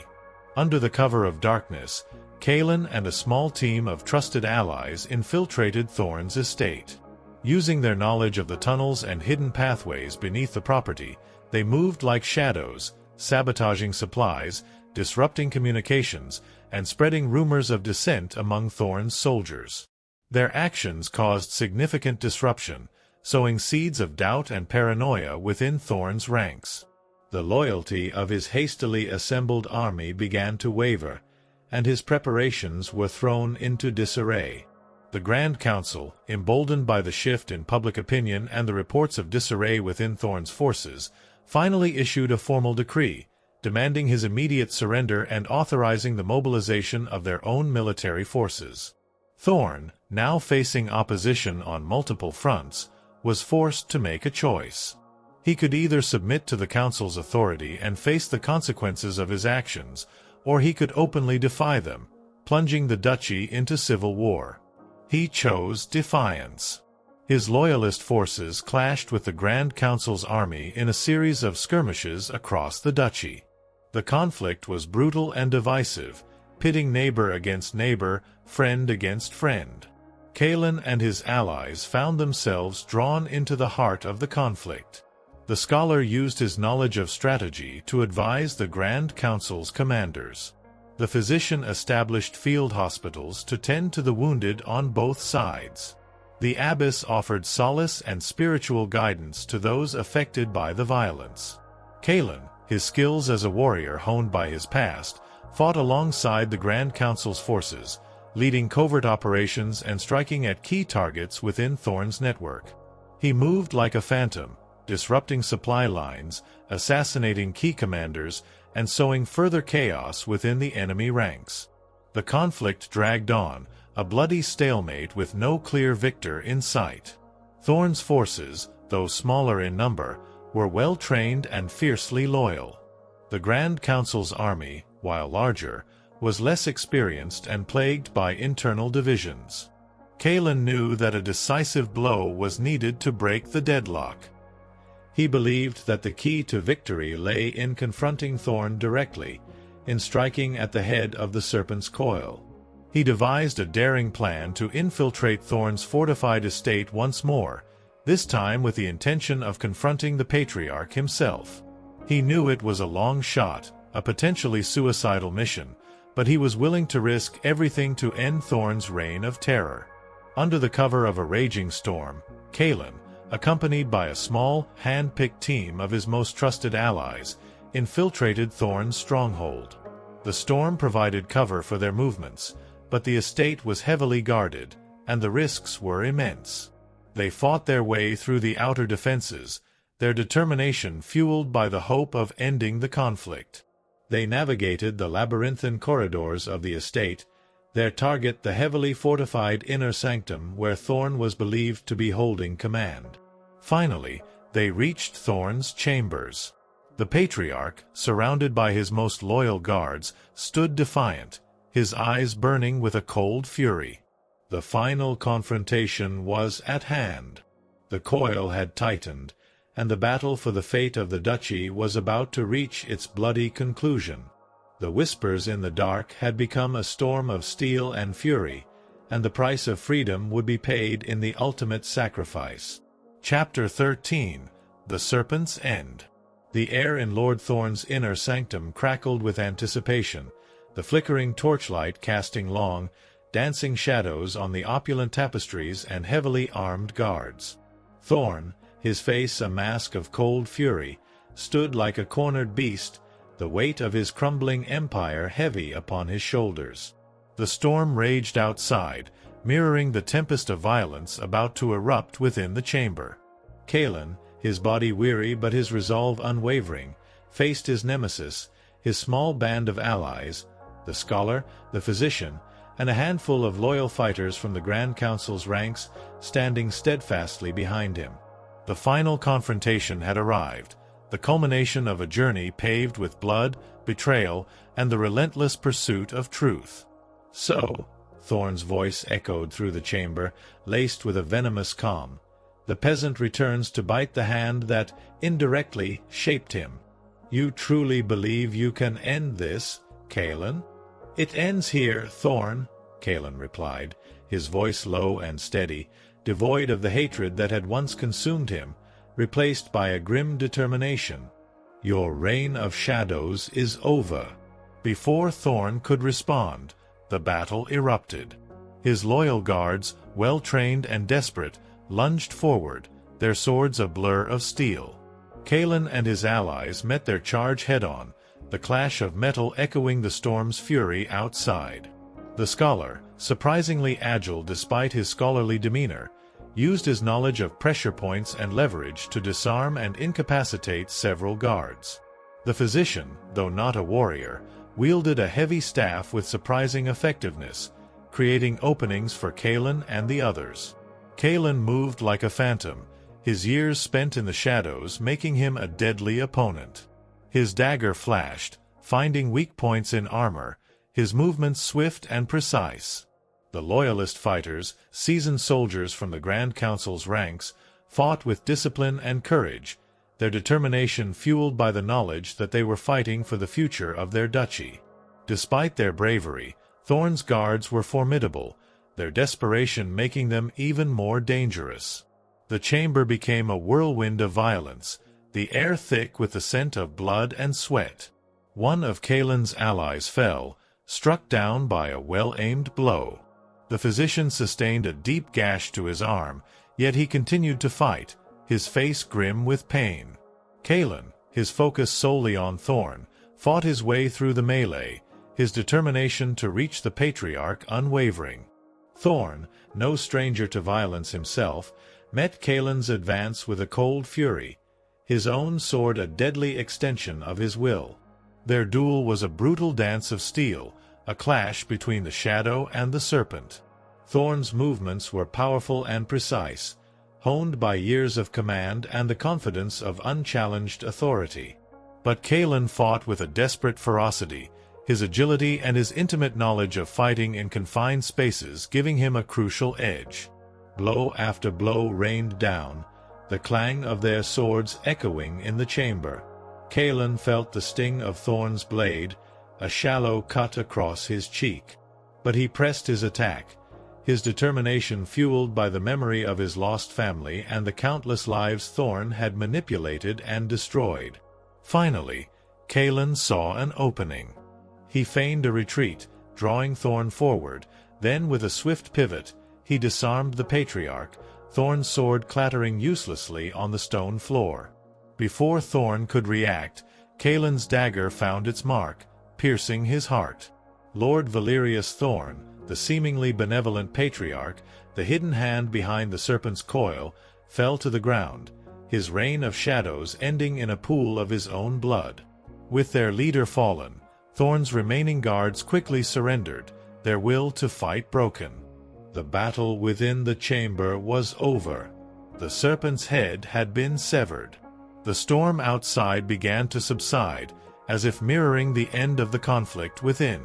Under the cover of darkness, Kaelen and a small team of trusted allies infiltrated Thorn's estate. Using their knowledge of the tunnels and hidden pathways beneath the property, they moved like shadows, sabotaging supplies, disrupting communications, and spreading rumors of dissent among Thorn's soldiers. Their actions caused significant disruption, sowing seeds of doubt and paranoia within Thorn's ranks. The loyalty of his hastily assembled army began to waver, and his preparations were thrown into disarray. The Grand Council, emboldened by the shift in public opinion and the reports of disarray within Thorn's forces, finally issued a formal decree, demanding his immediate surrender and authorizing the mobilization of their own military forces. Thorn, now facing opposition on multiple fronts, was forced to make a choice. He could either submit to the Council's authority and face the consequences of his actions, or he could openly defy them, plunging the duchy into civil war. He chose defiance. His loyalist forces clashed with the Grand Council's army in a series of skirmishes across the duchy. The conflict was brutal and divisive, pitting neighbor against neighbor, friend against friend. Kaelen and his allies found themselves drawn into the heart of the conflict. The scholar used his knowledge of strategy to advise the Grand Council's commanders. The physician established field hospitals to tend to the wounded on both sides. The abbess offered solace and spiritual guidance to those affected by the violence. Kaelen, his skills as a warrior honed by his past, fought alongside the Grand Council's forces, leading covert operations and striking at key targets within Thorn's network. He moved like a phantom, disrupting supply lines, assassinating key commanders, and sowing further chaos within the enemy ranks. The conflict dragged on, a bloody stalemate with no clear victor in sight. Thorn's forces, though smaller in number, were well-trained and fiercely loyal. The Grand Council's army, while larger, was less experienced and plagued by internal divisions. Kaelen knew that a decisive blow was needed to break the deadlock. He believed that the key to victory lay in confronting Thorn directly, in striking at the head of the serpent's coil. He devised a daring plan to infiltrate Thorn's fortified estate once more, this time with the intention of confronting the patriarch himself. He knew it was a long shot, a potentially suicidal mission, but he was willing to risk everything to end Thorn's reign of terror. Under the cover of a raging storm, Kaelen, accompanied by a small, hand-picked team of his most trusted allies, infiltrated Thorn's stronghold. The storm provided cover for their movements, but the estate was heavily guarded, and the risks were immense. They fought their way through the outer defenses, their determination fueled by the hope of ending the conflict. They navigated the labyrinthine corridors of the estate, their target the heavily fortified inner sanctum where Thorn was believed to be holding command. Finally, they reached Thorn's chambers. The patriarch, surrounded by his most loyal guards, stood defiant, his eyes burning with a cold fury. The final confrontation was at hand. The coil had tightened, and the battle for the fate of the duchy was about to reach its bloody conclusion. The whispers in the dark had become a storm of steel and fury, and the price of freedom would be paid in the ultimate sacrifice. Chapter 13. The Serpent's End. The air in Lord Thorn's inner sanctum crackled with anticipation, the flickering torchlight casting long, dancing shadows on the opulent tapestries and heavily armed guards. Thorn, his face a mask of cold fury, stood like a cornered beast, the weight of his crumbling empire heavy upon his shoulders. The storm raged outside, mirroring the tempest of violence about to erupt within the chamber. Kaelen, his body weary but his resolve unwavering, faced his nemesis, his small band of allies, the scholar, the physician, and a handful of loyal fighters from the Grand Council's ranks standing steadfastly behind him. The final confrontation had arrived, the culmination of a journey paved with blood, betrayal, and the relentless pursuit of truth. "So," Thorn's voice echoed through the chamber, laced with a venomous calm, "the peasant returns to bite the hand that, indirectly, shaped him. You truly believe you can end this, Kaelen?" "It ends here, Thorn," Kaelen replied, his voice low and steady, devoid of the hatred that had once consumed him, replaced by a grim determination. "Your reign of shadows is over." Before Thorn could respond, the battle erupted. His loyal guards, well-trained and desperate, lunged forward, their swords a blur of steel. Kaelen and his allies met their charge head-on, the clash of metal echoing the storm's fury outside. The scholar, surprisingly agile despite his scholarly demeanor, used his knowledge of pressure points and leverage to disarm and incapacitate several guards. The physician, though not a warrior, wielded a heavy staff with surprising effectiveness, creating openings for Kaelen and the others. Kaelen moved like a phantom, his years spent in the shadows making him a deadly opponent. His dagger flashed, finding weak points in armor, his movements swift and precise. The loyalist fighters, seasoned soldiers from the Grand Council's ranks, fought with discipline and courage, their determination fueled by the knowledge that they were fighting for the future of their duchy. Despite their bravery, Thorn's guards were formidable, their desperation making them even more dangerous. The chamber became a whirlwind of violence, the air thick with the scent of blood and sweat. One of Kaelen's allies fell, struck down by a well-aimed blow. The physician sustained a deep gash to his arm, yet he continued to fight, his face grim with pain. Kaelen, his focus solely on Thorn, fought his way through the melee, his determination to reach the patriarch unwavering. Thorn, no stranger to violence himself, met Kaelen's advance with a cold fury, his own sword a deadly extension of his will. Their duel was a brutal dance of steel, a clash between the shadow and the serpent. Thorn's movements were powerful and precise, honed by years of command and the confidence of unchallenged authority. But Kaelen fought with a desperate ferocity, his agility and his intimate knowledge of fighting in confined spaces giving him a crucial edge. Blow after blow rained down, the clang of their swords echoing in the chamber. Kaelen felt the sting of Thorn's blade, a shallow cut across his cheek. But he pressed his attack, his determination fueled by the memory of his lost family and the countless lives Thorn had manipulated and destroyed. Finally, Kaelen saw an opening. He feigned a retreat, drawing Thorn forward, then with a swift pivot, he disarmed the patriarch, Thorn's sword clattering uselessly on the stone floor. Before Thorn could react, Kaelen's dagger found its mark, piercing his heart. Lord Valerius Thorn, the seemingly benevolent patriarch, the hidden hand behind the serpent's coil, fell to the ground, his reign of shadows ending in a pool of his own blood. With their leader fallen, Thorn's remaining guards quickly surrendered, their will to fight broken. The battle within the chamber was over. The serpent's head had been severed. The storm outside began to subside, as if mirroring the end of the conflict within.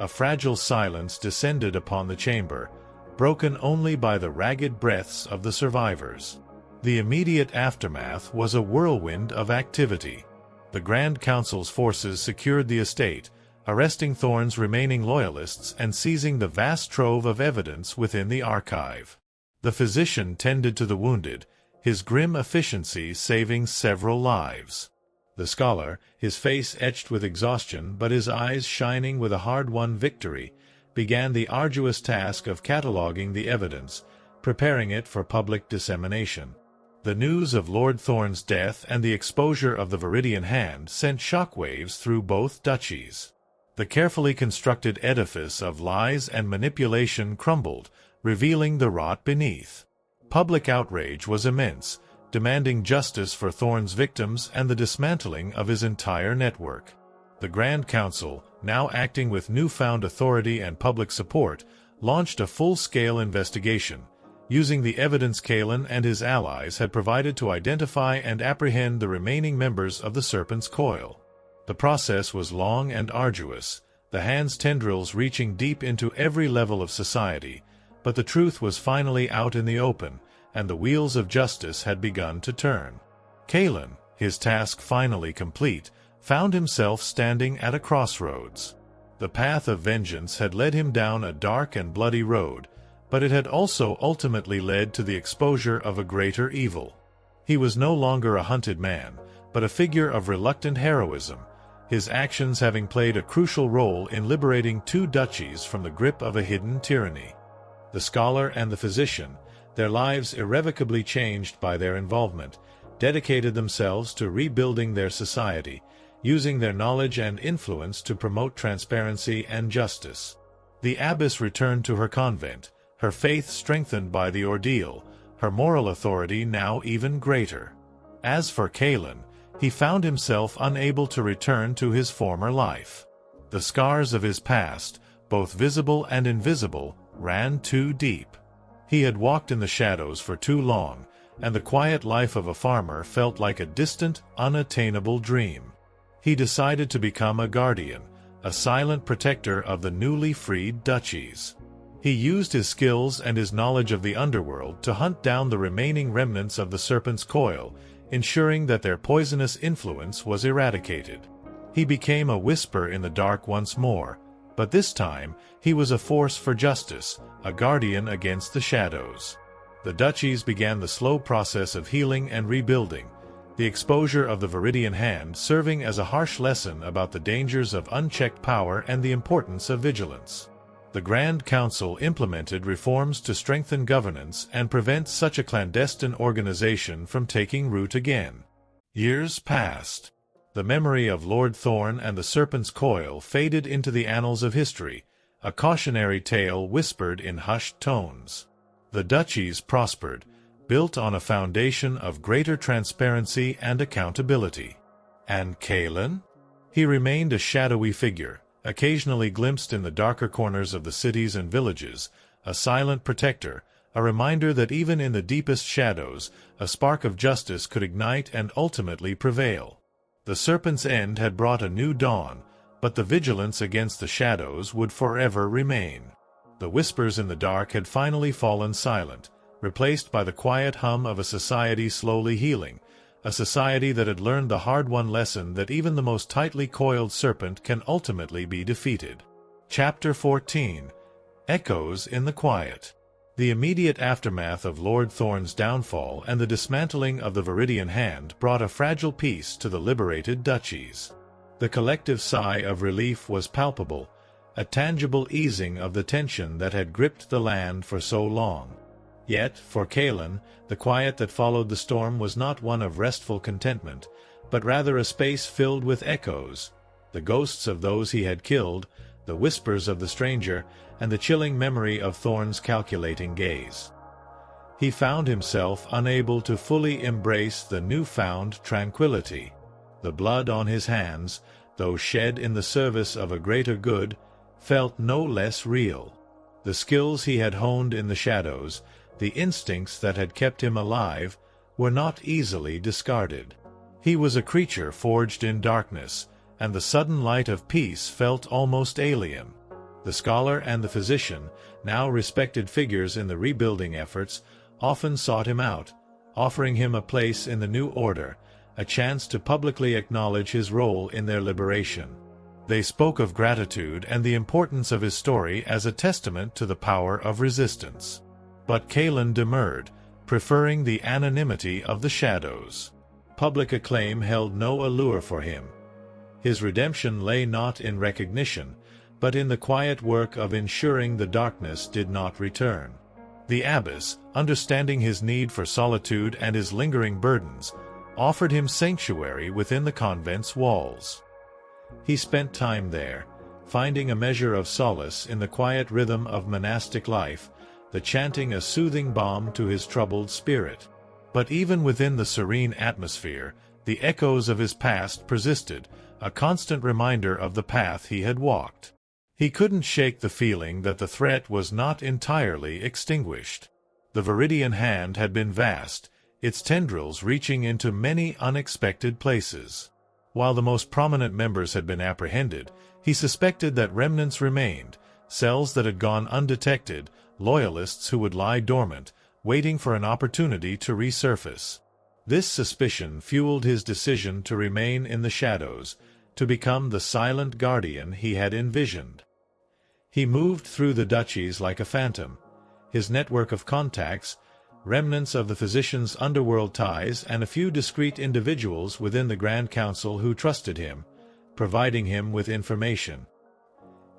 A fragile silence descended upon the chamber, broken only by the ragged breaths of the survivors. The immediate aftermath was a whirlwind of activity. The Grand Council's forces secured the estate, arresting Thorn's remaining loyalists and seizing the vast trove of evidence within the archive. The physician tended to the wounded, his grim efficiency saving several lives. The scholar, his face etched with exhaustion but his eyes shining with a hard-won victory, began the arduous task of cataloging the evidence, preparing it for public dissemination. The news of Lord Thorn's death and the exposure of the Viridian Hand sent shockwaves through both duchies. The carefully constructed edifice of lies and manipulation crumbled, revealing the rot beneath. Public outrage was immense, demanding justice for Thorn's victims and the dismantling of his entire network. The Grand Council, now acting with newfound authority and public support, launched a full-scale investigation, using the evidence Kaelen and his allies had provided to identify and apprehend the remaining members of the Serpent's Coil. The process was long and arduous, the Hand's tendrils reaching deep into every level of society, but the truth was finally out in the open, and the wheels of justice had begun to turn. Kaelen, his task finally complete, found himself standing at a crossroads. The path of vengeance had led him down a dark and bloody road, but it had also ultimately led to the exposure of a greater evil. He was no longer a hunted man, but a figure of reluctant heroism, his actions having played a crucial role in liberating 2 duchies from the grip of a hidden tyranny. The scholar and the physician, their lives irrevocably changed by their involvement, dedicated themselves to rebuilding their society, using their knowledge and influence to promote transparency and justice. The abbess returned to her convent, her faith strengthened by the ordeal, her moral authority now even greater. As for Kaelen, he found himself unable to return to his former life. The scars of his past, both visible and invisible, ran too deep. He had walked in the shadows for too long, and the quiet life of a farmer felt like a distant, unattainable dream. He decided to become a guardian, a silent protector of the newly freed duchies. He used his skills and his knowledge of the underworld to hunt down the remaining remnants of the Serpent's Coil, ensuring that their poisonous influence was eradicated. He became a whisper in the dark once more, But this time, he was a force for justice, a guardian against the shadows. The duchies began the slow process of healing and rebuilding, the exposure of the Viridian Hand serving as a harsh lesson about the dangers of unchecked power and the importance of vigilance. The Grand Council implemented reforms to strengthen governance and prevent such a clandestine organization from taking root again. Years passed. The memory of Lord Thorn and the Serpent's Coil faded into the annals of history, a cautionary tale whispered in hushed tones. The duchies prospered, built on a foundation of greater transparency and accountability. And Kaelen? He remained a shadowy figure, occasionally glimpsed in the darker corners of the cities and villages, a silent protector, a reminder that even in the deepest shadows, a spark of justice could ignite and ultimately prevail. The Serpent's End had brought a new dawn, but the vigilance against the shadows would forever remain. The whispers in the dark had finally fallen silent, replaced by the quiet hum of a society slowly healing, a society that had learned the hard-won lesson that even the most tightly coiled serpent can ultimately be defeated. Chapter 14. Echoes in the Quiet. The immediate aftermath of Lord Thorn's downfall and the dismantling of the Viridian Hand brought a fragile peace to the liberated duchies. The collective sigh of relief was palpable, a tangible easing of the tension that had gripped the land for so long. Yet, for Kaelen, the quiet that followed the storm was not one of restful contentment, but rather a space filled with echoes, the ghosts of those he had killed, the whispers of the stranger, and the chilling memory of Thorn's calculating gaze. He found himself unable to fully embrace the newfound tranquility. The blood on his hands, though shed in the service of a greater good, felt no less real. The skills he had honed in the shadows, the instincts that had kept him alive, were not easily discarded. He was a creature forged in darkness, and the sudden light of peace felt almost alien. The scholar and the physician, now respected figures in the rebuilding efforts, often sought him out, offering him a place in the new order, a chance to publicly acknowledge his role in their liberation. They spoke of gratitude and the importance of his story as a testament to the power of resistance. But Kaelen demurred, preferring the anonymity of the shadows. Public acclaim held no allure for him. His redemption lay not in recognition, but in the quiet work of ensuring the darkness did not return. The abbess, understanding his need for solitude and his lingering burdens, offered him sanctuary within the convent's walls. He spent time there, finding a measure of solace in the quiet rhythm of monastic life, the chanting a soothing balm to his troubled spirit. But even within the serene atmosphere, the echoes of his past persisted, a constant reminder of the path he had walked. He couldn't shake the feeling that the threat was not entirely extinguished. The Viridian Hand had been vast, its tendrils reaching into many unexpected places. While the most prominent members had been apprehended, he suspected that remnants remained, cells that had gone undetected, loyalists who would lie dormant, waiting for an opportunity to resurface. This suspicion fueled his decision to remain in the shadows, to become the silent guardian he had envisioned. He moved through the duchies like a phantom, his network of contacts, remnants of the physician's underworld ties, and a few discreet individuals within the Grand Council who trusted him, providing him with information.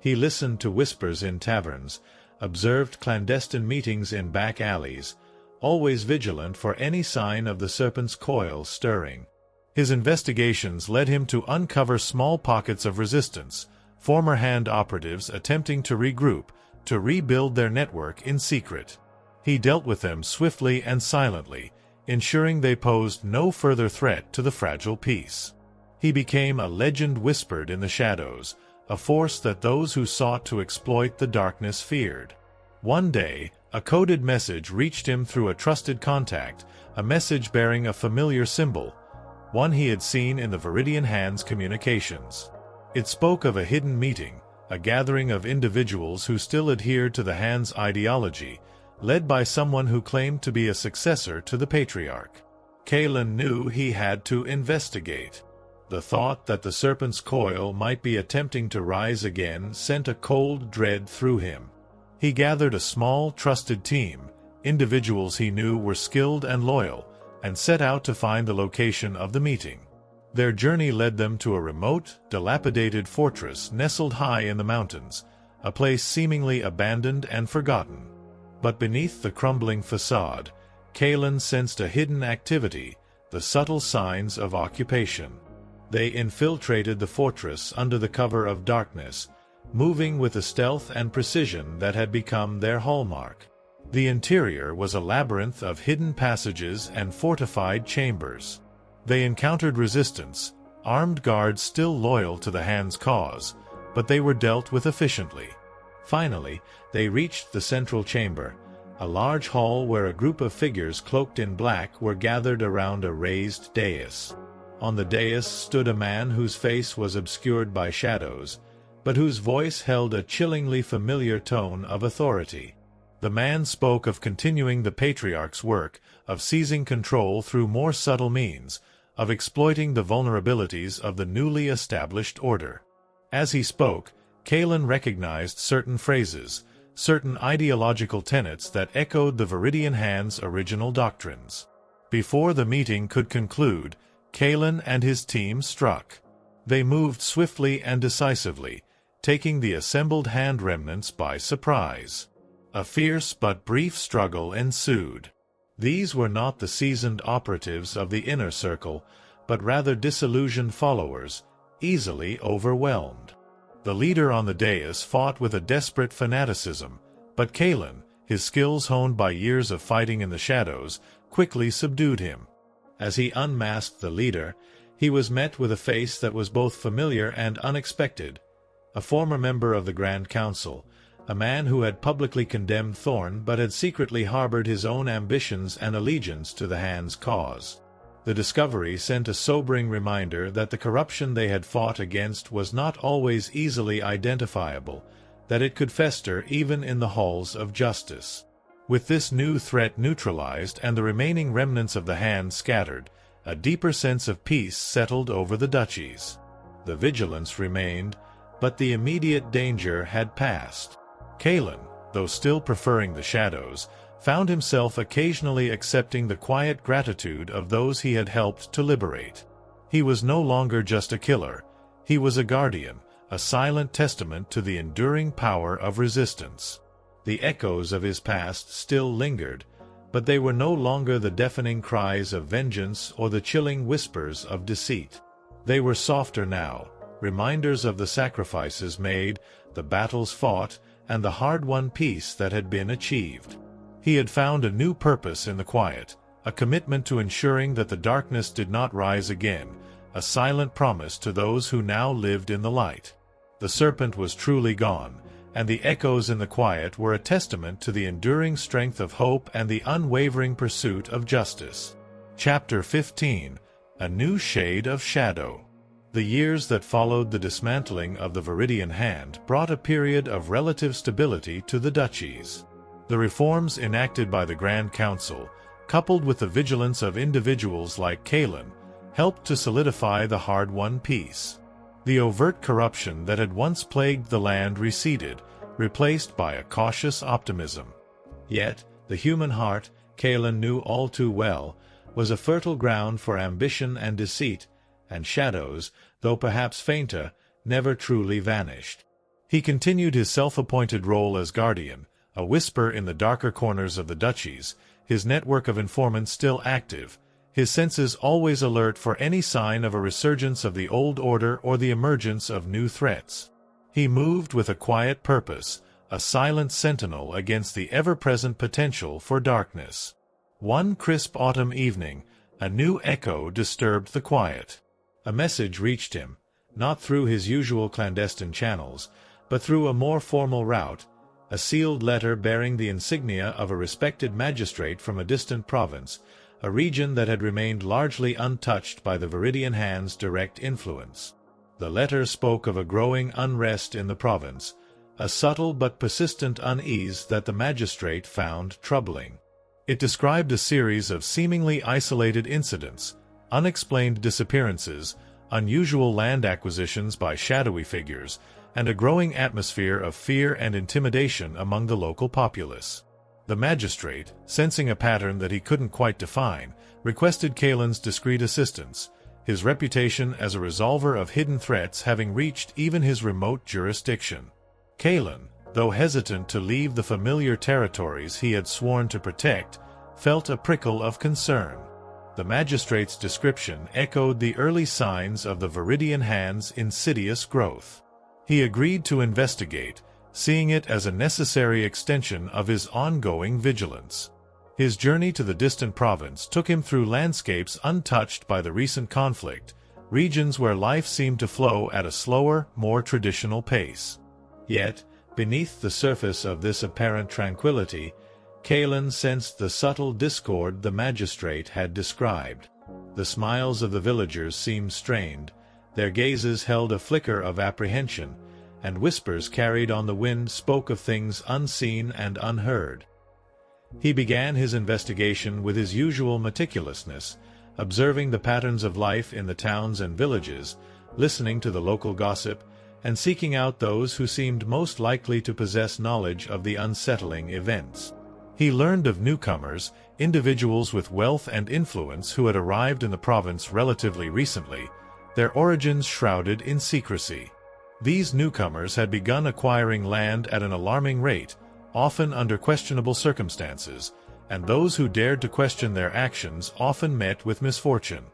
He listened to whispers in taverns, observed clandestine meetings in back alleys, always vigilant for any sign of the Serpent's Coil stirring. His investigations led him to uncover small pockets of resistance, former Hand operatives attempting to regroup, to rebuild their network in secret. He dealt with them swiftly and silently, ensuring they posed no further threat to the fragile peace. He became a legend whispered in the shadows, a force that those who sought to exploit the darkness feared. One day, a coded message reached him through a trusted contact, a message bearing a familiar symbol, one he had seen in the Viridian Hand's communications. It spoke of a hidden meeting, a gathering of individuals who still adhered to the Hand's ideology, led by someone who claimed to be a successor to the Patriarch. Kaelen knew he had to investigate. The thought that the serpent's coil might be attempting to rise again sent a cold dread through him. He gathered a small, trusted team, individuals he knew were skilled and loyal, and set out to find the location of the meeting. Their journey led them to a remote, dilapidated fortress nestled high in the mountains, a place seemingly abandoned and forgotten. But beneath the crumbling facade, Kaelen sensed a hidden activity, the subtle signs of occupation. They infiltrated the fortress under the cover of darkness, moving with a stealth and precision that had become their hallmark. The interior was a labyrinth of hidden passages and fortified chambers. They encountered resistance, armed guards still loyal to the Hand's cause, but they were dealt with efficiently. Finally, they reached the central chamber, a large hall where a group of figures cloaked in black were gathered around a raised dais. On the dais stood a man whose face was obscured by shadows, but whose voice held a chillingly familiar tone of authority. The man spoke of continuing the Patriarch's work, of seizing control through more subtle means, of exploiting the vulnerabilities of the newly established order. As he spoke, Kaelen recognized certain phrases, certain ideological tenets that echoed the Viridian Hand's original doctrines. Before the meeting could conclude, Kaelen and his team struck. They moved swiftly and decisively, taking the assembled Hand remnants by surprise. A fierce but brief struggle ensued. These were not the seasoned operatives of the inner circle, but rather disillusioned followers, easily overwhelmed. The leader on the dais fought with a desperate fanaticism, but Kaelen, his skills honed by years of fighting in the shadows, quickly subdued him. As he unmasked the leader, he was met with a face that was both familiar and unexpected. A former member of the Grand Council, a man who had publicly condemned Thorn but had secretly harbored his own ambitions and allegiance to the Hand's cause. The discovery sent a sobering reminder that the corruption they had fought against was not always easily identifiable, that it could fester even in the halls of justice. With this new threat neutralized and the remaining remnants of the Hand scattered, a deeper sense of peace settled over the duchies. The vigilance remained, but the immediate danger had passed. Kaelen, though still preferring the shadows, found himself occasionally accepting the quiet gratitude of those he had helped to liberate. He was no longer just a killer, he was a guardian, a silent testament to the enduring power of resistance. The echoes of his past still lingered, but they were no longer the deafening cries of vengeance or the chilling whispers of deceit. They were softer now, reminders of the sacrifices made, the battles fought, and the hard-won peace that had been achieved. He had found a new purpose in the quiet, a commitment to ensuring that the darkness did not rise again, a silent promise to those who now lived in the light. The serpent was truly gone, and the echoes in the quiet were a testament to the enduring strength of hope and the unwavering pursuit of justice. Chapter 15: A New Shade of Shadow. The years that followed the dismantling of the Viridian Hand brought a period of relative stability to the duchies. The reforms enacted by the Grand Council, coupled with the vigilance of individuals like Kaelen, helped to solidify the hard-won peace. The overt corruption that had once plagued the land receded, replaced by a cautious optimism. Yet, the human heart, Kaelen knew all too well, was a fertile ground for ambition and deceit, and shadows, though perhaps fainter, never truly vanished. He continued his self-appointed role as guardian, a whisper in the darker corners of the duchies, his network of informants still active, his senses always alert for any sign of a resurgence of the old order or the emergence of new threats. He moved with a quiet purpose, a silent sentinel against the ever-present potential for darkness. One crisp autumn evening, a new echo disturbed the quiet. A message reached him, not through his usual clandestine channels, but through a more formal route, a sealed letter bearing the insignia of a respected magistrate from a distant province, a region that had remained largely untouched by the Viridian Hand's direct influence. The letter spoke of a growing unrest in the province, a subtle but persistent unease that the magistrate found troubling. It described a series of seemingly isolated incidents, unexplained disappearances, unusual land acquisitions by shadowy figures, and a growing atmosphere of fear and intimidation among the local populace. The magistrate, sensing a pattern that he couldn't quite define, requested Kaelen's discreet assistance, his reputation as a resolver of hidden threats having reached even his remote jurisdiction. Kaelen, though hesitant to leave the familiar territories he had sworn to protect, felt a prickle of concern. The magistrate's description echoed the early signs of the Viridian Hand's insidious growth. He agreed to investigate, seeing it as a necessary extension of his ongoing vigilance. His journey to the distant province took him through landscapes untouched by the recent conflict, regions where life seemed to flow at a slower, more traditional pace. Yet, beneath the surface of this apparent tranquility, Kaelen sensed the subtle discord the magistrate had described. The smiles of the villagers seemed strained, their gazes held a flicker of apprehension, and whispers carried on the wind spoke of things unseen and unheard. He began his investigation with his usual meticulousness, observing the patterns of life in the towns and villages, listening to the local gossip, and seeking out those who seemed most likely to possess knowledge of the unsettling events. He learned of newcomers, individuals with wealth and influence who had arrived in the province relatively recently, their origins shrouded in secrecy. These newcomers had begun acquiring land at an alarming rate, often under questionable circumstances, and those who dared to question their actions often met with misfortune.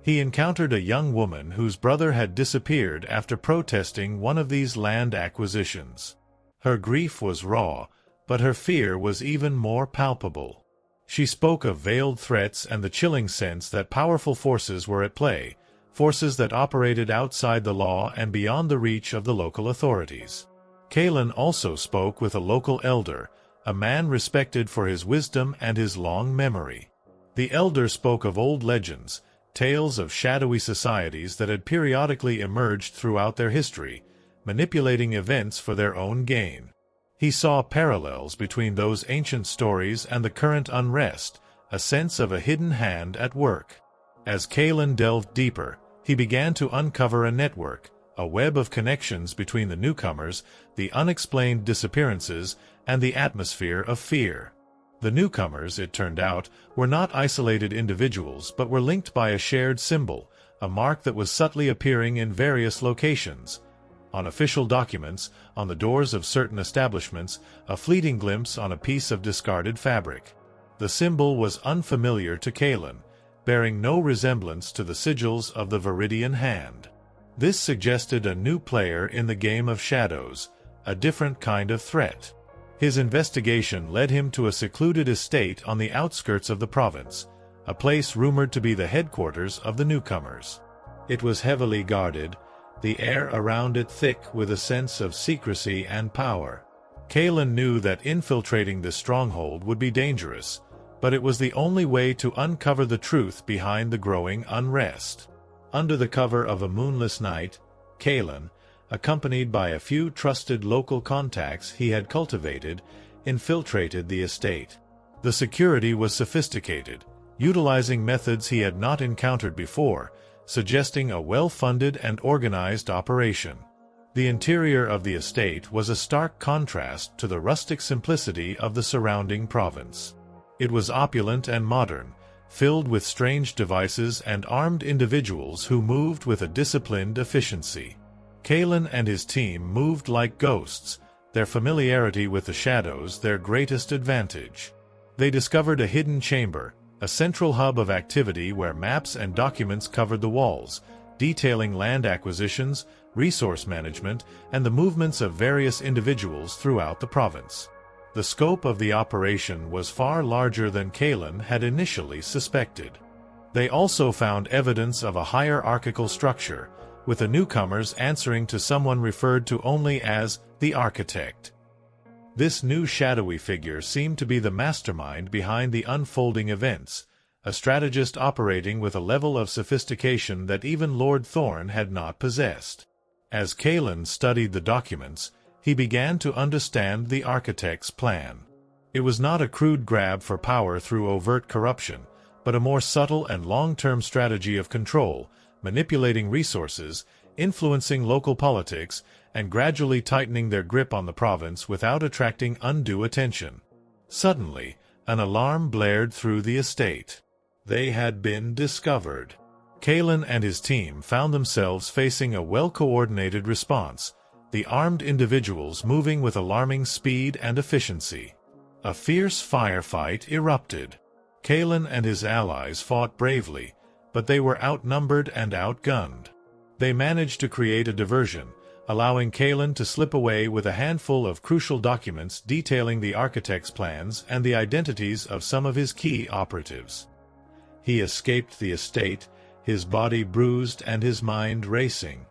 He encountered a young woman whose brother had disappeared after protesting one of these land acquisitions. Her grief was raw, but her fear was even more palpable. She spoke of veiled threats and the chilling sense that powerful forces were at play, forces that operated outside the law and beyond the reach of the local authorities. Kaelen also spoke with a local elder, a man respected for his wisdom and his long memory. The elder spoke of old legends, tales of shadowy societies that had periodically emerged throughout their history, manipulating events for their own gain. He saw parallels between those ancient stories and the current unrest, a sense of a hidden hand at work. As Kaelen delved deeper, he began to uncover a network, a web of connections between the newcomers, the unexplained disappearances, and the atmosphere of fear. The newcomers, it turned out, were not isolated individuals but were linked by a shared symbol, a mark that was subtly appearing in various locations. On official documents, on the doors of certain establishments, a fleeting glimpse on a piece of discarded fabric. The symbol was unfamiliar to Kaelen, bearing no resemblance to the sigils of the Viridian Hand. This suggested a new player in the game of shadows, a different kind of threat. His investigation led him to a secluded estate on the outskirts of the province, a place rumored to be the headquarters of the newcomers. It was heavily guarded, the air around it thick with a sense of secrecy and power. Kaelen knew that infiltrating this stronghold would be dangerous, but it was the only way to uncover the truth behind the growing unrest. Under the cover of a moonless night, Kaelen, accompanied by a few trusted local contacts he had cultivated, infiltrated the estate. The security was sophisticated, utilizing methods he had not encountered before, suggesting a well-funded and organized operation. The interior of the estate was a stark contrast to the rustic simplicity of the surrounding province. It was opulent and modern, filled with strange devices and armed individuals who moved with a disciplined efficiency. Kaelen and his team moved like ghosts, their familiarity with the shadows their greatest advantage. They discovered a hidden chamber, a central hub of activity where maps and documents covered the walls, detailing land acquisitions, resource management, and the movements of various individuals throughout the province. The scope of the operation was far larger than Kaelen had initially suspected. They also found evidence of a hierarchical structure, with the newcomers answering to someone referred to only as the architect. This new shadowy figure seemed to be the mastermind behind the unfolding events, a strategist operating with a level of sophistication that even Lord Thorn had not possessed. As Kaelen studied the documents, he began to understand the architect's plan. It was not a crude grab for power through overt corruption, but a more subtle and long-term strategy of control, manipulating resources, influencing local politics, and gradually tightening their grip on the province without attracting undue attention. Suddenly, an alarm blared through the estate. They had been discovered. Kaelen and his team found themselves facing a well-coordinated response, the armed individuals moving with alarming speed and efficiency. A fierce firefight erupted. Kaelen and his allies fought bravely, but they were outnumbered and outgunned. They managed to create a diversion, allowing Kaelen to slip away with a handful of crucial documents detailing the architect's plans and the identities of some of his key operatives. He escaped the estate, his body bruised and his mind racing.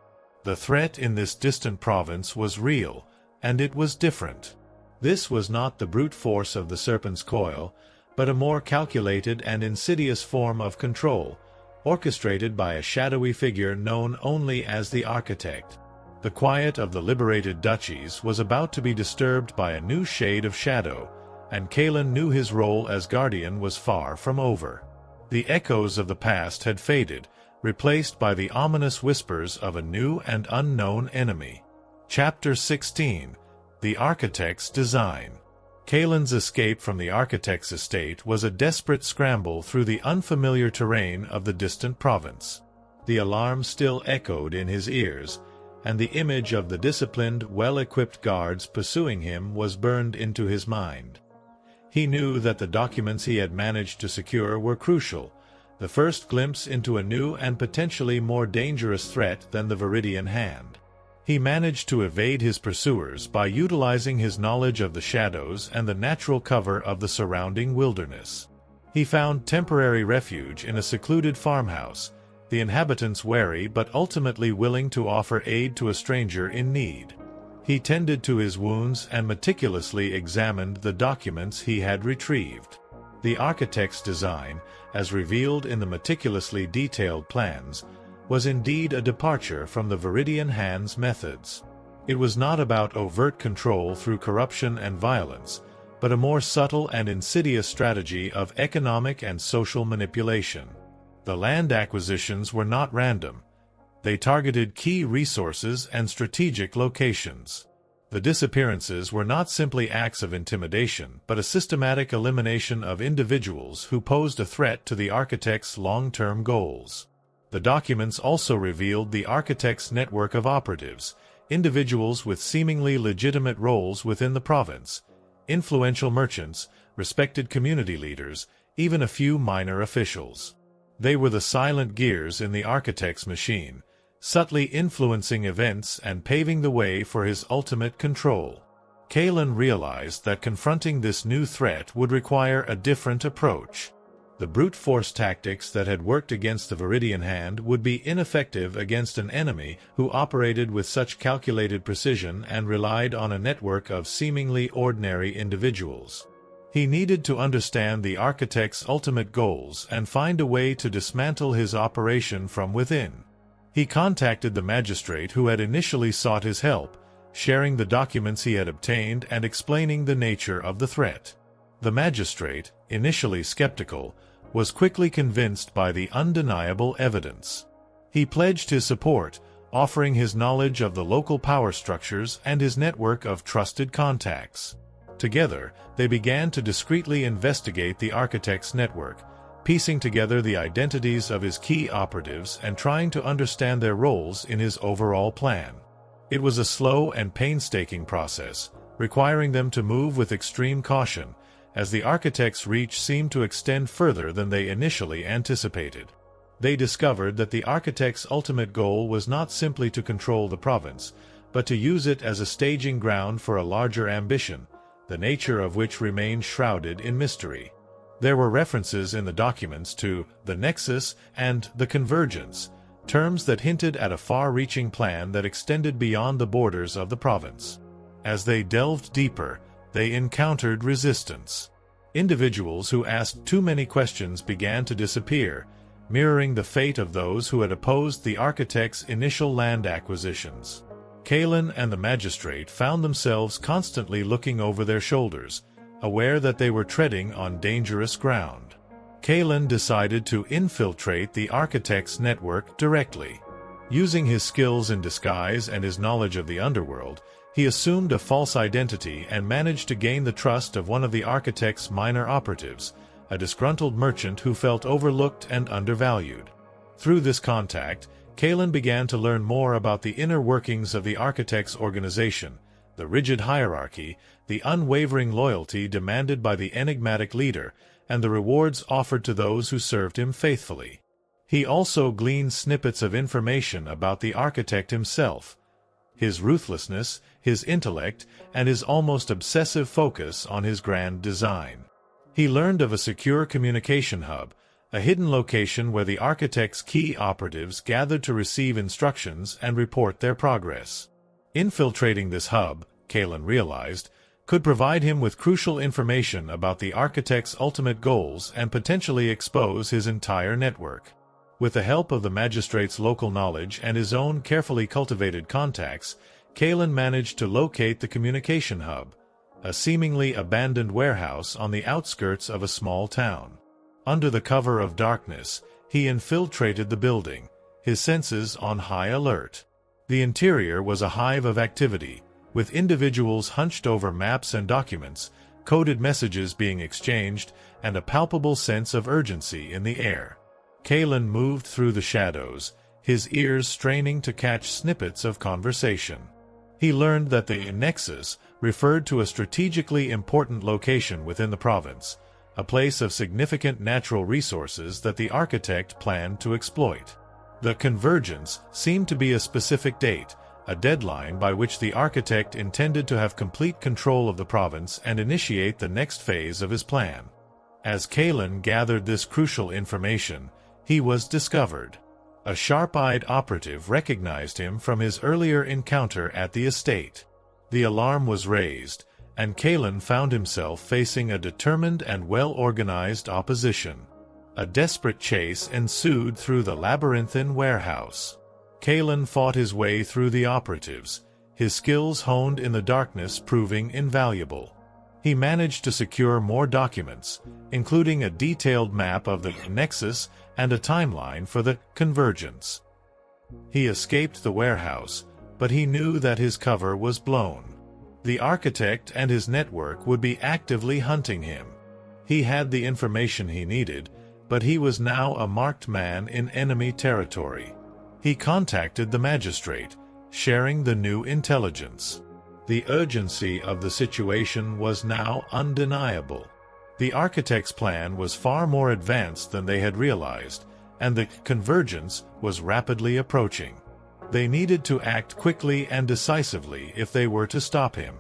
The threat in this distant province was real, and it was different. This was not the brute force of the serpent's coil, but a more calculated and insidious form of control, orchestrated by a shadowy figure known only as the architect. The quiet of the liberated duchies was about to be disturbed by a new shade of shadow, and Kaelen knew his role as guardian was far from over. The echoes of the past had faded, replaced by the ominous whispers of a new and unknown enemy. Chapter 16. The Architect's Design. Kaelen's escape from the architect's estate was a desperate scramble through the unfamiliar terrain of the distant province. The alarm still echoed in his ears, and the image of the disciplined, well-equipped guards pursuing him was burned into his mind. He knew that the documents he had managed to secure were crucial, the first glimpse into a new and potentially more dangerous threat than the Viridian Hand. He managed to evade his pursuers by utilizing his knowledge of the shadows and the natural cover of the surrounding wilderness. He found temporary refuge in a secluded farmhouse, the inhabitants wary but ultimately willing to offer aid to a stranger in need. He tended to his wounds and meticulously examined the documents he had retrieved. The architect's design, as revealed in the meticulously detailed plans, was indeed a departure from the Viridian Hand's methods. It was not about overt control through corruption and violence, but a more subtle and insidious strategy of economic and social manipulation. The land acquisitions were not random. They targeted key resources and strategic locations. The disappearances were not simply acts of intimidation, but a systematic elimination of individuals who posed a threat to the architect's long-term goals. The documents also revealed the architect's network of operatives, individuals with seemingly legitimate roles within the province, influential merchants, respected community leaders, even a few minor officials. They were the silent gears in the architect's machine, subtly influencing events and paving the way for his ultimate control. Kaelen realized that confronting this new threat would require a different approach. The brute force tactics that had worked against the Viridian Hand would be ineffective against an enemy who operated with such calculated precision and relied on a network of seemingly ordinary individuals. He needed to understand the architect's ultimate goals and find a way to dismantle his operation from within. He contacted the magistrate who had initially sought his help, sharing the documents he had obtained and explaining the nature of the threat. The magistrate, initially skeptical, was quickly convinced by the undeniable evidence. He pledged his support, offering his knowledge of the local power structures and his network of trusted contacts. Together, they began to discreetly investigate the architect's network, piecing together the identities of his key operatives and trying to understand their roles in his overall plan. It was a slow and painstaking process, requiring them to move with extreme caution, as the architect's reach seemed to extend further than they initially anticipated. They discovered that the architect's ultimate goal was not simply to control the province, but to use it as a staging ground for a larger ambition, the nature of which remained shrouded in mystery. There were references in the documents to the Nexus and the Convergence, terms that hinted at a far-reaching plan that extended beyond the borders of the province. As they delved deeper, they encountered resistance. Individuals who asked too many questions began to disappear, mirroring the fate of those who had opposed the architect's initial land acquisitions. Kaelen and the magistrate found themselves constantly looking over their shoulders, aware that they were treading on dangerous ground. Kaelen decided to infiltrate the architect's network directly. Using his skills in disguise and his knowledge of the underworld, he assumed a false identity and managed to gain the trust of one of the architect's minor operatives, a disgruntled merchant who felt overlooked and undervalued. Through this contact, Kaelen began to learn more about the inner workings of the architect's organization, the rigid hierarchy, the unwavering loyalty demanded by the enigmatic leader, and the rewards offered to those who served him faithfully. He also gleaned snippets of information about the architect himself, his ruthlessness, his intellect, and his almost obsessive focus on his grand design. He learned of a secure communication hub, a hidden location where the architect's key operatives gathered to receive instructions and report their progress. Infiltrating this hub, Kaelen realized, could provide him with crucial information about the architect's ultimate goals and potentially expose his entire network. With the help of the magistrate's local knowledge and his own carefully cultivated contacts, Kaelen managed to locate the communication hub, a seemingly abandoned warehouse on the outskirts of a small town. Under the cover of darkness, he infiltrated the building, his senses on high alert. The interior was a hive of activity, with individuals hunched over maps and documents, coded messages being exchanged, and a palpable sense of urgency in the air. Kaelen moved through the shadows, his ears straining to catch snippets of conversation. He learned that the Nexus referred to a strategically important location within the province, a place of significant natural resources that the architect planned to exploit. The convergence seemed to be a specific date, a deadline by which the architect intended to have complete control of the province and initiate the next phase of his plan. As Kaelen gathered this crucial information, he was discovered. A sharp-eyed operative recognized him from his earlier encounter at the estate. The alarm was raised, and Kaelen found himself facing a determined and well-organized opposition. A desperate chase ensued through the labyrinthine warehouse. Kaelen fought his way through the operatives, his skills honed in the darkness proving invaluable. He managed to secure more documents, including a detailed map of the Nexus and a timeline for the convergence. He escaped the warehouse, but he knew that his cover was blown. The architect and his network would be actively hunting him. He had the information he needed, but he was now a marked man in enemy territory. He contacted the magistrate, sharing the new intelligence. The urgency of the situation was now undeniable. The architect's plan was far more advanced than they had realized, and the convergence was rapidly approaching. They needed to act quickly and decisively if they were to stop him.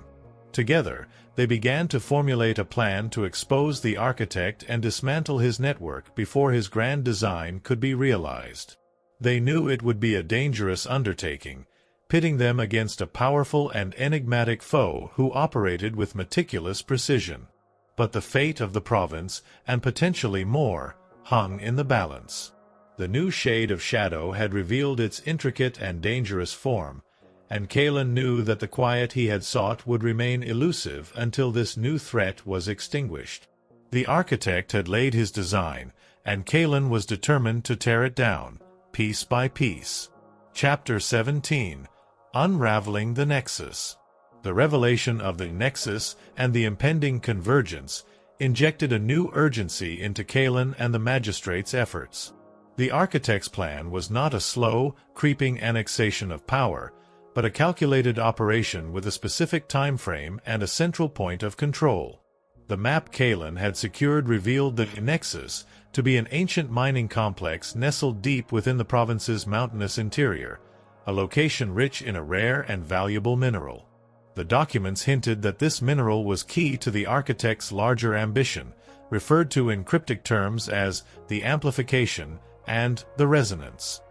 Together, they began to formulate a plan to expose the architect and dismantle his network before his grand design could be realized. They knew it would be a dangerous undertaking, pitting them against a powerful and enigmatic foe who operated with meticulous precision. But the fate of the province, and potentially more, hung in the balance. The new shade of shadow had revealed its intricate and dangerous form, and Kaelen knew that the quiet he had sought would remain elusive until this new threat was extinguished. The architect had laid his design, and Kaelen was determined to tear it down, piece by piece. Chapter 17. Unraveling the Nexus. The revelation of the Nexus and the impending convergence injected a new urgency into Kaelen and the magistrate's efforts. The architect's plan was not a slow, creeping annexation of power, but a calculated operation with a specific time frame and a central point of control. The map Kaelen had secured revealed the Nexus to be an ancient mining complex nestled deep within the province's mountainous interior, a location rich in a rare and valuable mineral. The documents hinted that this mineral was key to the architect's larger ambition, referred to in cryptic terms as the amplification and the resonance.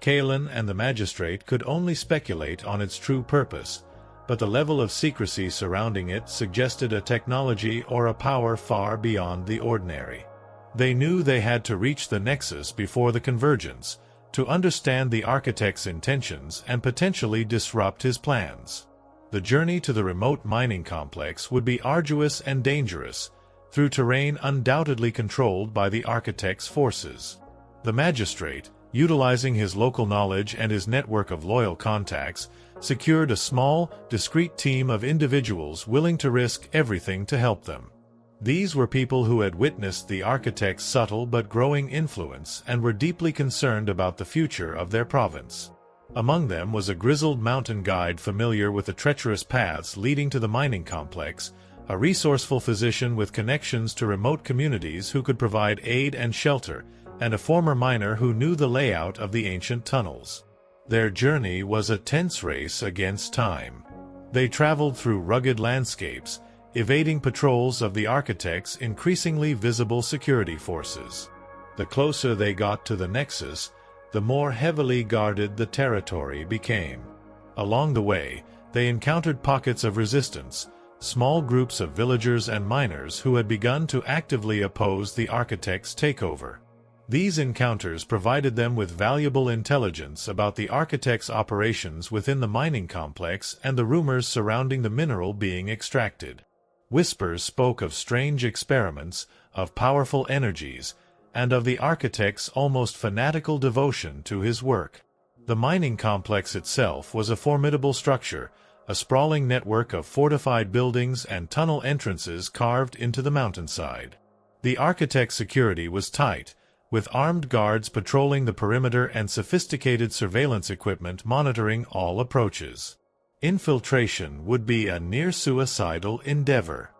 Kaelen and the magistrate could only speculate on its true purpose, but the level of secrecy surrounding it suggested a technology or a power far beyond the ordinary. They knew they had to reach the Nexus before the convergence, to understand the architect's intentions and potentially disrupt his plans. The journey to the remote mining complex would be arduous and dangerous, through terrain undoubtedly controlled by the architect's forces. The magistrate, utilizing his local knowledge and his network of loyal contacts, secured a small, discreet team of individuals willing to risk everything to help them. These were people who had witnessed the architect's subtle but growing influence and were deeply concerned about the future of their province. Among them was a grizzled mountain guide familiar with the treacherous paths leading to the mining complex, a resourceful physician with connections to remote communities who could provide aid and shelter, and a former miner who knew the layout of the ancient tunnels. Their journey was a tense race against time. They traveled through rugged landscapes, evading patrols of the architect's increasingly visible security forces. The closer they got to the nexus, the more heavily guarded the territory became. Along the way, they encountered pockets of resistance, small groups of villagers and miners who had begun to actively oppose the architect's takeover. These encounters provided them with valuable intelligence about the architect's operations within the mining complex and the rumors surrounding the mineral being extracted. Whispers spoke of strange experiments, of powerful energies, and of the architect's almost fanatical devotion to his work. The mining complex itself was a formidable structure, a sprawling network of fortified buildings and tunnel entrances carved into the mountainside. The architect's security was tight, with armed guards patrolling the perimeter and sophisticated surveillance equipment monitoring all approaches. Infiltration would be a near-suicidal endeavor.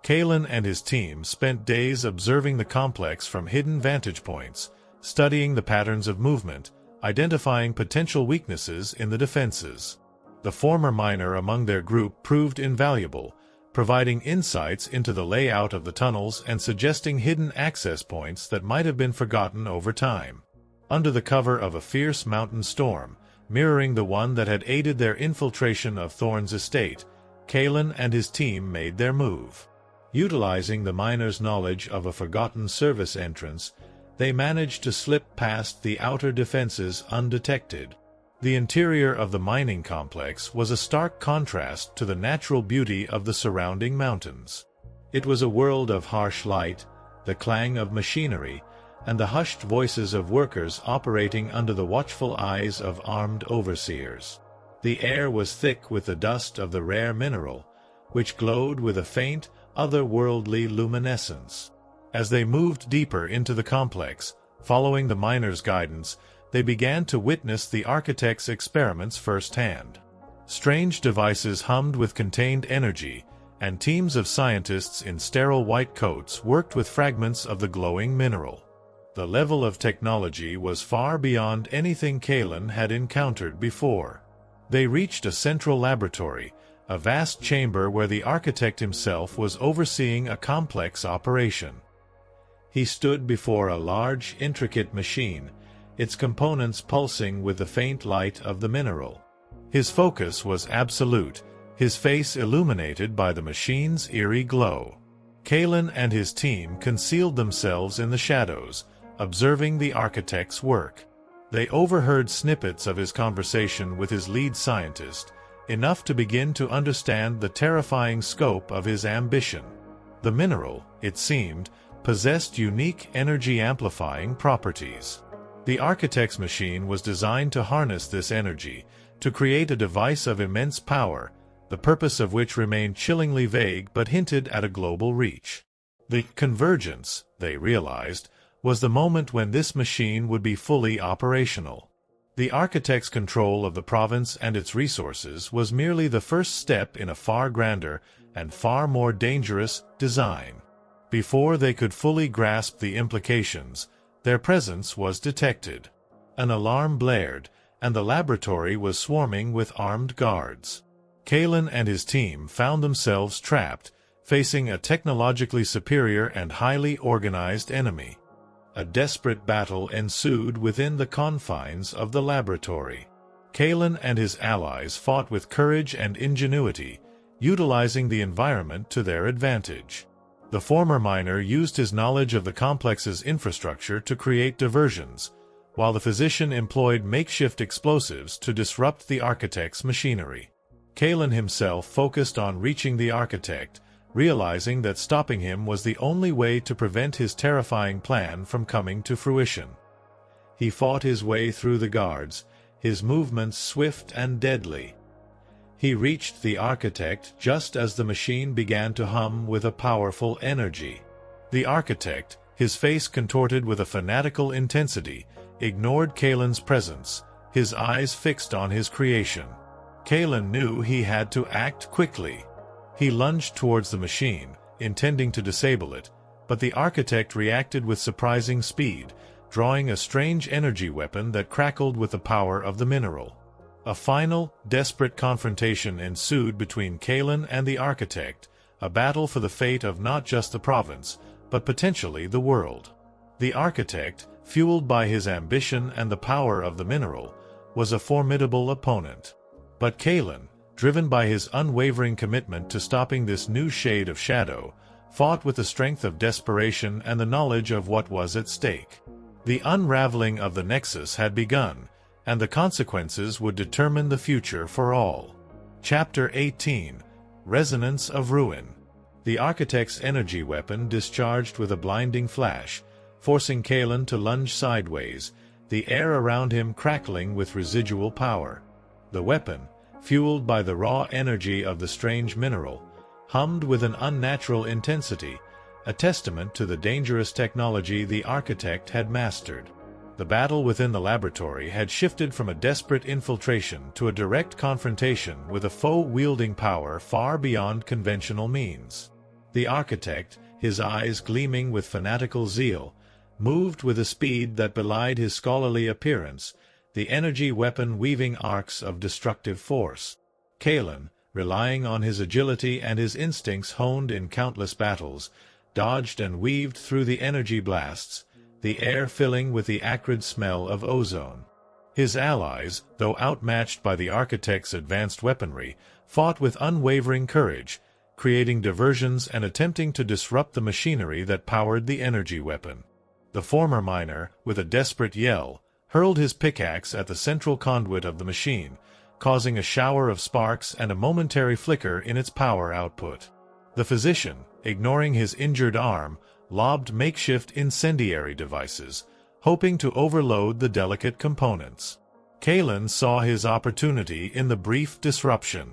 Kaelen and his team spent days observing the complex from hidden vantage points, studying the patterns of movement, identifying potential weaknesses in the defenses. The former miner among their group proved invaluable, providing insights into the layout of the tunnels and suggesting hidden access points that might have been forgotten over time. Under the cover of a fierce mountain storm, mirroring the one that had aided their infiltration of Thorn's estate, Kaelen and his team made their move. Utilizing the miner's knowledge of a forgotten service entrance, they managed to slip past the outer defenses undetected. The interior of the mining complex was a stark contrast to the natural beauty of the surrounding mountains. It was a world of harsh light, the clang of machinery, and the hushed voices of workers operating under the watchful eyes of armed overseers. The air was thick with the dust of the rare mineral, which glowed with a faint, otherworldly luminescence. As they moved deeper into the complex, following the miner's guidance, they began to witness the architect's experiments firsthand. Strange devices hummed with contained energy, and teams of scientists in sterile white coats worked with fragments of the glowing mineral. The level of technology was far beyond anything Kaelen had encountered before. They reached a central laboratory, a vast chamber where the architect himself was overseeing a complex operation. He stood before a large, intricate machine, its components pulsing with the faint light of the mineral. His focus was absolute, his face illuminated by the machine's eerie glow. Kaelen and his team concealed themselves in the shadows, observing the architect's work. They overheard snippets of his conversation with his lead scientist, enough to begin to understand the terrifying scope of his ambition. The mineral, it seemed, possessed unique energy-amplifying properties. The architect's machine was designed to harness this energy, to create a device of immense power, the purpose of which remained chillingly vague but hinted at a global reach. The convergence, they realized, was the moment when this machine would be fully operational. The architect's control of the province and its resources was merely the first step in a far grander and far more dangerous design. Before they could fully grasp the implications, their presence was detected. An alarm blared, and the laboratory was swarming with armed guards. Kaelen and his team found themselves trapped, facing a technologically superior and highly organized enemy. A desperate battle ensued within the confines of the laboratory. Kaelen and his allies fought with courage and ingenuity, utilizing the environment to their advantage. The former miner used his knowledge of the complex's infrastructure to create diversions, while the physician employed makeshift explosives to disrupt the architect's machinery. Kaelen himself focused on reaching the architect, realizing that stopping him was the only way to prevent his terrifying plan from coming to fruition. He fought his way through the guards, his movements swift and deadly. He reached the architect just as the machine began to hum with a powerful energy. The architect, his face contorted with a fanatical intensity, ignored Kaelen's presence, his eyes fixed on his creation. Kaelen knew he had to act quickly. He lunged towards the machine, intending to disable it, but the architect reacted with surprising speed, drawing a strange energy weapon that crackled with the power of the mineral. A final, desperate confrontation ensued between Kaelen and the architect, a battle for the fate of not just the province, but potentially the world. The architect, fueled by his ambition and the power of the mineral, was a formidable opponent. But Kaelen, driven by his unwavering commitment to stopping this new shade of shadow, fought with the strength of desperation and the knowledge of what was at stake. The unraveling of the Nexus had begun, and the consequences would determine the future for all. Chapter 18: Resonance of Ruin. The architect's energy weapon discharged with a blinding flash, forcing Kaelen to lunge sideways, the air around him crackling with residual power. The weapon, fueled by the raw energy of the strange mineral, hummed with an unnatural intensity, a testament to the dangerous technology the architect had mastered. The battle within the laboratory had shifted from a desperate infiltration to a direct confrontation with a foe wielding power far beyond conventional means. The architect, his eyes gleaming with fanatical zeal, moved with a speed that belied his scholarly appearance, the energy weapon weaving arcs of destructive force. Kaelen, relying on his agility and his instincts honed in countless battles, dodged and weaved through the energy blasts, the air filling with the acrid smell of ozone. His allies, though outmatched by the architect's advanced weaponry, fought with unwavering courage, creating diversions and attempting to disrupt the machinery that powered the energy weapon. The former miner, with a desperate yell, hurled his pickaxe at the central conduit of the machine, causing a shower of sparks and a momentary flicker in its power output. The physician, ignoring his injured arm, lobbed makeshift incendiary devices, hoping to overload the delicate components. Kaelen saw his opportunity in the brief disruption.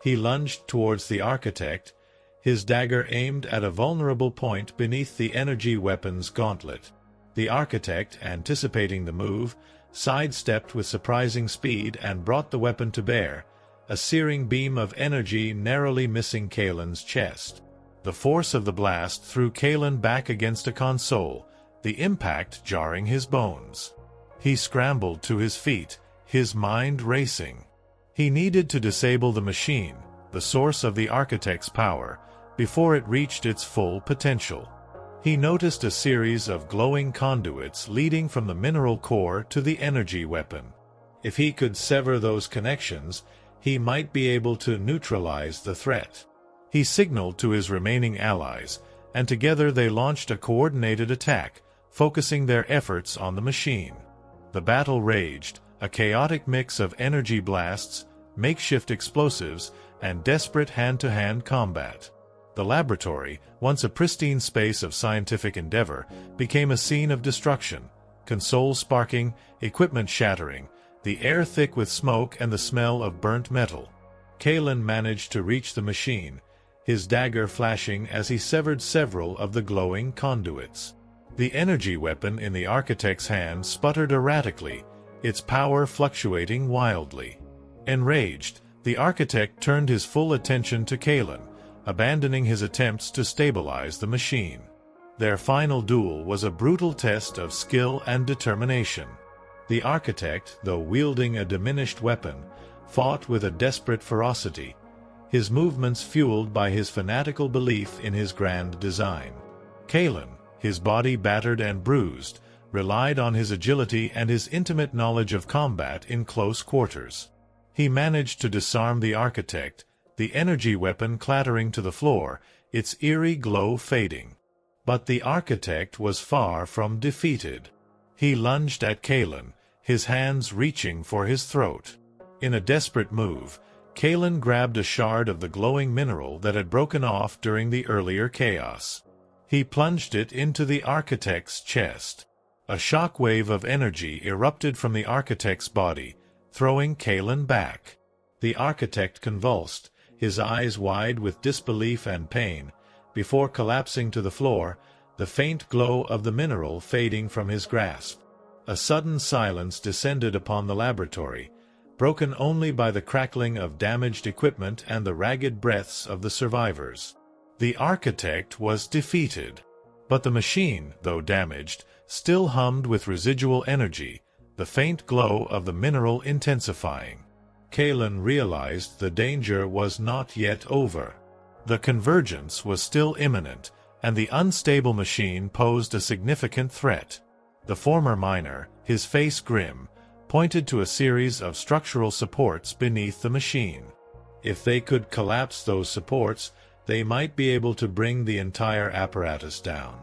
He lunged towards the architect, his dagger aimed at a vulnerable point beneath the energy weapon's gauntlet. The architect, anticipating the move, sidestepped with surprising speed and brought the weapon to bear, a searing beam of energy narrowly missing Kaelen's chest. The force of the blast threw Kaelen back against a console, the impact jarring his bones. He scrambled to his feet, his mind racing. He needed to disable the machine, the source of the architect's power, before it reached its full potential. He noticed a series of glowing conduits leading from the mineral core to the energy weapon. If he could sever those connections, he might be able to neutralize the threat. He signaled to his remaining allies, and together they launched a coordinated attack, focusing their efforts on the machine. The battle raged, a chaotic mix of energy blasts, makeshift explosives, and desperate hand-to-hand combat. The laboratory, once a pristine space of scientific endeavor, became a scene of destruction, consoles sparking, equipment shattering, the air thick with smoke and the smell of burnt metal. Kaelen managed to reach the machine, his dagger flashing as he severed several of the glowing conduits. The energy weapon in the architect's hand sputtered erratically, its power fluctuating wildly. Enraged, the architect turned his full attention to Kaelen, abandoning his attempts to stabilize the machine. Their final duel was a brutal test of skill and determination. The architect, though wielding a diminished weapon, fought with a desperate ferocity, his movements fueled by his fanatical belief in his grand design. Kaelen, his body battered and bruised, relied on his agility and his intimate knowledge of combat in close quarters. He managed to disarm the architect, the energy weapon clattering to the floor, its eerie glow fading. But the architect was far from defeated. He lunged at Kaelen, his hands reaching for his throat. In a desperate move, Kaelen grabbed a shard of the glowing mineral that had broken off during the earlier chaos. He plunged it into the architect's chest. A shock wave of energy erupted from the architect's body, throwing Kaelen back. The architect convulsed, his eyes wide with disbelief and pain, before collapsing to the floor, the faint glow of the mineral fading from his grasp. A sudden silence descended upon the laboratory, broken only by the crackling of damaged equipment and the ragged breaths of the survivors. The architect was defeated. But the machine, though damaged, still hummed with residual energy, the faint glow of the mineral intensifying. Kaelen realized the danger was not yet over. The convergence was still imminent, and the unstable machine posed a significant threat. The former miner, his face grim, pointed to a series of structural supports beneath the machine. If they could collapse those supports, they might be able to bring the entire apparatus down.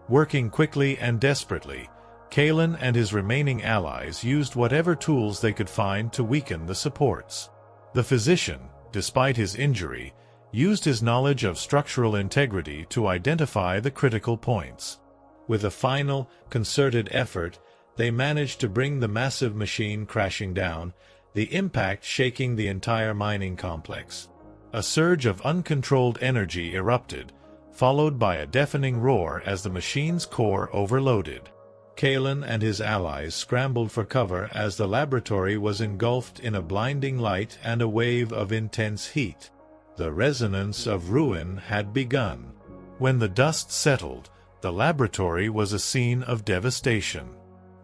Working quickly and desperately, Kaelen and his remaining allies used whatever tools they could find to weaken the supports. The physician, despite his injury, used his knowledge of structural integrity to identify the critical points. With a final, concerted effort, they managed to bring the massive machine crashing down, the impact shaking the entire mining complex. A surge of uncontrolled energy erupted, followed by a deafening roar as the machine's core overloaded. Kaelen and his allies scrambled for cover as the laboratory was engulfed in a blinding light and a wave of intense heat. The resonance of ruin had begun. When the dust settled, the laboratory was a scene of devastation.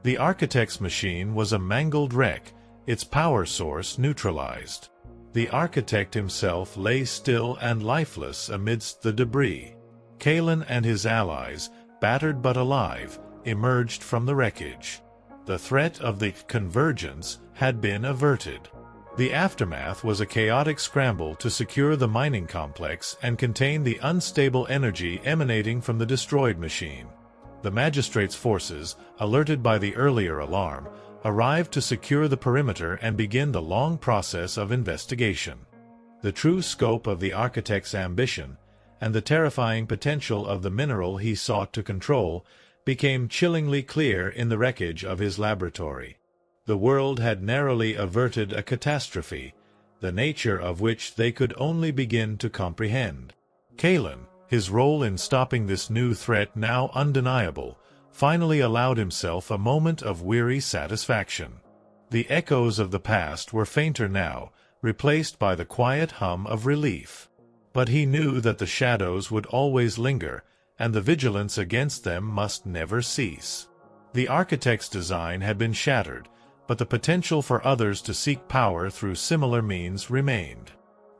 The architect's machine was a mangled wreck, its power source neutralized. The architect himself lay still and lifeless amidst the debris. Kaelen and his allies, battered but alive, emerged from the wreckage. The threat of the convergence had been averted. The aftermath was a chaotic scramble to secure the mining complex and contain the unstable energy emanating from the destroyed machine. The magistrate's forces, alerted by the earlier alarm, arrived to secure the perimeter and begin the long process of investigation. The true scope of the architect's ambition, and the terrifying potential of the mineral he sought to control, became chillingly clear in the wreckage of his laboratory. The world had narrowly averted a catastrophe, the nature of which they could only begin to comprehend. Kaelen, his role in stopping this new threat now undeniable, finally allowed himself a moment of weary satisfaction. The echoes of the past were fainter now, replaced by the quiet hum of relief. But he knew that the shadows would always linger, and the vigilance against them must never cease. The architect's design had been shattered, but the potential for others to seek power through similar means remained.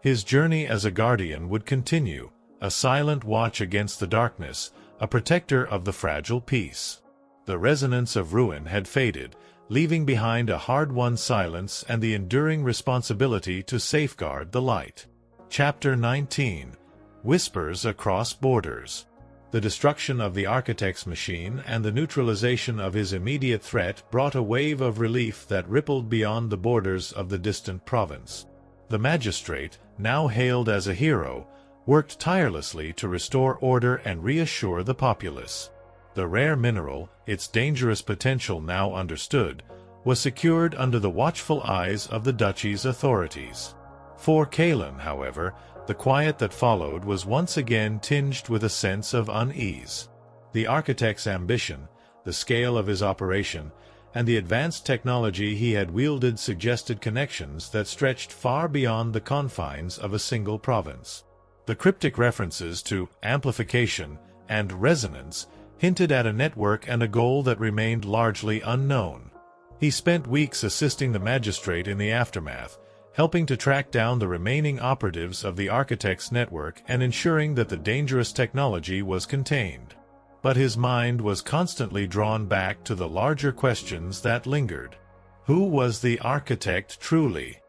His journey as a guardian would continue, a silent watch against the darkness, a protector of the fragile peace. The resonance of ruin had faded, leaving behind a hard-won silence and the enduring responsibility to safeguard the light. Chapter 19. Whispers Across Borders. The destruction of the architect's machine and the neutralization of his immediate threat brought a wave of relief that rippled beyond the borders of the distant province. The magistrate, now hailed as a hero, worked tirelessly to restore order and reassure the populace. The rare mineral, its dangerous potential now understood, was secured under the watchful eyes of the duchy's authorities. For Kaelen, however, the quiet that followed was once again tinged with a sense of unease. The architect's ambition, the scale of his operation, and the advanced technology he had wielded suggested connections that stretched far beyond the confines of a single province. The cryptic references to amplification and resonance hinted at a network and a goal that remained largely unknown. He spent weeks assisting the magistrate in the aftermath, helping to track down the remaining operatives of the architect's network and ensuring that the dangerous technology was contained. But his mind was constantly drawn back to the larger questions that lingered. Who was the architect truly?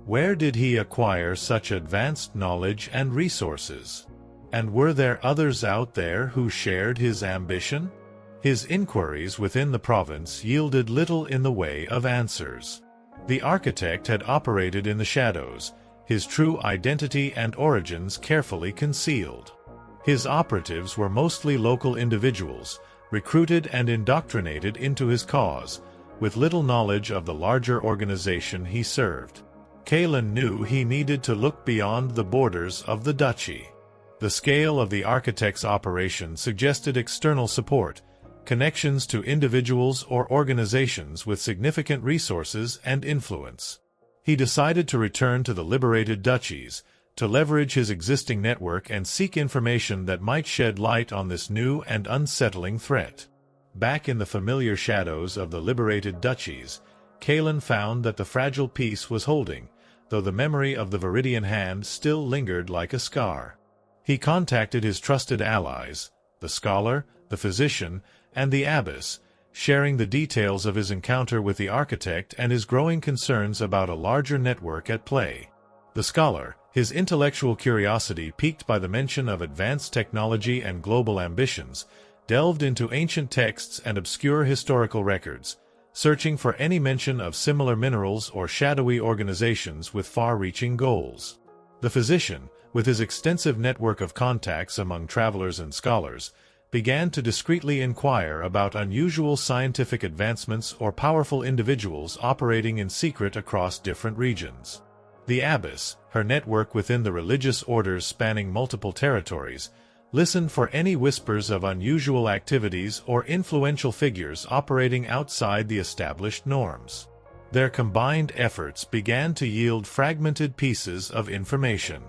Where did he acquire such advanced knowledge and resources? And were there others out there who shared his ambition? His inquiries within the province yielded little in the way of answers. The architect had operated in the shadows, his true identity and origins carefully concealed. His operatives were mostly local individuals, recruited and indoctrinated into his cause, with little knowledge of the larger organization he served. Kaelen knew he needed to look beyond the borders of the duchy. The scale of the architect's operation suggested external support, connections to individuals or organizations with significant resources and influence. He decided to return to the liberated duchies, to leverage his existing network and seek information that might shed light on this new and unsettling threat. Back in the familiar shadows of the liberated duchies, Kaelen found that the fragile peace was holding, though the memory of the Viridian Hand still lingered like a scar. He contacted his trusted allies, the scholar, the physician, and the abbess, sharing the details of his encounter with the architect and his growing concerns about a larger network at play. The scholar, his intellectual curiosity piqued by the mention of advanced technology and global ambitions, delved into ancient texts and obscure historical records, searching for any mention of similar minerals or shadowy organizations with far-reaching goals. The physician, with his extensive network of contacts among travelers and scholars, began to discreetly inquire about unusual scientific advancements or powerful individuals operating in secret across different regions. The abbess, her network within the religious orders spanning multiple territories, listened for any whispers of unusual activities or influential figures operating outside the established norms. Their combined efforts began to yield fragmented pieces of information.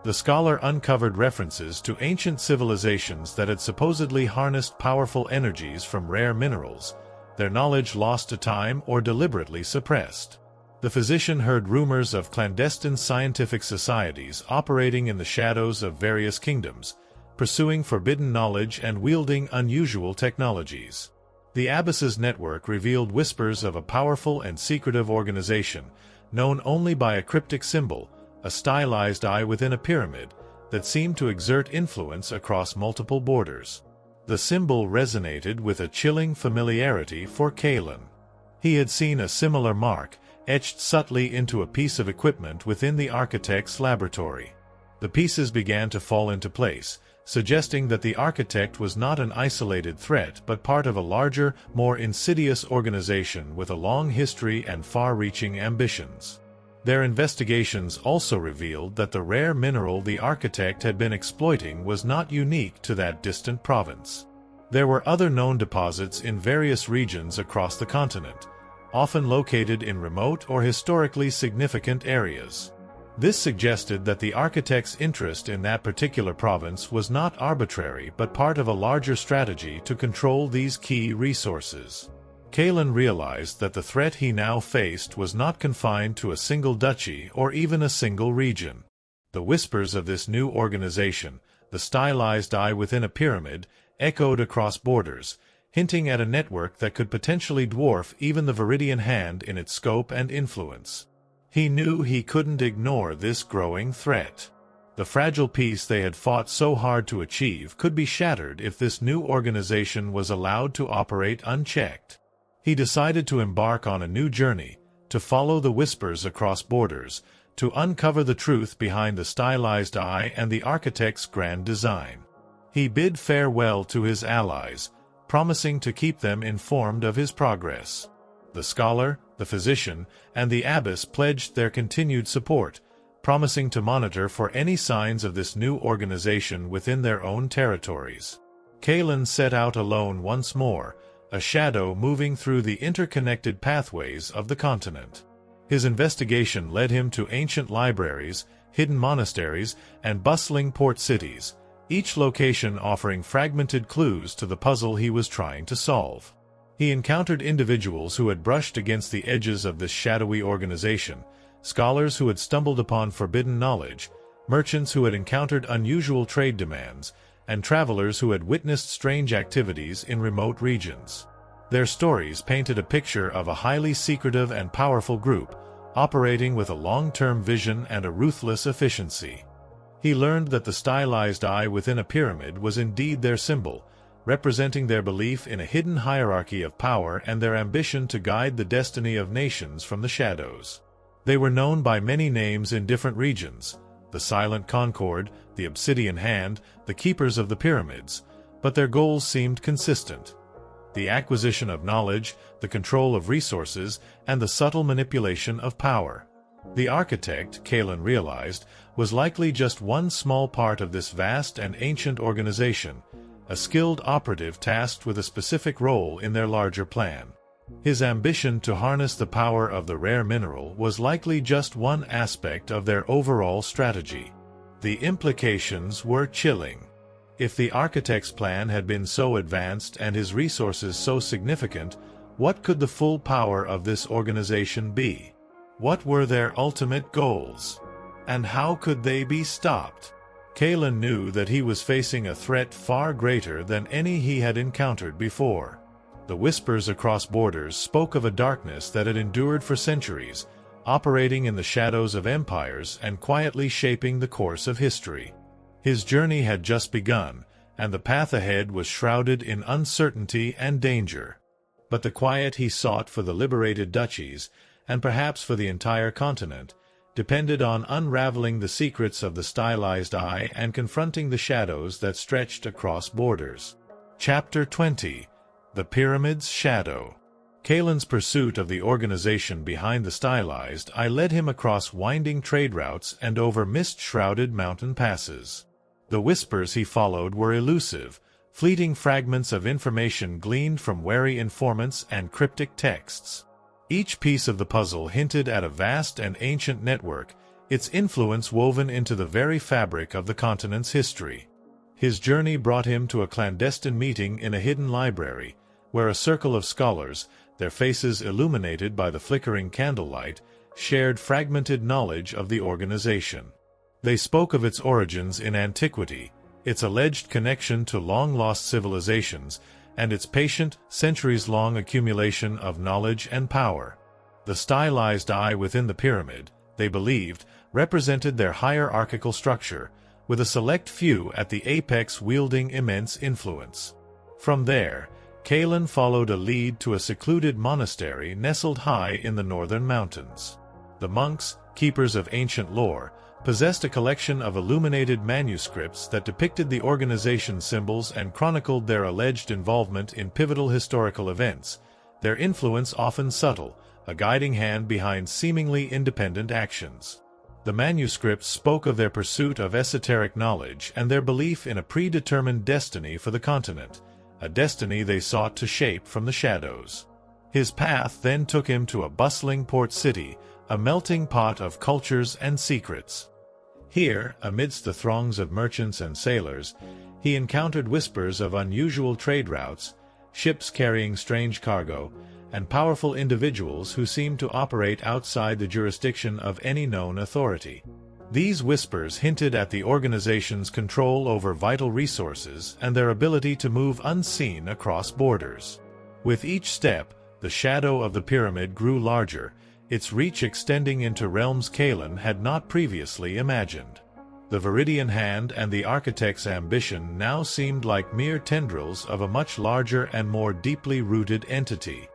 The scholar uncovered references to ancient civilizations that had supposedly harnessed powerful energies from rare minerals, their knowledge lost to time or deliberately suppressed. The physician heard rumors of clandestine scientific societies operating in the shadows of various kingdoms, pursuing forbidden knowledge and wielding unusual technologies. The abbess's network revealed whispers of a powerful and secretive organization, known only by a cryptic symbol, a stylized eye within a pyramid, that seemed to exert influence across multiple borders. The symbol resonated with a chilling familiarity for Kaelen. He had seen a similar mark, etched subtly into a piece of equipment within the architect's laboratory. The pieces began to fall into place, suggesting that the architect was not an isolated threat but part of a larger, more insidious organization with a long history and far-reaching ambitions. Their investigations also revealed that the rare mineral the architect had been exploiting was not unique to that distant province. There were other known deposits in various regions across the continent, often located in remote or historically significant areas. This suggested that the architect's interest in that particular province was not arbitrary but part of a larger strategy to control these key resources. Kaelen realized that the threat he now faced was not confined to a single duchy or even a single region. The whispers of this new organization, the stylized eye within a pyramid, echoed across borders, hinting at a network that could potentially dwarf even the Viridian Hand in its scope and influence. He knew he couldn't ignore this growing threat. The fragile peace they had fought so hard to achieve could be shattered if this new organization was allowed to operate unchecked. He decided to embark on a new journey, to follow the whispers across borders, to uncover the truth behind the stylized eye and the architect's grand design. He bid farewell to his allies, promising to keep them informed of his progress. The scholar, the physician, and the abbess pledged their continued support, promising to monitor for any signs of this new organization within their own territories. Kaelen set out alone once more, a shadow moving through the interconnected pathways of the continent. His investigation led him to ancient libraries, hidden monasteries, and bustling port cities, each location offering fragmented clues to the puzzle he was trying to solve. He encountered individuals who had brushed against the edges of this shadowy organization, scholars who had stumbled upon forbidden knowledge, merchants who had encountered unusual trade demands, and travelers who had witnessed strange activities in remote regions. Their stories painted a picture of a highly secretive and powerful group, operating with a long-term vision and a ruthless efficiency. He learned that the stylized eye within a pyramid was indeed their symbol, representing their belief in a hidden hierarchy of power and their ambition to guide the destiny of nations from the shadows. They were known by many names in different regions: the Silent Concord, the Obsidian Hand, the Keepers of the Pyramids, but their goals seemed consistent: the acquisition of knowledge, the control of resources, and the subtle manipulation of power. The architect, Kaelen realized, was likely just one small part of this vast and ancient organization, a skilled operative tasked with a specific role in their larger plan. His ambition to harness the power of the rare mineral was likely just one aspect of their overall strategy. The implications were chilling. If the architect's plan had been so advanced and his resources so significant, what could the full power of this organization be? What were their ultimate goals? And how could they be stopped? Kaelen knew that he was facing a threat far greater than any he had encountered before. The whispers across borders spoke of a darkness that had endured for centuries, operating in the shadows of empires and quietly shaping the course of history. His journey had just begun, and the path ahead was shrouded in uncertainty and danger. But the quiet he sought for the liberated duchies, and perhaps for the entire continent, depended on unraveling the secrets of the stylized eye and confronting the shadows that stretched across borders. Chapter 20: The Pyramid's Shadow. Kaelen's pursuit of the organization behind the stylized eye led him across winding trade routes and over mist-shrouded mountain passes. The whispers he followed were elusive, fleeting fragments of information gleaned from wary informants and cryptic texts. Each piece of the puzzle hinted at a vast and ancient network, its influence woven into the very fabric of the continent's history. His journey brought him to a clandestine meeting in a hidden library, where a circle of scholars, their faces illuminated by the flickering candlelight, shared fragmented knowledge of the organization. They spoke of its origins in antiquity, its alleged connection to long-lost civilizations, and its patient, centuries-long accumulation of knowledge and power. The stylized eye within the pyramid, they believed, represented their hierarchical structure, with a select few at the apex wielding immense influence. From there, Kaelen followed a lead to a secluded monastery nestled high in the northern mountains. The monks, keepers of ancient lore, possessed a collection of illuminated manuscripts that depicted the organization's symbols and chronicled their alleged involvement in pivotal historical events, their influence often subtle, a guiding hand behind seemingly independent actions. The manuscripts spoke of their pursuit of esoteric knowledge and their belief in a predetermined destiny for the continent, a destiny they sought to shape from the shadows. His path then took him to a bustling port city, a melting pot of cultures and secrets. Here, amidst the throngs of merchants and sailors, he encountered whispers of unusual trade routes, ships carrying strange cargo, and powerful individuals who seemed to operate outside the jurisdiction of any known authority. These whispers hinted at the organization's control over vital resources and their ability to move unseen across borders. With each step, the shadow of the pyramid grew larger, its reach extending into realms Kaelen had not previously imagined. The Viridian Hand and the architect's ambition now seemed like mere tendrils of a much larger and more deeply rooted entity.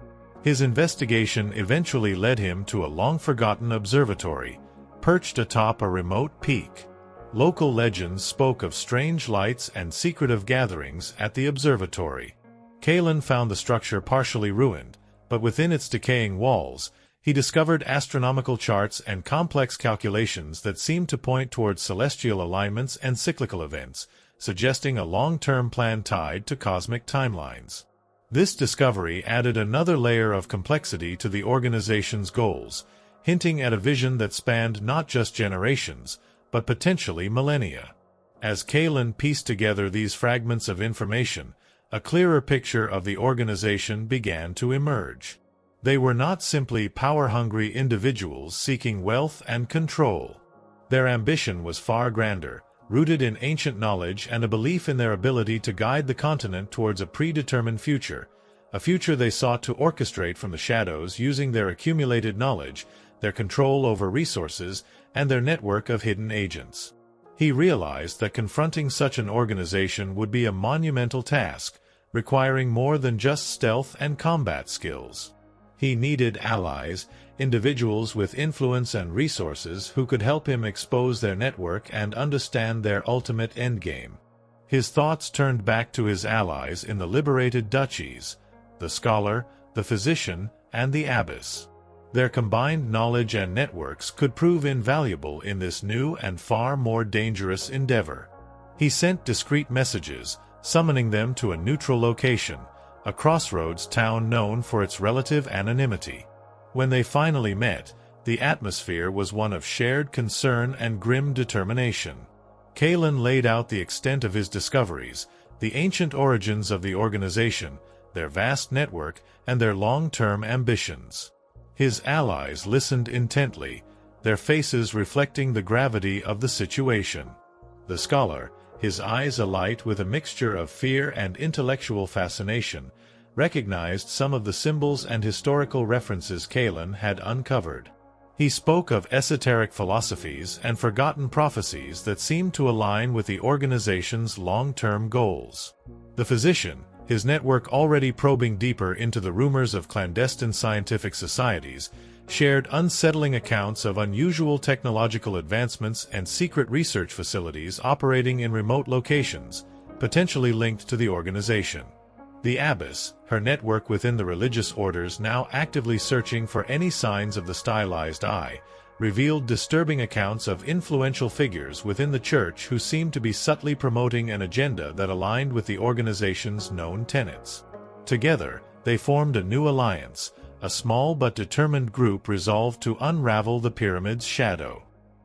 His investigation eventually led him to a long-forgotten observatory, perched atop a remote peak. Local legends spoke of strange lights and secretive gatherings at the observatory. Kaelen found the structure partially ruined, but within its decaying walls, he discovered astronomical charts and complex calculations that seemed to point towards celestial alignments and cyclical events, suggesting a long-term plan tied to cosmic timelines. This discovery added another layer of complexity to the organization's goals, hinting at a vision that spanned not just generations, but potentially millennia. As Kaelen pieced together these fragments of information, a clearer picture of the organization began to emerge. They were not simply power-hungry individuals seeking wealth and control. Their ambition was far grander, rooted in ancient knowledge and a belief in their ability to guide the continent towards a predetermined future, a future they sought to orchestrate from the shadows using their accumulated knowledge, their control over resources, and their network of hidden agents. He realized that confronting such an organization would be a monumental task, requiring more than just stealth and combat skills. He needed allies, individuals with influence and resources who could help him expose their network and understand their ultimate endgame. His thoughts turned back to his allies in the liberated duchies, the scholar, the physician, and the abbess. Their combined knowledge and networks could prove invaluable in this new and far more dangerous endeavor. He sent discreet messages, summoning them to a neutral location, a crossroads town known for its relative anonymity. When they finally met, the atmosphere was one of shared concern and grim determination. Kaelen laid out the extent of his discoveries, the ancient origins of the organization, their vast network, and their long-term ambitions. His allies listened intently, their faces reflecting the gravity of the situation. The scholar, his eyes alight with a mixture of fear and intellectual fascination, recognized some of the symbols and historical references Kaelen had uncovered. He spoke of esoteric philosophies and forgotten prophecies that seemed to align with the organization's long-term goals. The physician, his network already probing deeper into the rumors of clandestine scientific societies, shared unsettling accounts of unusual technological advancements and secret research facilities operating in remote locations, potentially linked to the organization. The abbess, her network within the religious orders now actively searching for any signs of the stylized eye, revealed disturbing accounts of influential figures within the church who seemed to be subtly promoting an agenda that aligned with the organization's known tenets. Together, they formed a new alliance, a small but determined group resolved to unravel the pyramid's shadow.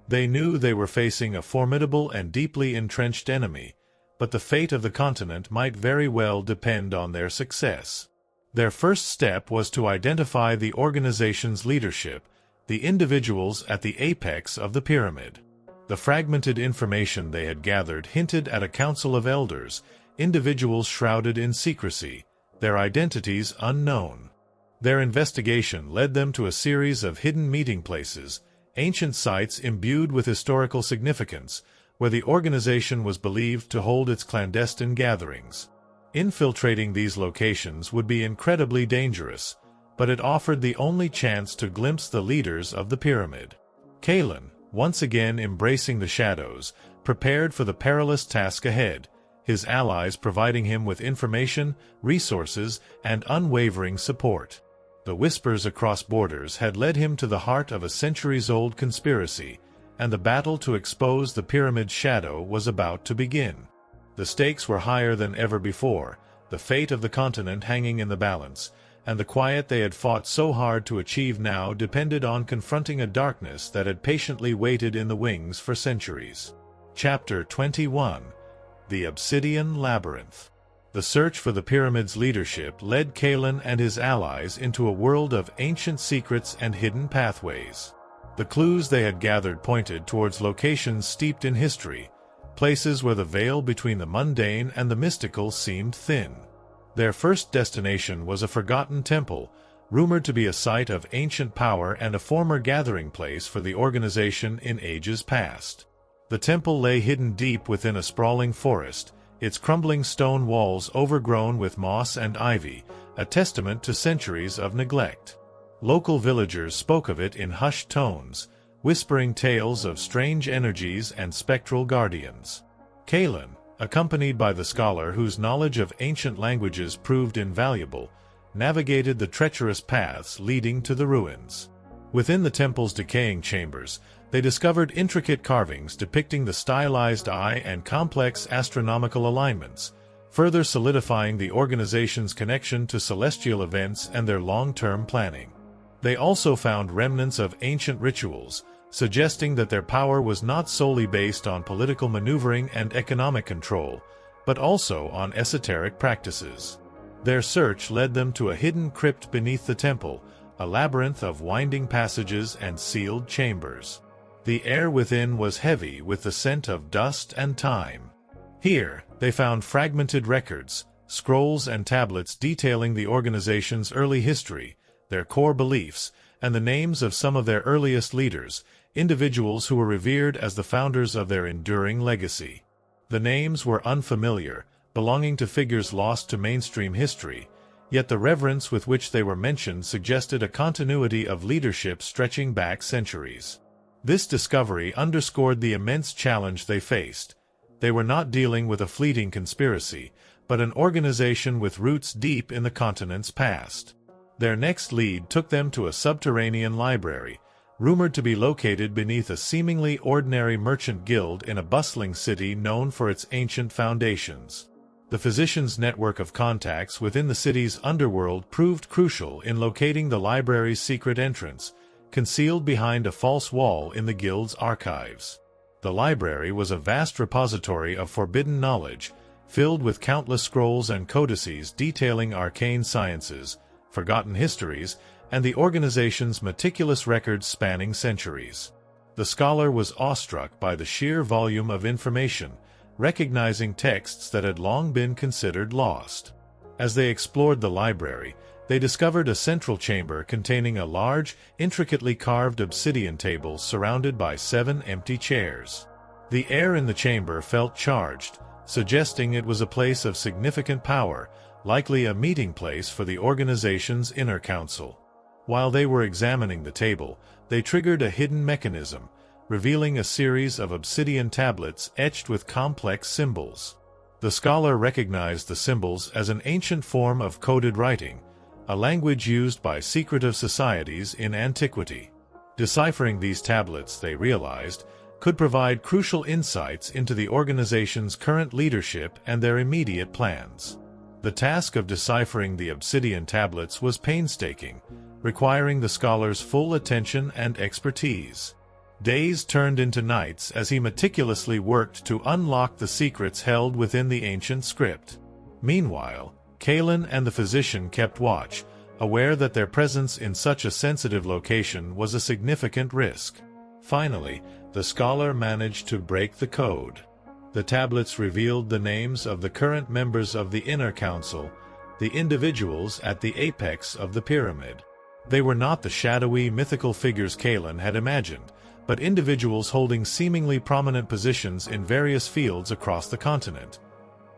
They knew they were facing a formidable and deeply entrenched enemy, but the fate of the continent might very well depend on their success. Their first step was to identify the organization's leadership, the individuals at the apex of the pyramid. The fragmented information they had gathered hinted at a council of elders, individuals shrouded in secrecy, their identities unknown. Their investigation led them to a series of hidden meeting places, ancient sites imbued with historical significance, where the organization was believed to hold its clandestine gatherings. Infiltrating these locations would be incredibly dangerous, but it offered the only chance to glimpse the leaders of the pyramid. Kaelen, once again embracing the shadows, prepared for the perilous task ahead, his allies providing him with information, resources, and unwavering support. The whispers across borders had led him to the heart of a centuries-old conspiracy, and the battle to expose the pyramid's shadow was about to begin. The stakes were higher than ever before, the fate of the continent hanging in the balance, and the quiet they had fought so hard to achieve now depended on confronting a darkness that had patiently waited in the wings for centuries. Chapter 21. The Obsidian Labyrinth. The search for the pyramid's leadership led Kaelen and his allies into a world of ancient secrets and hidden pathways. The clues they had gathered pointed towards locations steeped in history, places where the veil between the mundane and the mystical seemed thin. Their first destination was a forgotten temple, rumored to be a site of ancient power and a former gathering place for the organization in ages past. The temple lay hidden deep within a sprawling forest, its crumbling stone walls overgrown with moss and ivy, a testament to centuries of neglect. Local villagers spoke of it in hushed tones, whispering tales of strange energies and spectral guardians. Kaelen, accompanied by the scholar whose knowledge of ancient languages proved invaluable, navigated the treacherous paths leading to the ruins. Within the temple's decaying chambers, they discovered intricate carvings depicting the stylized eye and complex astronomical alignments, further solidifying the organization's connection to celestial events and their long-term planning. They also found remnants of ancient rituals, suggesting that their power was not solely based on political maneuvering and economic control, but also on esoteric practices. Their search led them to a hidden crypt beneath the temple, a labyrinth of winding passages and sealed chambers. The air within was heavy with the scent of dust and time. Here, they found fragmented records, scrolls and tablets detailing the organization's early history, their core beliefs, and the names of some of their earliest leaders, individuals who were revered as the founders of their enduring legacy. The names were unfamiliar, belonging to figures lost to mainstream history, Yet the reverence with which they were mentioned suggested a continuity of leadership stretching back centuries. This discovery underscored the immense challenge they faced. They were not dealing with a fleeting conspiracy, but an organization with roots deep in the continent's past. Their next lead took them to a subterranean library, rumored to be located beneath a seemingly ordinary merchant guild in a bustling city known for its ancient foundations. The physician's network of contacts within the city's underworld proved crucial in locating the library's secret entrance, concealed behind a false wall in the guild's archives. The library was a vast repository of forbidden knowledge, filled with countless scrolls and codices detailing arcane sciences, forgotten histories, and the organization's meticulous records spanning centuries. The scholar was awestruck by the sheer volume of information, recognizing texts that had long been considered lost. As they explored the library, they discovered a central chamber containing a large, intricately carved obsidian table surrounded by 7 empty chairs. The air in the chamber felt charged, suggesting it was a place of significant power, likely a meeting place for the organization's inner council. While they were examining the table, they triggered a hidden mechanism, revealing a series of obsidian tablets etched with complex symbols. The scholar recognized the symbols as an ancient form of coded writing, a language used by secretive societies in antiquity. Deciphering these tablets, they realized, could provide crucial insights into the organization's current leadership and their immediate plans. The task of deciphering the obsidian tablets was painstaking, requiring the scholar's full attention and expertise. Days turned into nights as he meticulously worked to unlock the secrets held within the ancient script. Meanwhile, Kaelen and the physician kept watch, aware that their presence in such a sensitive location was a significant risk. Finally, the scholar managed to break the code. The tablets revealed the names of the current members of the Inner Council, the individuals at the apex of the pyramid. They were not the shadowy, mythical figures Kaelen had imagined, but individuals holding seemingly prominent positions in various fields across the continent.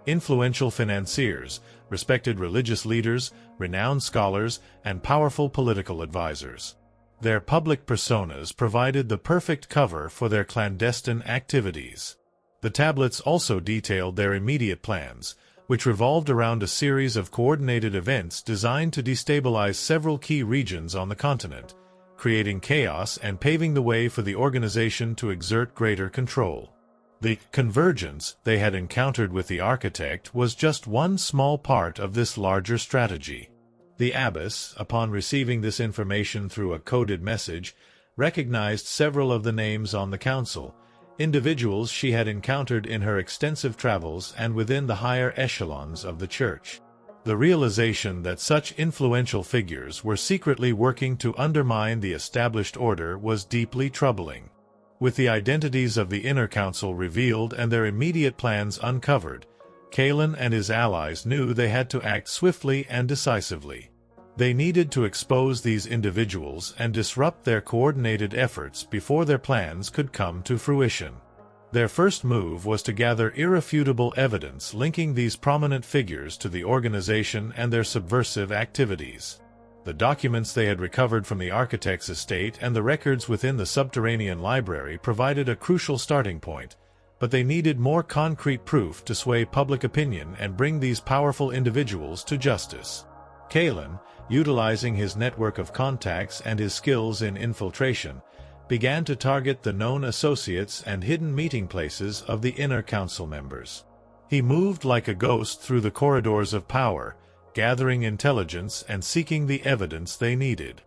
Influential financiers, respected religious leaders, renowned scholars, and powerful political advisors. Their public personas provided the perfect cover for their clandestine activities. The tablets also detailed their immediate plans, which revolved around a series of coordinated events designed to destabilize several key regions on the continent, creating chaos and paving the way for the organization to exert greater control. The convergence they had encountered with the architect was just one small part of this larger strategy. The abbess, upon receiving this information through a coded message, recognized several of the names on the council, individuals she had encountered in her extensive travels and within the higher echelons of the church. The realization that such influential figures were secretly working to undermine the established order was deeply troubling. With the identities of the Inner Council revealed and their immediate plans uncovered, Kaelen and his allies knew they had to act swiftly and decisively. They needed to expose these individuals and disrupt their coordinated efforts before their plans could come to fruition. Their first move was to gather irrefutable evidence linking these prominent figures to the organization and their subversive activities. The documents they had recovered from the architect's estate and the records within the subterranean library provided a crucial starting point, but they needed more concrete proof to sway public opinion and bring these powerful individuals to justice. Kaelen, utilizing his network of contacts and his skills in infiltration, began to target the known associates and hidden meeting places of the Inner Council members. He moved like a ghost through the corridors of power, gathering intelligence and seeking the evidence they needed.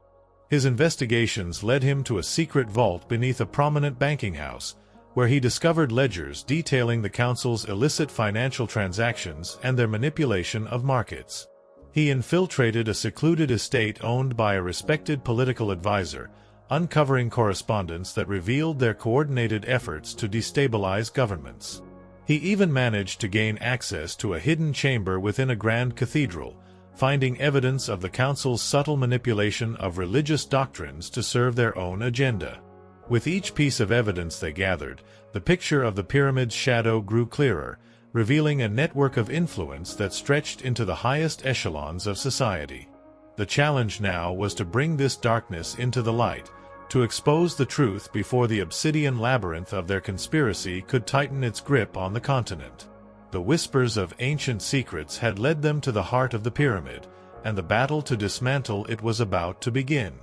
His investigations led him to a secret vault beneath a prominent banking house, where he discovered ledgers detailing the council's illicit financial transactions and their manipulation of markets. He infiltrated a secluded estate owned by a respected political advisor, uncovering correspondence that revealed their coordinated efforts to destabilize governments. He even managed to gain access to a hidden chamber within a grand cathedral, finding evidence of the council's subtle manipulation of religious doctrines to serve their own agenda. With each piece of evidence they gathered, the picture of the pyramid's shadow grew clearer, revealing a network of influence that stretched into the highest echelons of society. The challenge now was to bring this darkness into the light, to expose the truth before the obsidian labyrinth of their conspiracy could tighten its grip on the continent. The whispers of ancient secrets had led them to the heart of the pyramid, and the battle to dismantle it was about to begin.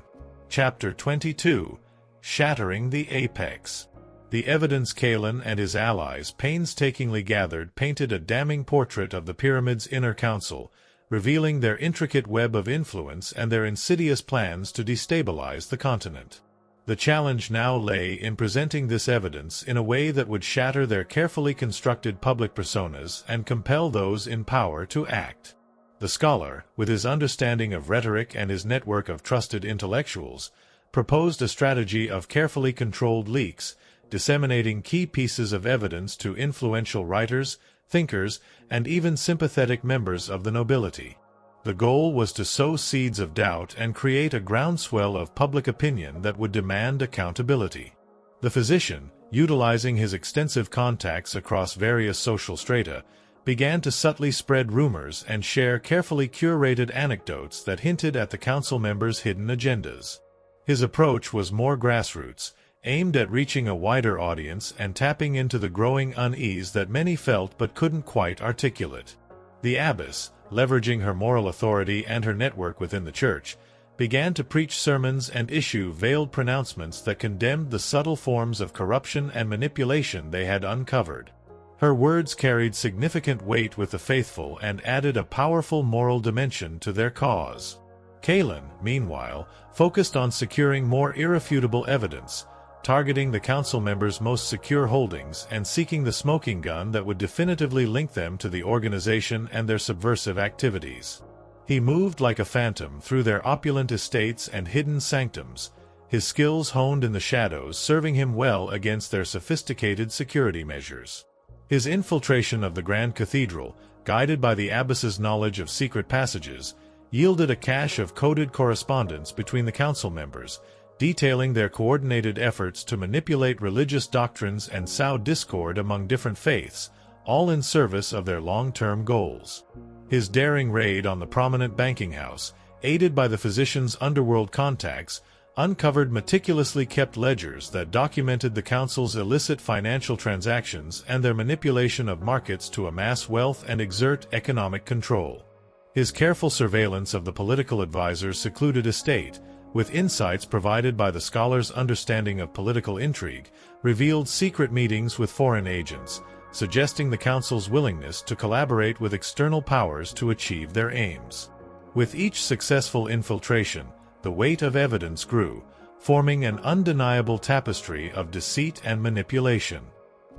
Chapter 22: Shattering the Apex. The evidence Kaelen and his allies painstakingly gathered painted a damning portrait of the pyramid's inner council, revealing their intricate web of influence and their insidious plans to destabilize the continent. The challenge now lay in presenting this evidence in a way that would shatter their carefully constructed public personas and compel those in power to act. The scholar, with his understanding of rhetoric and his network of trusted intellectuals, proposed a strategy of carefully controlled leaks, disseminating key pieces of evidence to influential writers, thinkers, and even sympathetic members of the nobility. The goal was to sow seeds of doubt and create a groundswell of public opinion that would demand accountability. The physician, utilizing his extensive contacts across various social strata, began to subtly spread rumors and share carefully curated anecdotes that hinted at the council members' hidden agendas. His approach was more grassroots, aimed at reaching a wider audience and tapping into the growing unease that many felt but couldn't quite articulate. The abbess, leveraging her moral authority and her network within the church, began to preach sermons and issue veiled pronouncements that condemned the subtle forms of corruption and manipulation they had uncovered. Her words carried significant weight with the faithful and added a powerful moral dimension to their cause. Kaelen, meanwhile, focused on securing more irrefutable evidence, targeting the council members' most secure holdings and seeking the smoking gun that would definitively link them to the organization and their subversive activities. He moved like a phantom through their opulent estates and hidden sanctums, his skills honed in the shadows serving him well against their sophisticated security measures. His infiltration of the Grand Cathedral, guided by the abbess's knowledge of secret passages, yielded a cache of coded correspondence between the council members, detailing their coordinated efforts to manipulate religious doctrines and sow discord among different faiths, all in service of their long-term goals. His daring raid on the prominent banking house, aided by the physician's underworld contacts, uncovered meticulously kept ledgers that documented the council's illicit financial transactions and their manipulation of markets to amass wealth and exert economic control. His careful surveillance of the political advisor's secluded estate, with insights provided by the scholar's understanding of political intrigue, revealed secret meetings with foreign agents, suggesting the council's willingness to collaborate with external powers to achieve their aims. With each successful infiltration, the weight of evidence grew, forming an undeniable tapestry of deceit and manipulation.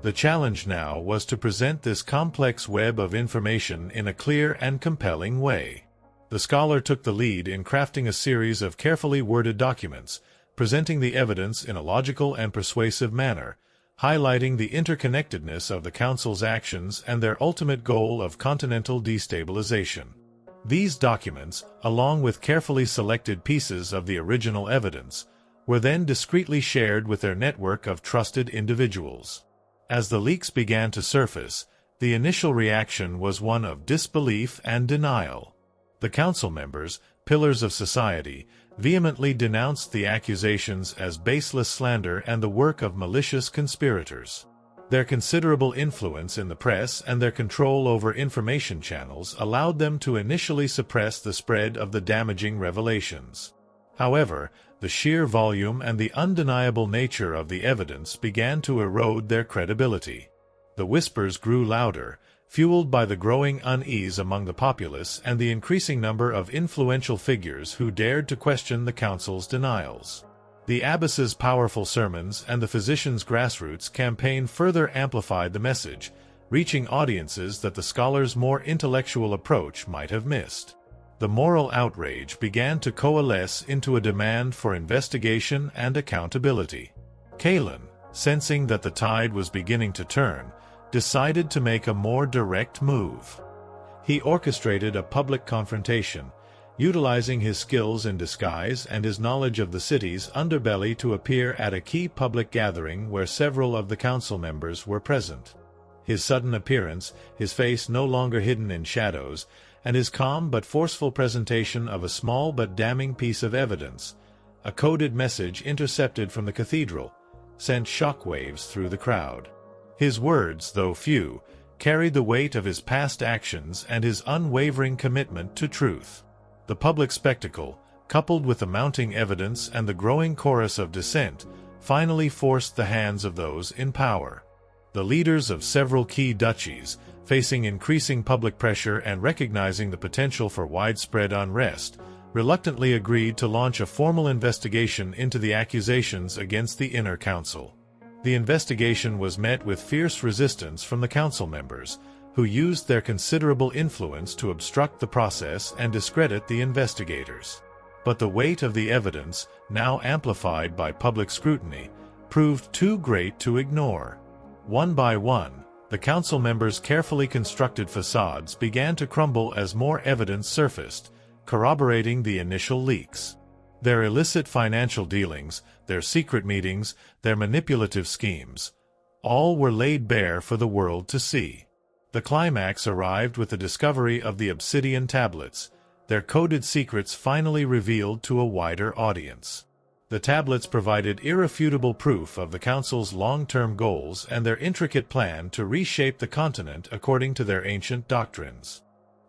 The challenge now was to present this complex web of information in a clear and compelling way. The scholar took the lead in crafting a series of carefully worded documents, presenting the evidence in a logical and persuasive manner, highlighting the interconnectedness of the council's actions and their ultimate goal of continental destabilization. These documents, along with carefully selected pieces of the original evidence, were then discreetly shared with their network of trusted individuals. As the leaks began to surface, the initial reaction was one of disbelief and denial. The council members, pillars of society, vehemently denounced the accusations as baseless slander and the work of malicious conspirators. Their considerable influence in the press and their control over information channels allowed them to initially suppress the spread of the damaging revelations. However, the sheer volume and the undeniable nature of the evidence began to erode their credibility. The whispers grew louder, fueled by the growing unease among the populace and the increasing number of influential figures who dared to question the council's denials. The abbess's powerful sermons and the physician's grassroots campaign further amplified the message, reaching audiences that the scholar's more intellectual approach might have missed. The moral outrage began to coalesce into a demand for investigation and accountability. Kaelen, sensing that the tide was beginning to turn, decided to make a more direct move. He orchestrated a public confrontation, utilizing his skills in disguise and his knowledge of the city's underbelly to appear at a key public gathering where several of the council members were present. His sudden appearance, his face no longer hidden in shadows, and his calm but forceful presentation of a small but damning piece of evidence, a coded message intercepted from the cathedral, sent shockwaves through the crowd. His words, though few, carried the weight of his past actions and his unwavering commitment to truth. The public spectacle, coupled with the mounting evidence and the growing chorus of dissent, finally forced the hands of those in power. The leaders of several key duchies, facing increasing public pressure and recognizing the potential for widespread unrest, reluctantly agreed to launch a formal investigation into the accusations against the inner council. The investigation was met with fierce resistance from the council members, who used their considerable influence to obstruct the process and discredit the investigators. But the weight of the evidence, now amplified by public scrutiny, proved too great to ignore. One by one, the council members' carefully constructed facades began to crumble as more evidence surfaced, corroborating the initial leaks. Their illicit financial dealings, their secret meetings, their manipulative schemes, all were laid bare for the world to see. The climax arrived with the discovery of the obsidian tablets, their coded secrets finally revealed to a wider audience. The tablets provided irrefutable proof of the Council's long-term goals and their intricate plan to reshape the continent according to their ancient doctrines.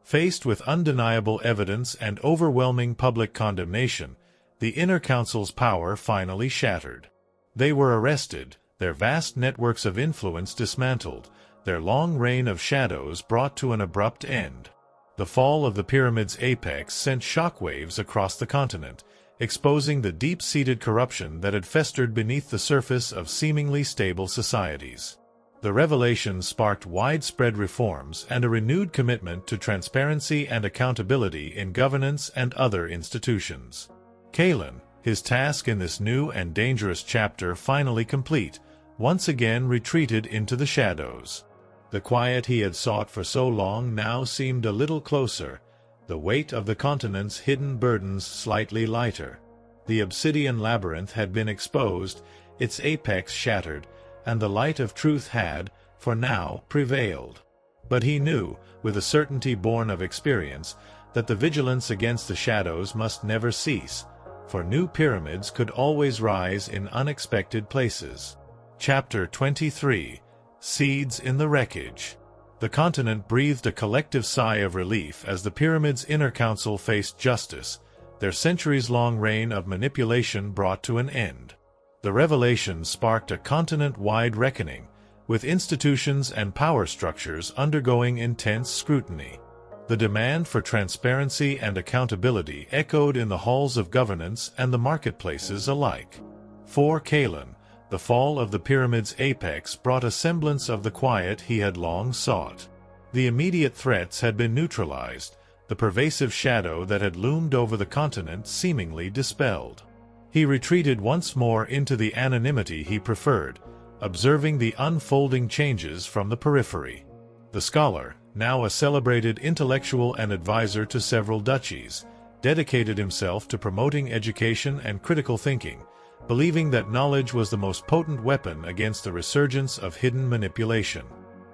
Faced with undeniable evidence and overwhelming public condemnation, the Inner Council's power finally shattered. They were arrested, their vast networks of influence dismantled, their long reign of shadows brought to an abrupt end. The fall of the pyramid's apex sent shockwaves across the continent, exposing the deep-seated corruption that had festered beneath the surface of seemingly stable societies. The revelation sparked widespread reforms and a renewed commitment to transparency and accountability in governance and other institutions. Kaelen, his task in this new and dangerous chapter finally complete, once again retreated into the shadows. The quiet he had sought for so long now seemed a little closer, the weight of the continent's hidden burdens slightly lighter. The obsidian labyrinth had been exposed, its apex shattered, and the light of truth had, for now, prevailed. But he knew, with a certainty born of experience, that the vigilance against the shadows must never cease, for new pyramids could always rise in unexpected places. Chapter 23: Seeds in the Wreckage. The continent breathed a collective sigh of relief as the pyramid's inner council faced justice, their centuries-long reign of manipulation brought to an end. The revelation sparked a continent-wide reckoning, with institutions and power structures undergoing intense scrutiny. The demand for transparency and accountability echoed in the halls of governance and the marketplaces alike. For Kaelen, the fall of the pyramid's apex brought a semblance of the quiet he had long sought. The immediate threats had been neutralized, the pervasive shadow that had loomed over the continent seemingly dispelled. He retreated once more into the anonymity he preferred, observing the unfolding changes from the periphery. The scholar, now a celebrated intellectual and advisor to several duchies, dedicated himself to promoting education and critical thinking, believing that knowledge was the most potent weapon against the resurgence of hidden manipulation.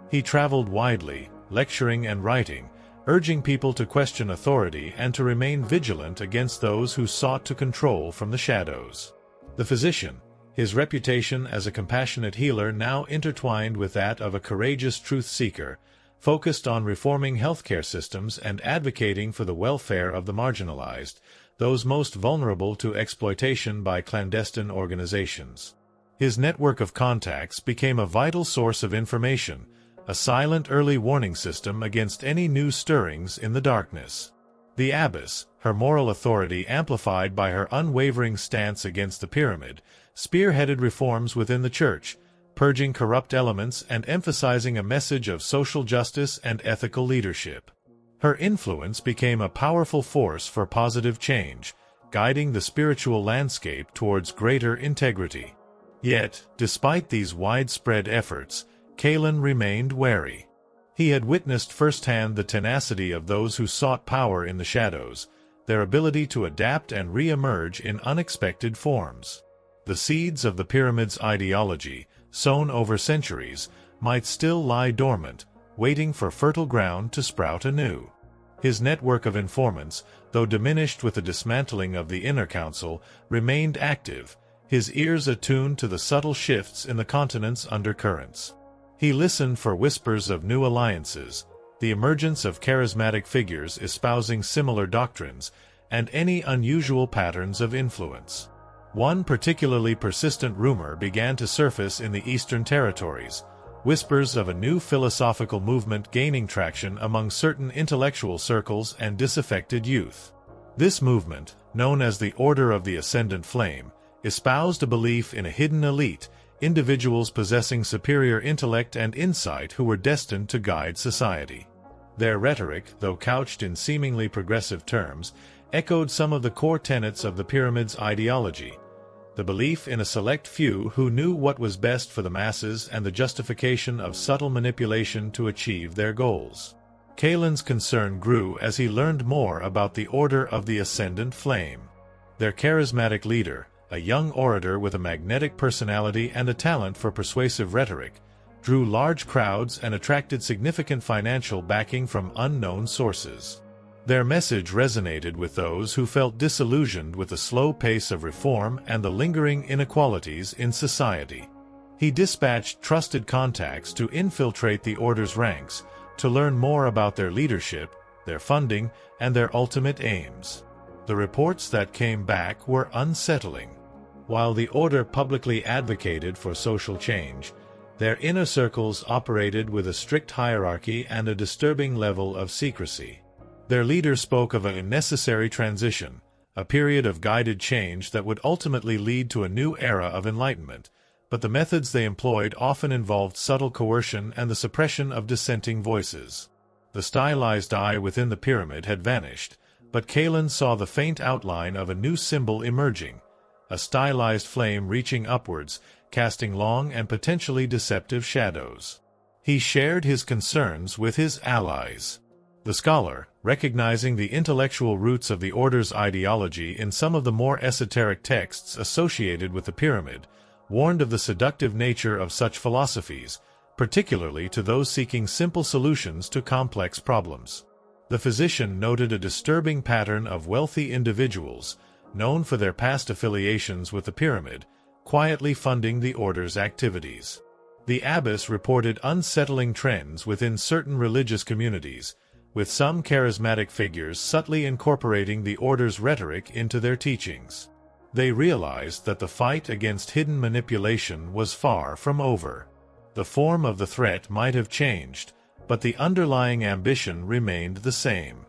He traveled widely, lecturing and writing, urging people to question authority and to remain vigilant against those who sought to control from the shadows. The physician, his reputation as a compassionate healer now intertwined with that of a courageous truth-seeker, focused on reforming healthcare systems and advocating for the welfare of the marginalized, those most vulnerable to exploitation by clandestine organizations. His network of contacts became a vital source of information, a silent early warning system against any new stirrings in the darkness. The abbess, her moral authority amplified by her unwavering stance against the pyramid, spearheaded reforms within the church, purging corrupt elements and emphasizing a message of social justice and ethical leadership. Her influence became a powerful force for positive change, guiding the spiritual landscape towards greater integrity. Yet, despite these widespread efforts, Kaelen remained wary. He had witnessed firsthand the tenacity of those who sought power in the shadows, their ability to adapt and re-emerge in unexpected forms. The seeds of the pyramid's ideology, sown over centuries, might still lie dormant, waiting for fertile ground to sprout anew. His network of informants, though diminished with the dismantling of the inner council, remained active, his ears attuned to the subtle shifts in the continent's undercurrents. He listened for whispers of new alliances, the emergence of charismatic figures espousing similar doctrines, and any unusual patterns of influence. One particularly persistent rumor began to surface in the Eastern Territories, whispers of a new philosophical movement gaining traction among certain intellectual circles and disaffected youth. This movement, known as the Order of the Ascendant Flame, espoused a belief in a hidden elite, individuals possessing superior intellect and insight who were destined to guide society. Their rhetoric, though couched in seemingly progressive terms, echoed some of the core tenets of the pyramid's ideology: the belief in a select few who knew what was best for the masses and the justification of subtle manipulation to achieve their goals. Kaelen's concern grew as he learned more about the Order of the Ascendant Flame. Their charismatic leader, a young orator with a magnetic personality and a talent for persuasive rhetoric, drew large crowds and attracted significant financial backing from unknown sources. Their message resonated with those who felt disillusioned with the slow pace of reform and the lingering inequalities in society. He dispatched trusted contacts to infiltrate the Order's ranks, to learn more about their leadership, their funding, and their ultimate aims. The reports that came back were unsettling. While the Order publicly advocated for social change, their inner circles operated with a strict hierarchy and a disturbing level of secrecy. Their leader spoke of a necessary transition, a period of guided change that would ultimately lead to a new era of enlightenment, but the methods they employed often involved subtle coercion and the suppression of dissenting voices. The stylized eye within the pyramid had vanished, but Kaelen saw the faint outline of a new symbol emerging, a stylized flame reaching upwards, casting long and potentially deceptive shadows. He shared his concerns with his allies. The scholar, recognizing the intellectual roots of the Order's ideology in some of the more esoteric texts associated with the pyramid, warned of the seductive nature of such philosophies, particularly to those seeking simple solutions to complex problems. The physician noted a disturbing pattern of wealthy individuals, known for their past affiliations with the pyramid, quietly funding the Order's activities. The abbess reported unsettling trends within certain religious communities, with some charismatic figures subtly incorporating the Order's rhetoric into their teachings. They realized that the fight against hidden manipulation was far from over. The form of the threat might have changed, but the underlying ambition remained the same.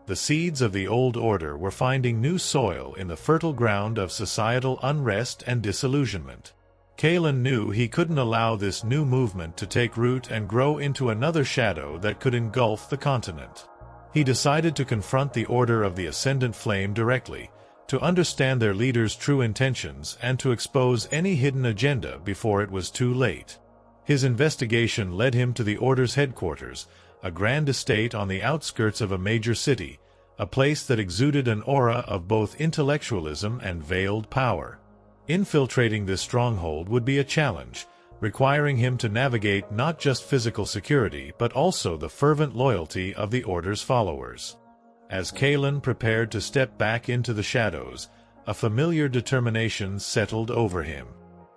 The seeds of the old order were finding new soil in the fertile ground of societal unrest and disillusionment. Kaelen knew he couldn't allow this new movement to take root and grow into another shadow that could engulf the continent. He decided to confront the Order of the Ascendant Flame directly, to understand their leader's true intentions and to expose any hidden agenda before it was too late. His investigation led him to the Order's headquarters, a grand estate on the outskirts of a major city, a place that exuded an aura of both intellectualism and veiled power. Infiltrating this stronghold would be a challenge, requiring him to navigate not just physical security but also the fervent loyalty of the Order's followers. As Kaelen prepared to step back into the shadows, a familiar determination settled over him.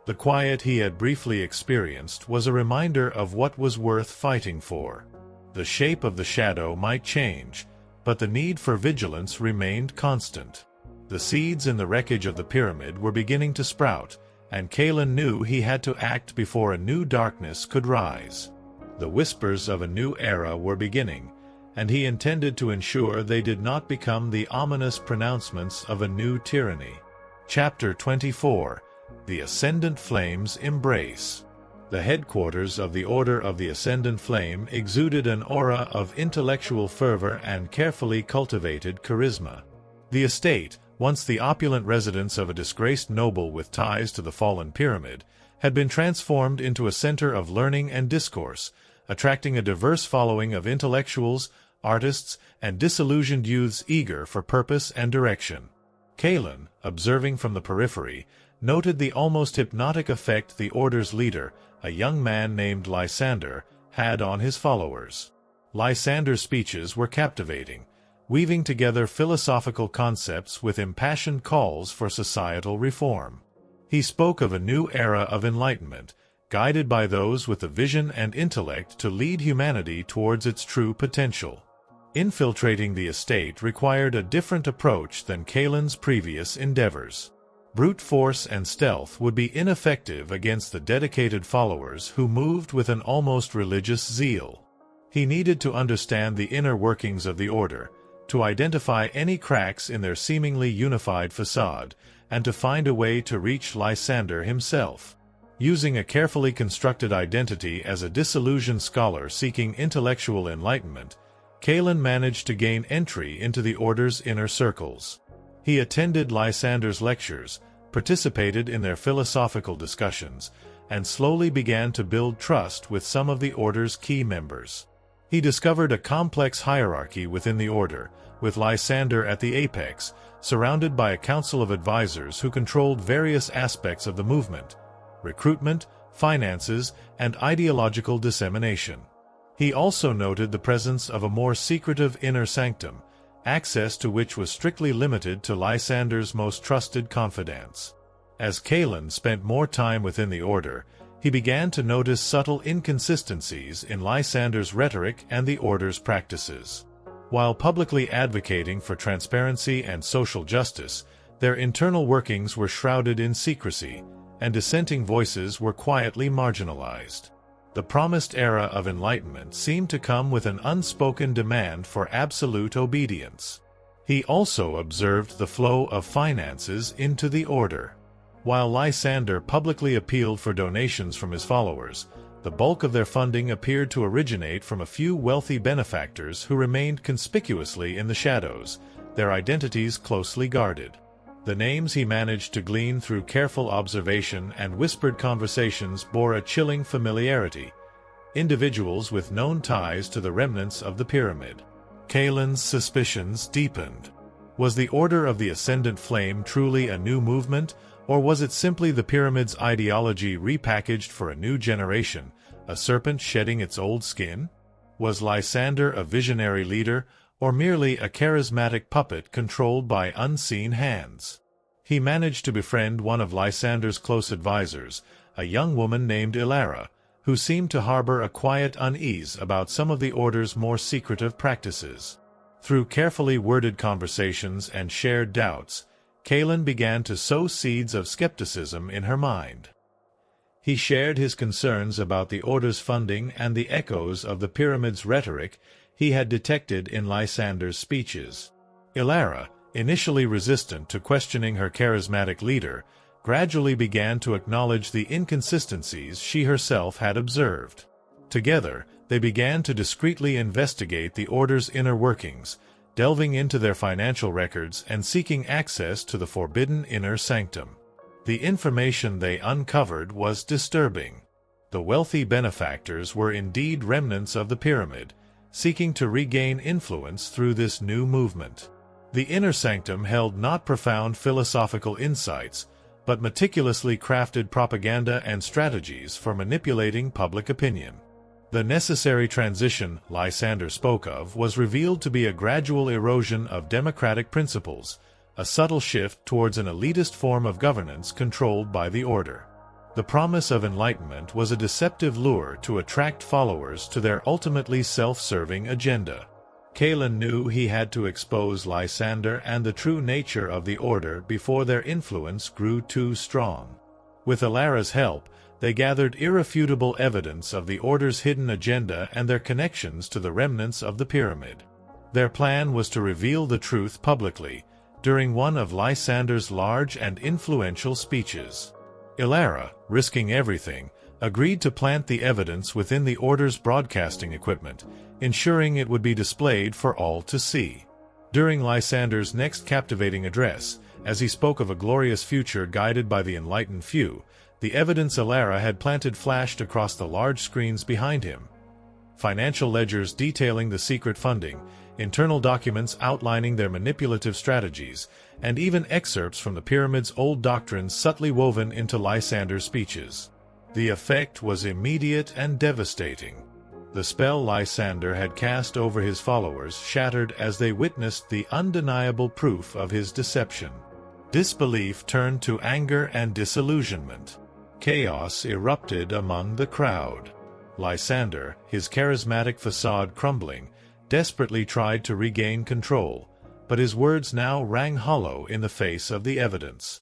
The quiet he had briefly experienced was a reminder of what was worth fighting for. The shape of the shadow might change, but the need for vigilance remained constant. The seeds in the wreckage of the pyramid were beginning to sprout, and Kaelen knew he had to act before a new darkness could rise. The whispers of a new era were beginning, and he intended to ensure they did not become the ominous pronouncements of a new tyranny. Chapter 24: The Ascendant Flame's Embrace. The headquarters of the Order of the Ascendant Flame exuded an aura of intellectual fervor and carefully cultivated charisma. The estate, once the opulent residence of a disgraced noble with ties to the fallen pyramid, had been transformed into a center of learning and discourse, attracting a diverse following of intellectuals, artists, and disillusioned youths eager for purpose and direction. Kaelen, observing from the periphery, noted the almost hypnotic effect the Order's leader, a young man named Lysander, had on his followers. Lysander's speeches were captivating, weaving together philosophical concepts with impassioned calls for societal reform. He spoke of a new era of enlightenment, guided by those with the vision and intellect to lead humanity towards its true potential. Infiltrating the estate required a different approach than Kaelen's previous endeavors. Brute force and stealth would be ineffective against the dedicated followers who moved with an almost religious zeal. He needed to understand the inner workings of the Order, to identify any cracks in their seemingly unified facade, and to find a way to reach Lysander himself. Using a carefully constructed identity as a disillusioned scholar seeking intellectual enlightenment, Kaelen managed to gain entry into the Order's inner circles. He attended Lysander's lectures, participated in their philosophical discussions, and slowly began to build trust with some of the Order's key members. He discovered a complex hierarchy within the Order, with Lysander at the apex, surrounded by a council of advisors who controlled various aspects of the movement: recruitment, finances, and ideological dissemination. He also noted the presence of a more secretive inner sanctum, access to which was strictly limited to Lysander's most trusted confidants. As Kaelen spent more time within the Order, he began to notice subtle inconsistencies in Lysander's rhetoric and the Order's practices. While publicly advocating for transparency and social justice, their internal workings were shrouded in secrecy, and dissenting voices were quietly marginalized. The promised era of enlightenment seemed to come with an unspoken demand for absolute obedience. He also observed the flow of finances into the Order. While Lysander publicly appealed for donations from his followers, the bulk of their funding appeared to originate from a few wealthy benefactors who remained conspicuously in the shadows, their identities closely guarded. The names he managed to glean through careful observation and whispered conversations bore a chilling familiarity: individuals with known ties to the remnants of the pyramid. Kaelen's suspicions deepened. Was the Order of the Ascendant Flame truly a new movement, or was it simply the pyramid's ideology repackaged for a new generation, a serpent shedding its old skin? Was Lysander a visionary leader, or merely a charismatic puppet controlled by unseen hands? He managed to befriend one of Lysander's close advisors, a young woman named Ilara, who seemed to harbor a quiet unease about some of the Order's more secretive practices. Through carefully worded conversations and shared doubts, Kaelen began to sow seeds of skepticism in her mind. He shared his concerns about the Order's funding and the echoes of the pyramid's rhetoric he had detected in Lysander's speeches. Ilara, initially resistant to questioning her charismatic leader, gradually began to acknowledge the inconsistencies she herself had observed. Together, they began to discreetly investigate the Order's inner workings, delving into their financial records and seeking access to the forbidden inner sanctum. The information they uncovered was disturbing. The wealthy benefactors were indeed remnants of the pyramid, seeking to regain influence through this new movement. The inner sanctum held not profound philosophical insights, but meticulously crafted propaganda and strategies for manipulating public opinion. The necessary transition Lysander spoke of was revealed to be a gradual erosion of democratic principles, a subtle shift towards an elitist form of governance controlled by the Order. The promise of enlightenment was a deceptive lure to attract followers to their ultimately self-serving agenda. Kaelen knew he had to expose Lysander and the true nature of the Order before their influence grew too strong. With Ilara's help, they gathered irrefutable evidence of the Order's hidden agenda and their connections to the remnants of the pyramid. Their plan was to reveal the truth publicly, during one of Lysander's large and influential speeches. Ilara, risking everything, agreed to plant the evidence within the Order's broadcasting equipment, ensuring it would be displayed for all to see. During Lysander's next captivating address, as he spoke of a glorious future guided by the enlightened few, the evidence Ilara had planted flashed across the large screens behind him. Financial ledgers detailing the secret funding, internal documents outlining their manipulative strategies, and even excerpts from the pyramid's old doctrines subtly woven into Lysander's speeches. The effect was immediate and devastating. The spell Lysander had cast over his followers shattered as they witnessed the undeniable proof of his deception. Disbelief turned to anger and disillusionment. Chaos erupted among the crowd. Lysander, his charismatic facade crumbling, desperately tried to regain control, but his words now rang hollow in the face of the evidence.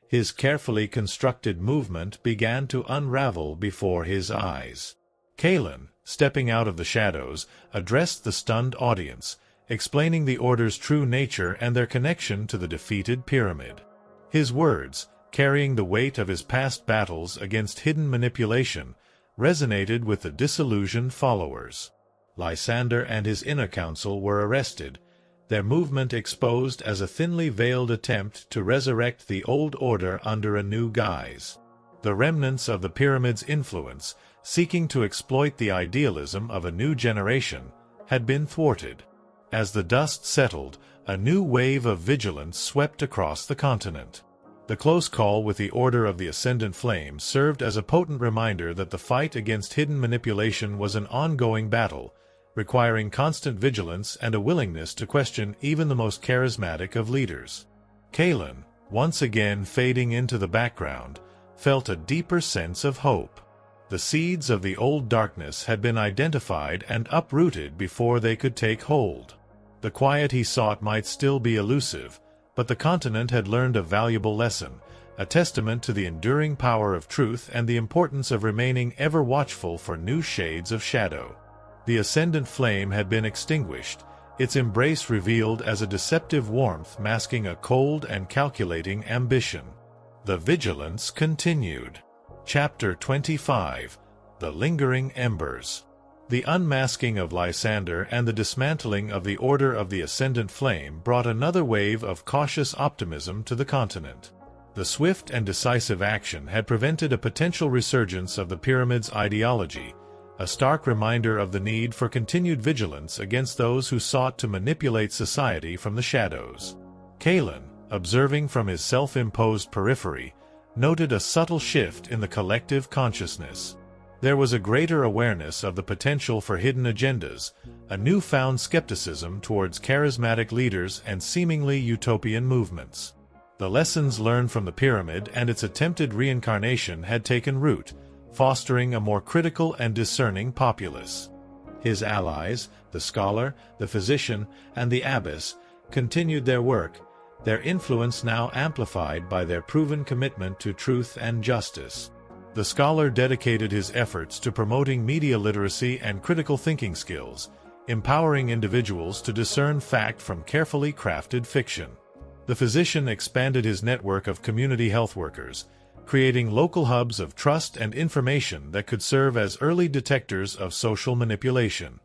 His carefully constructed movement began to unravel before his eyes. Kaelen, stepping out of the shadows, addressed the stunned audience, explaining the Order's true nature and their connection to the defeated pyramid. His words, carrying the weight of his past battles against hidden manipulation, resonated with the disillusioned followers. Lysander and his inner council were arrested, their movement exposed as a thinly veiled attempt to resurrect the old order under a new guise. The remnants of the pyramid's influence, seeking to exploit the idealism of a new generation, had been thwarted. As the dust settled, a new wave of vigilance swept across the continent. The close call with the Order of the Ascendant Flame served as a potent reminder that the fight against hidden manipulation was an ongoing battle, requiring constant vigilance and a willingness to question even the most charismatic of leaders. Kaelen, once again fading into the background, felt a deeper sense of hope. The seeds of the old darkness had been identified and uprooted before they could take hold. The quiet he sought might still be elusive, but the continent had learned a valuable lesson, a testament to the enduring power of truth and the importance of remaining ever watchful for new shades of shadow. The ascendant flame had been extinguished, its embrace revealed as a deceptive warmth masking a cold and calculating ambition. The vigilance continued. Chapter 25. The Lingering Embers. The unmasking of Lysander and the dismantling of the Order of the Ascendant Flame brought another wave of cautious optimism to the continent. The swift and decisive action had prevented a potential resurgence of the pyramid's ideology, a stark reminder of the need for continued vigilance against those who sought to manipulate society from the shadows. Kaelen, observing from his self-imposed periphery, noted a subtle shift in the collective consciousness. There was a greater awareness of the potential for hidden agendas, a newfound skepticism towards charismatic leaders and seemingly utopian movements. The lessons learned from the pyramid and its attempted reincarnation had taken root, fostering a more critical and discerning populace. His allies, the scholar, the physician, and the abbess, continued their work, their influence now amplified by their proven commitment to truth and justice. The scholar dedicated his efforts to promoting media literacy and critical thinking skills, empowering individuals to discern fact from carefully crafted fiction. The physician expanded his network of community health workers, creating local hubs of trust and information that could serve as early detectors of social manipulation.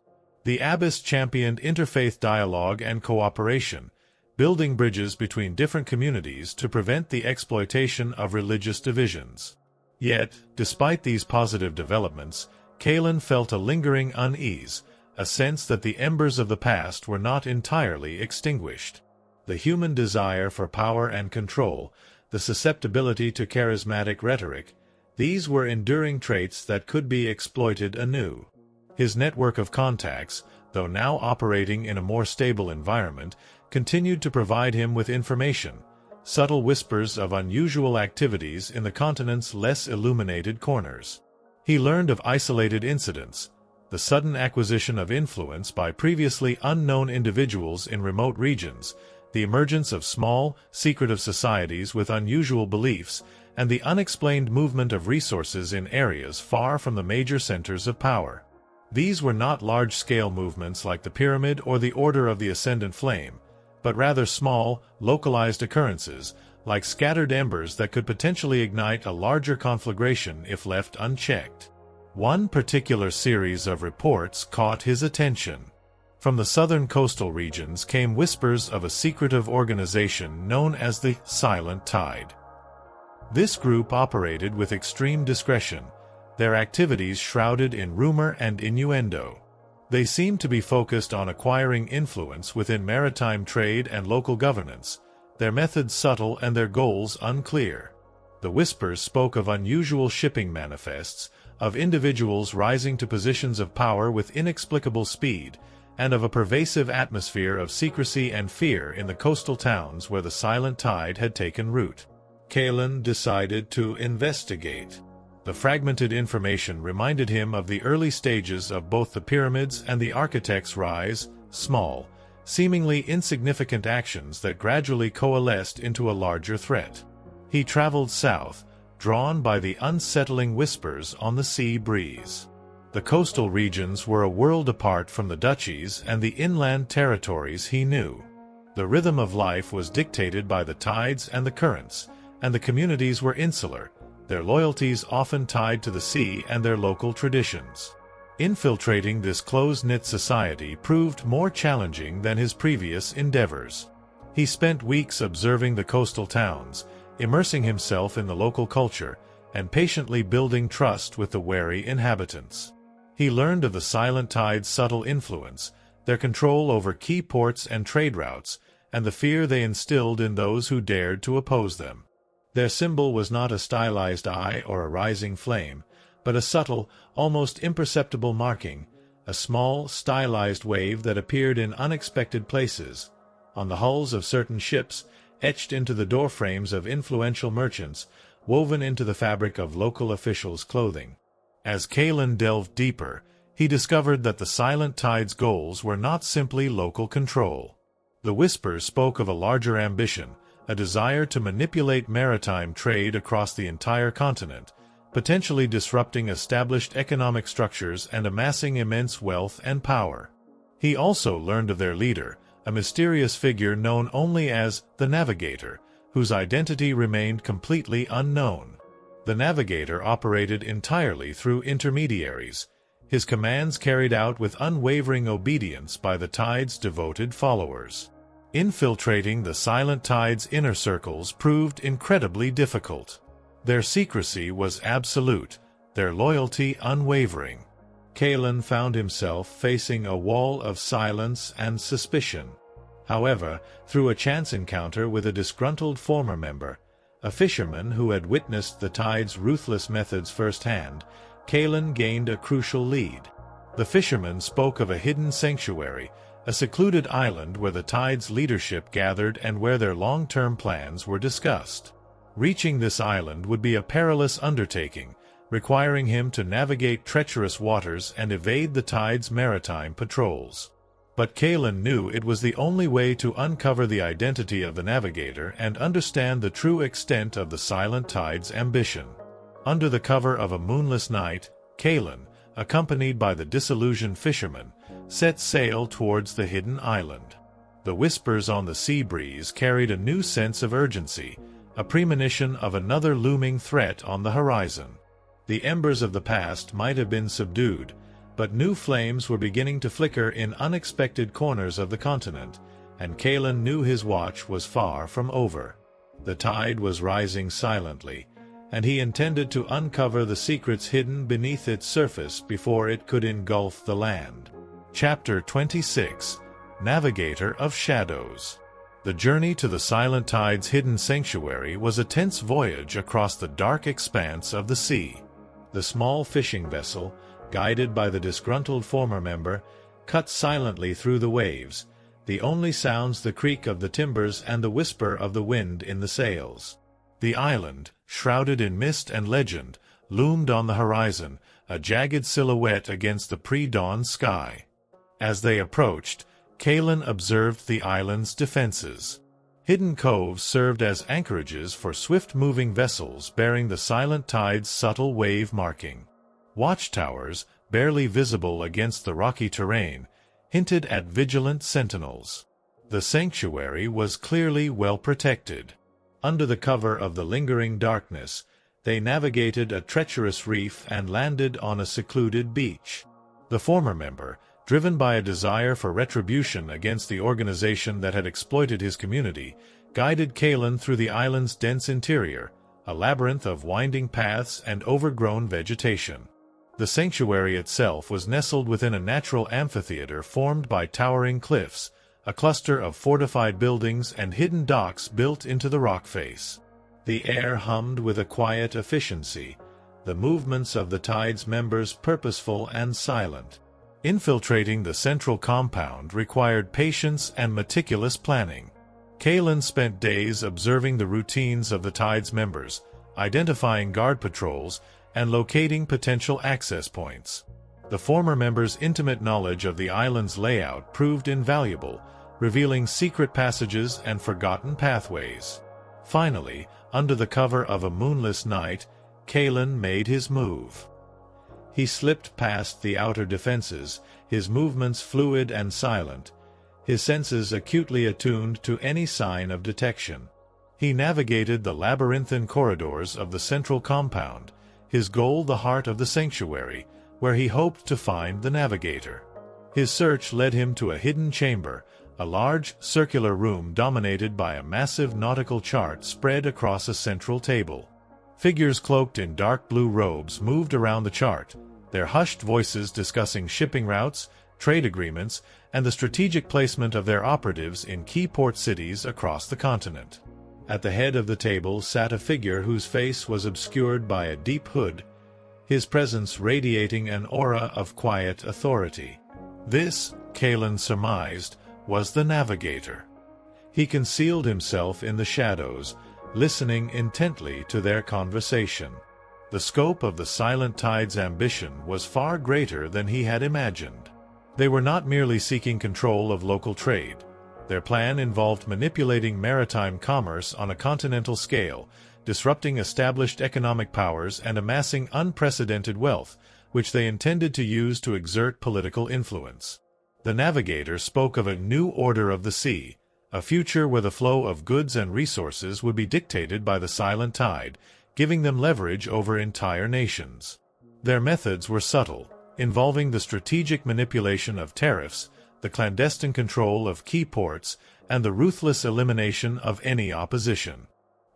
The abbess championed interfaith dialogue and cooperation, building bridges between different communities to prevent the exploitation of religious divisions. Yet, despite these positive developments, Kaelen felt a lingering unease, a sense that the embers of the past were not entirely extinguished. The human desire for power and control, the susceptibility to charismatic rhetoric, these were enduring traits that could be exploited anew. His network of contacts, though now operating in a more stable environment, continued to provide him with information, subtle whispers of unusual activities in the continent's less illuminated corners. He learned of isolated incidents, the sudden acquisition of influence by previously unknown individuals in remote regions, the emergence of small, secretive societies with unusual beliefs, and the unexplained movement of resources in areas far from the major centers of power. These were not large-scale movements like the Pyramid or the Order of the Ascendant Flame, but rather small, localized occurrences, like scattered embers that could potentially ignite a larger conflagration if left unchecked. One particular series of reports caught his attention. From the southern coastal regions came whispers of a secretive organization known as the Silent Tide. This group operated with extreme discretion, their activities shrouded in rumor and innuendo. They seemed to be focused on acquiring influence within maritime trade and local governance, their methods subtle and their goals unclear. The whispers spoke of unusual shipping manifests, of individuals rising to positions of power with inexplicable speed, and of a pervasive atmosphere of secrecy and fear in the coastal towns where the silent tide had taken root. Kaelen decided to investigate. The fragmented information reminded him of the early stages of both the pyramids and the architect's rise, small, seemingly insignificant actions that gradually coalesced into a larger threat. He traveled south, drawn by the unsettling whispers on the sea breeze. The coastal regions were a world apart from the duchies and the inland territories he knew. The rhythm of life was dictated by the tides and the currents, and the communities were insular, their loyalties often tied to the sea and their local traditions. Infiltrating this close-knit society proved more challenging than his previous endeavors. He spent weeks observing the coastal towns, immersing himself in the local culture, and patiently building trust with the wary inhabitants. He learned of the silent tide's subtle influence, their control over key ports and trade routes, and the fear they instilled in those who dared to oppose them. Their symbol was not a stylized eye or a rising flame, but a subtle, almost imperceptible marking, a small, stylized wave that appeared in unexpected places, on the hulls of certain ships, etched into the doorframes of influential merchants, woven into the fabric of local officials' clothing. As Kaelen delved deeper, he discovered that the silent tide's goals were not simply local control. The whispers spoke of a larger ambition, a desire to manipulate maritime trade across the entire continent, potentially disrupting established economic structures and amassing immense wealth and power. He also learned of their leader, a mysterious figure known only as the Navigator, whose identity remained completely unknown. The Navigator operated entirely through intermediaries, his commands carried out with unwavering obedience by the tide's devoted followers. Infiltrating the silent tide's inner circles proved incredibly difficult. Their secrecy was absolute, their loyalty unwavering. Kaelen found himself facing a wall of silence and suspicion. However, through a chance encounter with a disgruntled former member, a fisherman who had witnessed the tide's ruthless methods firsthand, Kaelen gained a crucial lead. The fisherman spoke of a hidden sanctuary, a secluded island where the tide's leadership gathered and where their long-term plans were discussed. Reaching this island would be a perilous undertaking, requiring him to navigate treacherous waters and evade the tide's maritime patrols. But Kaelen knew it was the only way to uncover the identity of the Navigator and understand the true extent of the silent tide's ambition. Under the cover of a moonless night, Kaelen, accompanied by the disillusioned fisherman, set sail towards the hidden island. The whispers on the sea breeze carried a new sense of urgency, a premonition of another looming threat on the horizon. The embers of the past might have been subdued, but new flames were beginning to flicker in unexpected corners of the continent, and Kaelen knew his watch was far from over. The tide was rising silently, and he intended to uncover the secrets hidden beneath its surface before it could engulf the land. Chapter 26: Navigator of Shadows. The journey to the silent tide's hidden sanctuary was a tense voyage across the dark expanse of the sea. The small fishing vessel, guided by the disgruntled former member, cut silently through the waves, the only sounds the creak of the timbers and the whisper of the wind in the sails. The island, shrouded in mist and legend, loomed on the horizon, a jagged silhouette against the pre-dawn sky. As they approached, Kaelen observed the island's defenses. Hidden coves served as anchorages for swift-moving vessels bearing the silent tide's subtle wave marking. Watchtowers, barely visible against the rocky terrain, hinted at vigilant sentinels. The sanctuary was clearly well protected. Under the cover of the lingering darkness, they navigated a treacherous reef and landed on a secluded beach. The former member, driven by a desire for retribution against the organization that had exploited his community, guided Kaelen through the island's dense interior, a labyrinth of winding paths and overgrown vegetation. The sanctuary itself was nestled within a natural amphitheater formed by towering cliffs, a cluster of fortified buildings and hidden docks built into the rock face. The air hummed with a quiet efficiency, the movements of the tide's members purposeful and silent. Infiltrating the central compound required patience and meticulous planning. Kaelen spent days observing the routines of the tide's members, identifying guard patrols, and locating potential access points. The former members' intimate knowledge of the island's layout proved invaluable, revealing secret passages and forgotten pathways. Finally, under the cover of a moonless night, Kaelen made his move. He slipped past the outer defenses, his movements fluid and silent, his senses acutely attuned to any sign of detection. He navigated the labyrinthine corridors of the central compound, his goal the heart of the sanctuary, where he hoped to find the navigator. His search led him to a hidden chamber, a large, circular room dominated by a massive nautical chart spread across a central table. Figures cloaked in dark blue robes moved around the chart, their hushed voices discussing shipping routes, trade agreements, and the strategic placement of their operatives in key port cities across the continent. At the head of the table sat a figure whose face was obscured by a deep hood, his presence radiating an aura of quiet authority. This, Kaelen surmised, was the navigator. He concealed himself in the shadows, listening intently to their conversation. The scope of the Silent Tide's ambition was far greater than he had imagined. They were not merely seeking control of local trade. Their plan involved manipulating maritime commerce on a continental scale, disrupting established economic powers and amassing unprecedented wealth, which they intended to use to exert political influence. The navigator spoke of a new order of the sea, a future where the flow of goods and resources would be dictated by the Silent Tide, giving them leverage over entire nations. Their methods were subtle, involving the strategic manipulation of tariffs, the clandestine control of key ports, and the ruthless elimination of any opposition.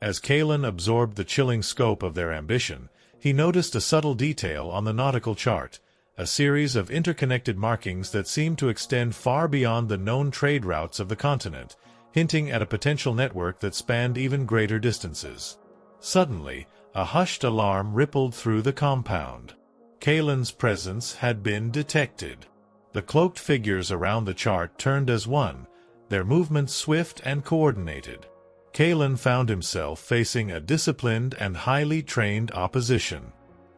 As Kaelen absorbed the chilling scope of their ambition, he noticed a subtle detail on the nautical chart, a series of interconnected markings that seemed to extend far beyond the known trade routes of the continent, hinting at a potential network that spanned even greater distances. Suddenly, a hushed alarm rippled through the compound. Kaelen's presence had been detected. The cloaked figures around the chart turned as one, their movements swift and coordinated. Kaelen found himself facing a disciplined and highly trained opposition.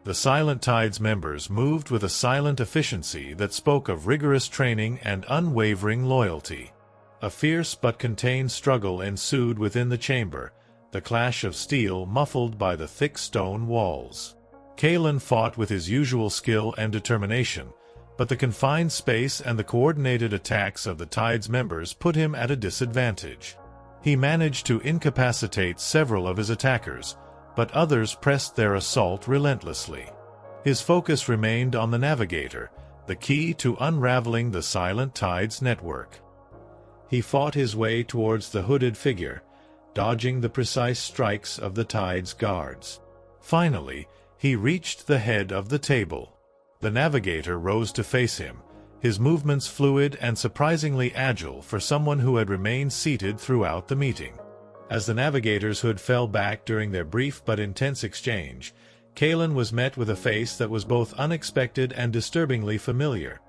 The Silent Tide's members moved with a silent efficiency that spoke of rigorous training and unwavering loyalty. A fierce but contained struggle ensued within the chamber, the clash of steel muffled by the thick stone walls. Kaelen fought with his usual skill and determination, but the confined space and the coordinated attacks of the Tide's members put him at a disadvantage. He managed to incapacitate several of his attackers, but others pressed their assault relentlessly. His focus remained on the navigator, the key to unraveling the Silent Tide's network. He fought his way towards the hooded figure, dodging the precise strikes of the Tide's guards. Finally, he reached the head of the table. The navigator rose to face him, his movements fluid and surprisingly agile for someone who had remained seated throughout the meeting. As the navigator's hood fell back during their brief but intense exchange, Kaelen was met with a face that was both unexpected and disturbingly familiar.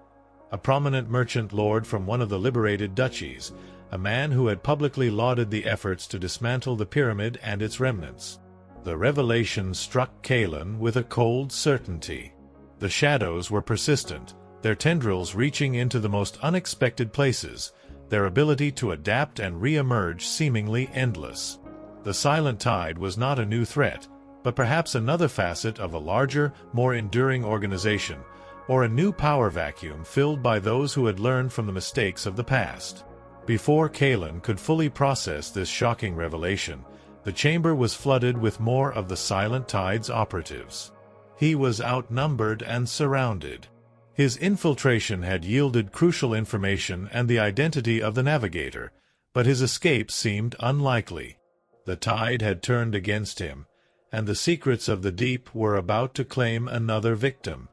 A prominent merchant lord from one of the liberated duchies, a man who had publicly lauded the efforts to dismantle the pyramid and its remnants. The revelation struck Kaelen with a cold certainty. The shadows were persistent, their tendrils reaching into the most unexpected places, their ability to adapt and re-emerge seemingly endless. The Silent Tide was not a new threat, but perhaps another facet of a larger, more enduring organization, or a new power vacuum filled by those who had learned from the mistakes of the past. Before Kaelen could fully process this shocking revelation, the chamber was flooded with more of the Silent Tide's operatives. He was outnumbered and surrounded. His infiltration had yielded crucial information and the identity of the navigator, but his escape seemed unlikely. The tide had turned against him, and the secrets of the deep were about to claim another victim.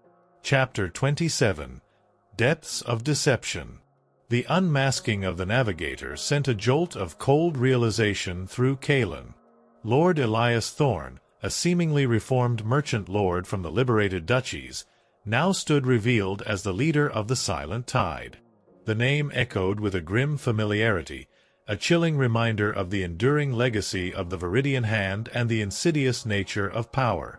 Chapter 27. Depths of Deception. The unmasking of the navigator sent a jolt of cold realization through Kaelen. Lord Elias Thorne, a seemingly reformed merchant lord from the liberated duchies, now stood revealed as the leader of the Silent Tide. The name echoed with a grim familiarity, a chilling reminder of the enduring legacy of the Viridian Hand and the insidious nature of power.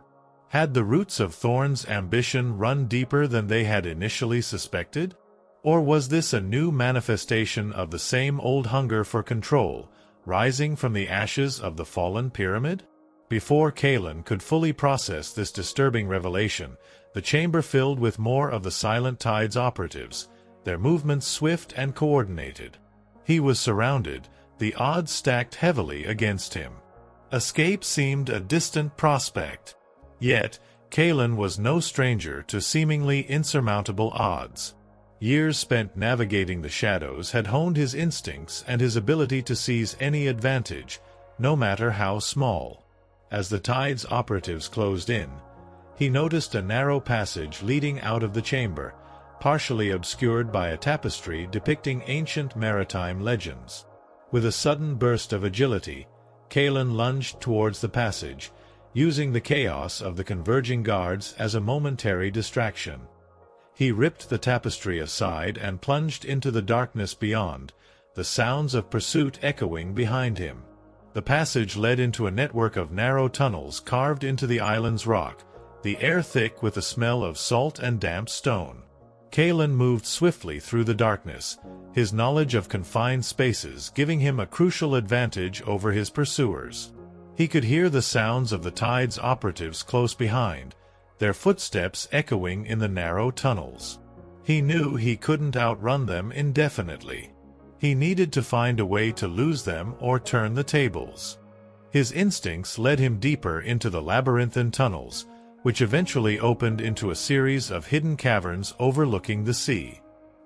Had the roots of Thorne's ambition run deeper than they had initially suspected? Or was this a new manifestation of the same old hunger for control, rising from the ashes of the fallen pyramid? Before Kaelen could fully process this disturbing revelation, the chamber filled with more of the Silent Tide's operatives, their movements swift and coordinated. He was surrounded, the odds stacked heavily against him. Escape seemed a distant prospect. Yet, Kaelen was no stranger to seemingly insurmountable odds. Years spent navigating the shadows had honed his instincts and his ability to seize any advantage, no matter how small. As the Tide's operatives closed in, he noticed a narrow passage leading out of the chamber, partially obscured by a tapestry depicting ancient maritime legends. With a sudden burst of agility, Kaelen lunged towards the passage, using the chaos of the converging guards as a momentary distraction. He ripped the tapestry aside and plunged into the darkness beyond, the sounds of pursuit echoing behind him. The passage led into a network of narrow tunnels carved into the island's rock, the air thick with the smell of salt and damp stone. Kaelen moved swiftly through the darkness, his knowledge of confined spaces giving him a crucial advantage over his pursuers. He could hear the sounds of the Tide's operatives close behind, their footsteps echoing in the narrow tunnels. He knew he couldn't outrun them indefinitely. He needed to find a way to lose them or turn the tables. His instincts led him deeper into the labyrinthine tunnels, which eventually opened into a series of hidden caverns overlooking the sea.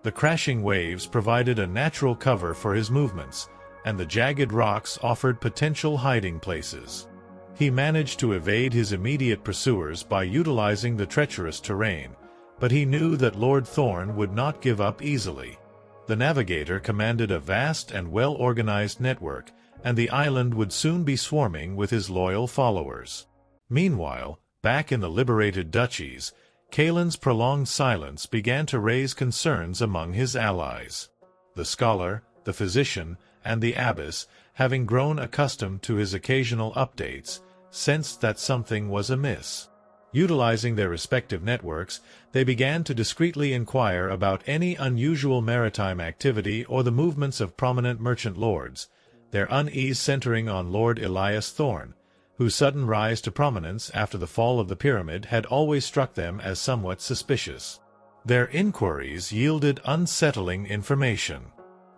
The crashing waves provided a natural cover for his movements, and the jagged rocks offered potential hiding places. He managed to evade his immediate pursuers by utilizing the treacherous terrain, but he knew that Lord Thorne would not give up easily. The navigator commanded a vast and well-organized network, and the island would soon be swarming with his loyal followers. Meanwhile, back in the liberated duchies, Kaelen's prolonged silence began to raise concerns among his allies. The scholar, the physician, and the abbess, having grown accustomed to his occasional updates, sensed that something was amiss. Utilizing their respective networks, they began to discreetly inquire about any unusual maritime activity or the movements of prominent merchant lords, their unease centering on Lord Elias Thorne, whose sudden rise to prominence after the fall of the pyramid had always struck them as somewhat suspicious. Their inquiries yielded unsettling information.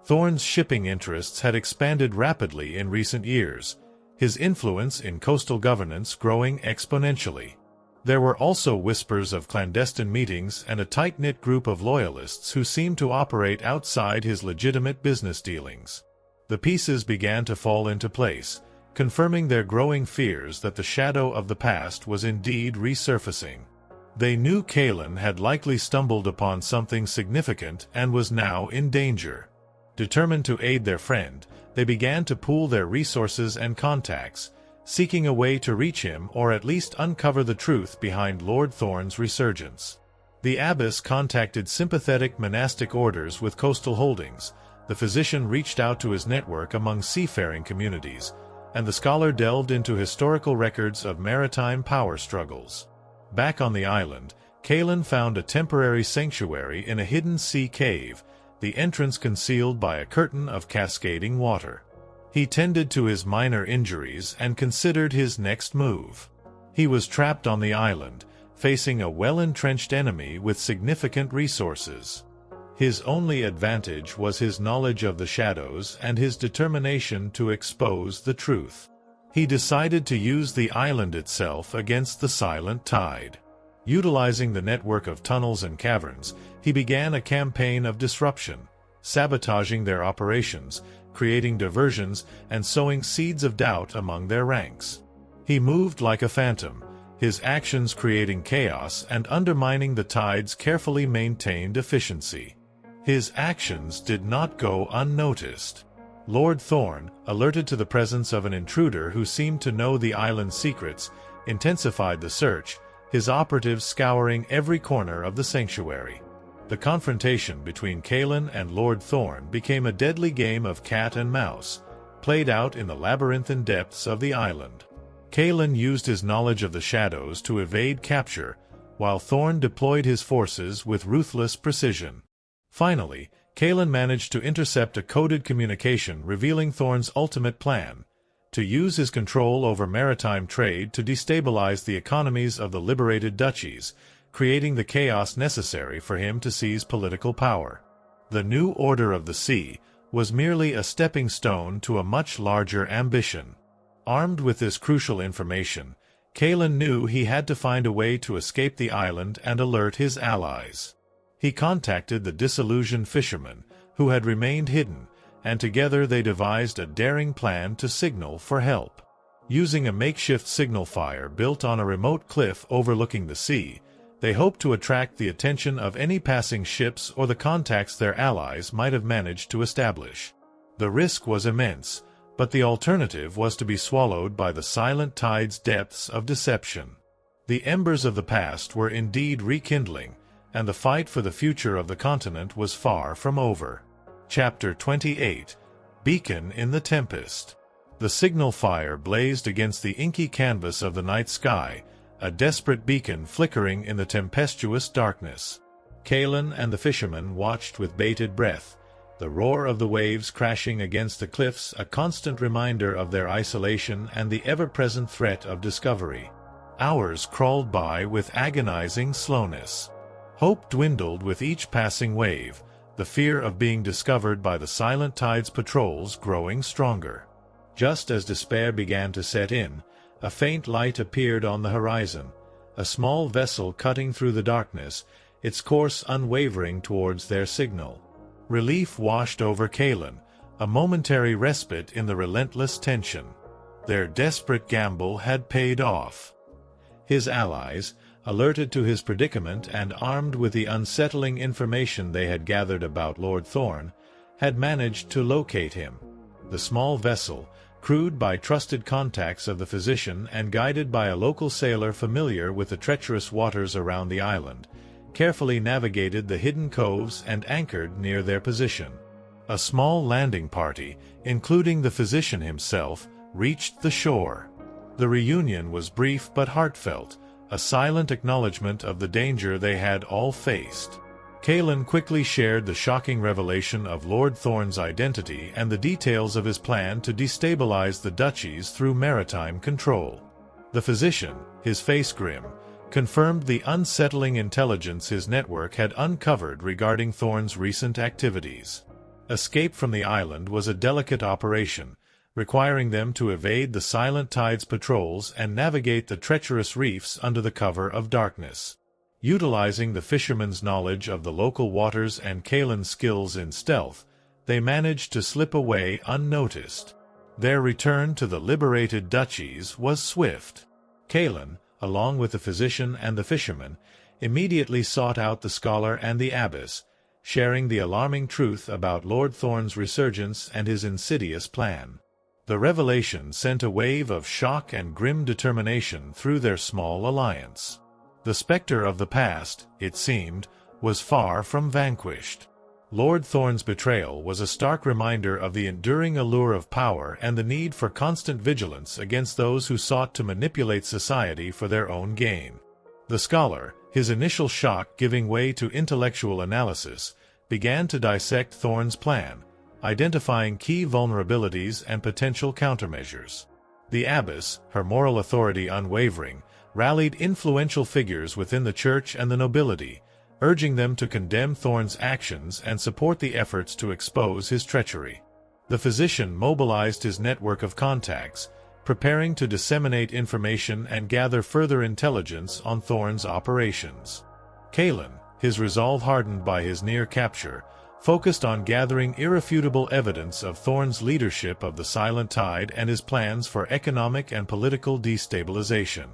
Thorne's shipping interests had expanded rapidly in recent years, his influence in coastal governance growing exponentially. There were also whispers of clandestine meetings and a tight-knit group of loyalists who seemed to operate outside his legitimate business dealings. The pieces began to fall into place, confirming their growing fears that the shadow of the past was indeed resurfacing. They knew Kaelen had likely stumbled upon something significant and was now in danger. Determined to aid their friend, they began to pool their resources and contacts, seeking a way to reach him or at least uncover the truth behind Lord Thorne's resurgence. The abbess contacted sympathetic monastic orders with coastal holdings, the physician reached out to his network among seafaring communities, and the scholar delved into historical records of maritime power struggles. Back on the island, Kaelen found a temporary sanctuary in a hidden sea cave, the entrance concealed by a curtain of cascading water. He tended to his minor injuries and considered his next move. He was trapped on the island, facing a well-entrenched enemy with significant resources. His only advantage was his knowledge of the shadows and his determination to expose the truth. He decided to use the island itself against the Silent Tide. Utilizing the network of tunnels and caverns, he began a campaign of disruption, sabotaging their operations, creating diversions, and sowing seeds of doubt among their ranks. He moved like a phantom, his actions creating chaos and undermining the tide's carefully maintained efficiency. His actions did not go unnoticed. Lord Thorn, alerted to the presence of an intruder who seemed to know the island's secrets, intensified the search, his operatives scouring every corner of the sanctuary. The confrontation between Kaelen and Lord Thorn became a deadly game of cat and mouse, played out in the labyrinthine depths of the island. Kaelen used his knowledge of the shadows to evade capture, while Thorn deployed his forces with ruthless precision. Finally, Kaelen managed to intercept a coded communication revealing Thorn's ultimate plan: to use his control over maritime trade to destabilize the economies of the liberated duchies, creating the chaos necessary for him to seize political power. The new order of the sea was merely a stepping stone to a much larger ambition. Armed with this crucial information, Kaelen knew he had to find a way to escape the island and alert his allies. He contacted the disillusioned fishermen, who had remained hidden, and together they devised a daring plan to signal for help. Using a makeshift signal fire built on a remote cliff overlooking the sea, they hoped to attract the attention of any passing ships or the contacts their allies might have managed to establish. The risk was immense, but the alternative was to be swallowed by the silent tide's depths of deception. The embers of the past were indeed rekindling, and the fight for the future of the continent was far from over. Chapter 28. Beacon in the Tempest. The signal fire blazed against the inky canvas of the night sky, a desperate beacon flickering in the tempestuous darkness. Kaelen and the fishermen watched with bated breath, the roar of the waves crashing against the cliffs a constant reminder of their isolation and the ever-present threat of discovery. Hours crawled by with agonizing slowness. Hope dwindled with each passing wave, the fear of being discovered by the silent tide's patrols growing stronger. Just as despair began to set in, a faint light appeared on the horizon, a small vessel cutting through the darkness, its course unwavering towards their signal. Relief washed over Kaelen, a momentary respite in the relentless tension. Their desperate gamble had paid off. His allies, alerted to his predicament and armed with the unsettling information they had gathered about Lord Thorn, had managed to locate him. The small vessel, crewed by trusted contacts of the physician and guided by a local sailor familiar with the treacherous waters around the island, carefully navigated the hidden coves and anchored near their position. A small landing party, including the physician himself, reached the shore. The reunion was brief but heartfelt, a silent acknowledgement of the danger they had all faced. Kaelen quickly shared the shocking revelation of Lord Thorn's identity and the details of his plan to destabilize the duchies through maritime control. The physician, his face grim, confirmed the unsettling intelligence his network had uncovered regarding Thorn's recent activities. Escape from the island was a delicate operation, requiring them to evade the silent tide's patrols and navigate the treacherous reefs under the cover of darkness. Utilizing the fishermen's knowledge of the local waters and Kaelen's skills in stealth, they managed to slip away unnoticed. Their return to the liberated duchies was swift. Kaelen, along with the physician and the fisherman, immediately sought out the scholar and the abbess, sharing the alarming truth about Lord Thorn's resurgence and his insidious plan. The revelation sent a wave of shock and grim determination through their small alliance. The specter of the past, it seemed, was far from vanquished. Lord Thorn's betrayal was a stark reminder of the enduring allure of power and the need for constant vigilance against those who sought to manipulate society for their own gain. The scholar, his initial shock giving way to intellectual analysis, began to dissect Thorn's plan, identifying key vulnerabilities and potential countermeasures. The abbess, her moral authority unwavering, rallied influential figures within the church and the nobility, urging them to condemn Thorn's actions and support the efforts to expose his treachery. The physician mobilized his network of contacts, preparing to disseminate information and gather further intelligence on Thorn's operations. Kaelen, his resolve hardened by his near capture, focused on gathering irrefutable evidence of Thorn's leadership of the Silent Tide and his plans for economic and political destabilization.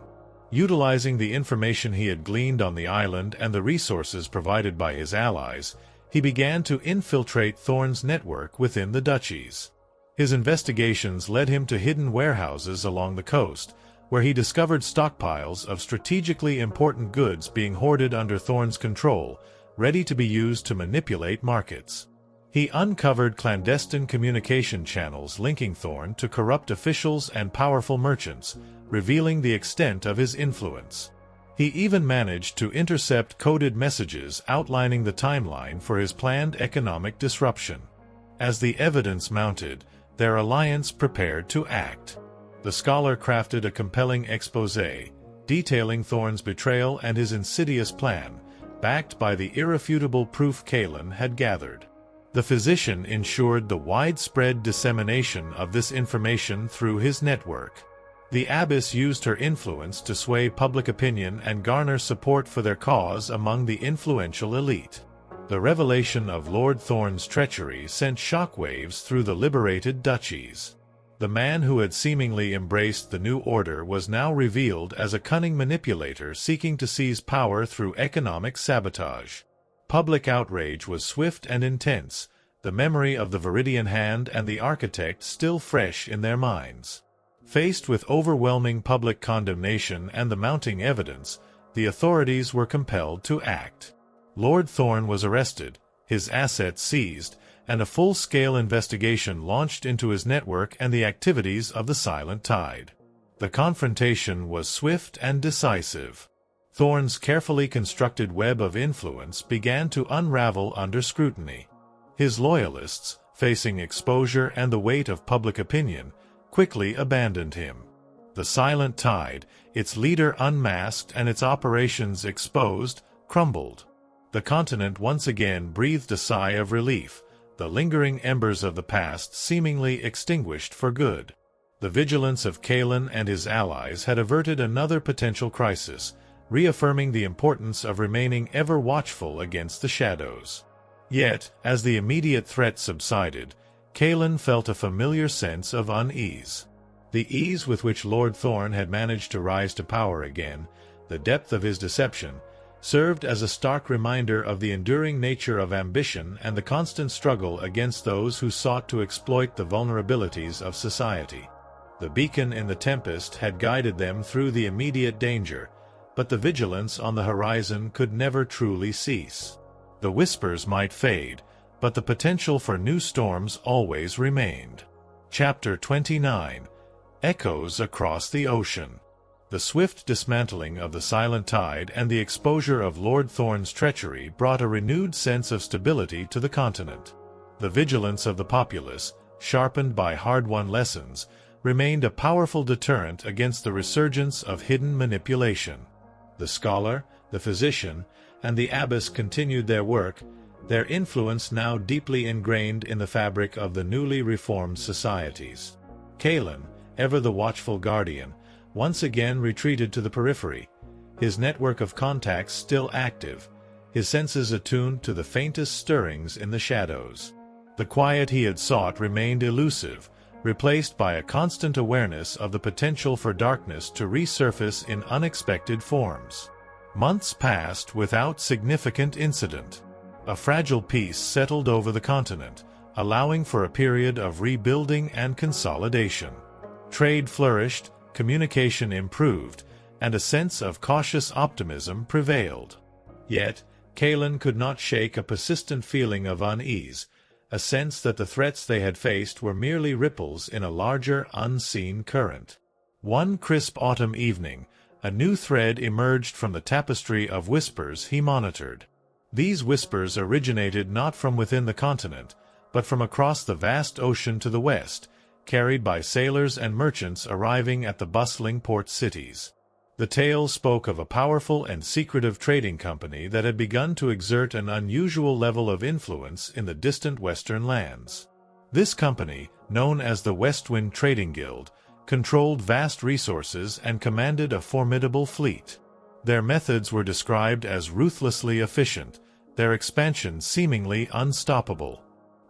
Utilizing the information he had gleaned on the island and the resources provided by his allies, he began to infiltrate Thorn's network within the duchies. His investigations led him to hidden warehouses along the coast, where he discovered stockpiles of strategically important goods being hoarded under Thorn's control, ready to be used to manipulate markets. He uncovered clandestine communication channels linking Thorn to corrupt officials and powerful merchants, revealing the extent of his influence. He even managed to intercept coded messages outlining the timeline for his planned economic disruption. As the evidence mounted, their alliance prepared to act. The scholar crafted a compelling exposé, detailing Thorn's betrayal and his insidious plan, backed by the irrefutable proof Kaelen had gathered. The physician ensured the widespread dissemination of this information through his network. The abbess used her influence to sway public opinion and garner support for their cause among the influential elite. The revelation of Lord Thorn's treachery sent shockwaves through the liberated duchies. The man who had seemingly embraced the new order was now revealed as a cunning manipulator seeking to seize power through economic sabotage. Public outrage was swift and intense, the memory of the Viridian Hand and the architect still fresh in their minds. Faced with overwhelming public condemnation and the mounting evidence, the authorities were compelled to act. Lord Thorn was arrested, his assets seized, and a full-scale investigation launched into his network and the activities of the Silent Tide. The confrontation was swift and decisive. Thorn's carefully constructed web of influence began to unravel under scrutiny. His loyalists, facing exposure and the weight of public opinion, quickly abandoned him. The Silent Tide, its leader unmasked and its operations exposed, crumbled. The continent once again breathed a sigh of relief, the lingering embers of the past seemingly extinguished for good. The vigilance of Kaelen and his allies had averted another potential crisis, reaffirming the importance of remaining ever watchful against the shadows. Yet, as the immediate threat subsided, Kaelen felt a familiar sense of unease. The ease with which Lord Thorn had managed to rise to power again, the depth of his deception, served as a stark reminder of the enduring nature of ambition and the constant struggle against those who sought to exploit the vulnerabilities of society. The beacon in the tempest had guided them through the immediate danger, but the vigilance on the horizon could never truly cease. The whispers might fade, but the potential for new storms always remained. Chapter 29. Echoes Across the Ocean. The swift dismantling of the Silent Tide and the exposure of Lord Thorn's treachery brought a renewed sense of stability to the continent. The vigilance of the populace, sharpened by hard-won lessons, remained a powerful deterrent against the resurgence of hidden manipulation. The scholar, the physician, and the abbess continued their work, their influence now deeply ingrained in the fabric of the newly reformed societies. Kaelen, ever the watchful guardian, once again retreated to the periphery, his network of contacts still active, his senses attuned to the faintest stirrings in the shadows. The quiet he had sought remained elusive, replaced by a constant awareness of the potential for darkness to resurface in unexpected forms. Months passed without significant incident. A fragile peace settled over the continent, allowing for a period of rebuilding and consolidation. Trade flourished, communication improved, and a sense of cautious optimism prevailed. Yet, Kaelen could not shake a persistent feeling of unease, a sense that the threats they had faced were merely ripples in a larger, unseen current. One crisp autumn evening, a new thread emerged from the tapestry of whispers he monitored. These whispers originated not from within the continent, but from across the vast ocean to the west, carried by sailors and merchants arriving at the bustling port cities. The tale spoke of a powerful and secretive trading company that had begun to exert an unusual level of influence in the distant western lands. This company, known as the Westwind Trading Guild, controlled vast resources and commanded a formidable fleet. Their methods were described as ruthlessly efficient, their expansion seemingly unstoppable.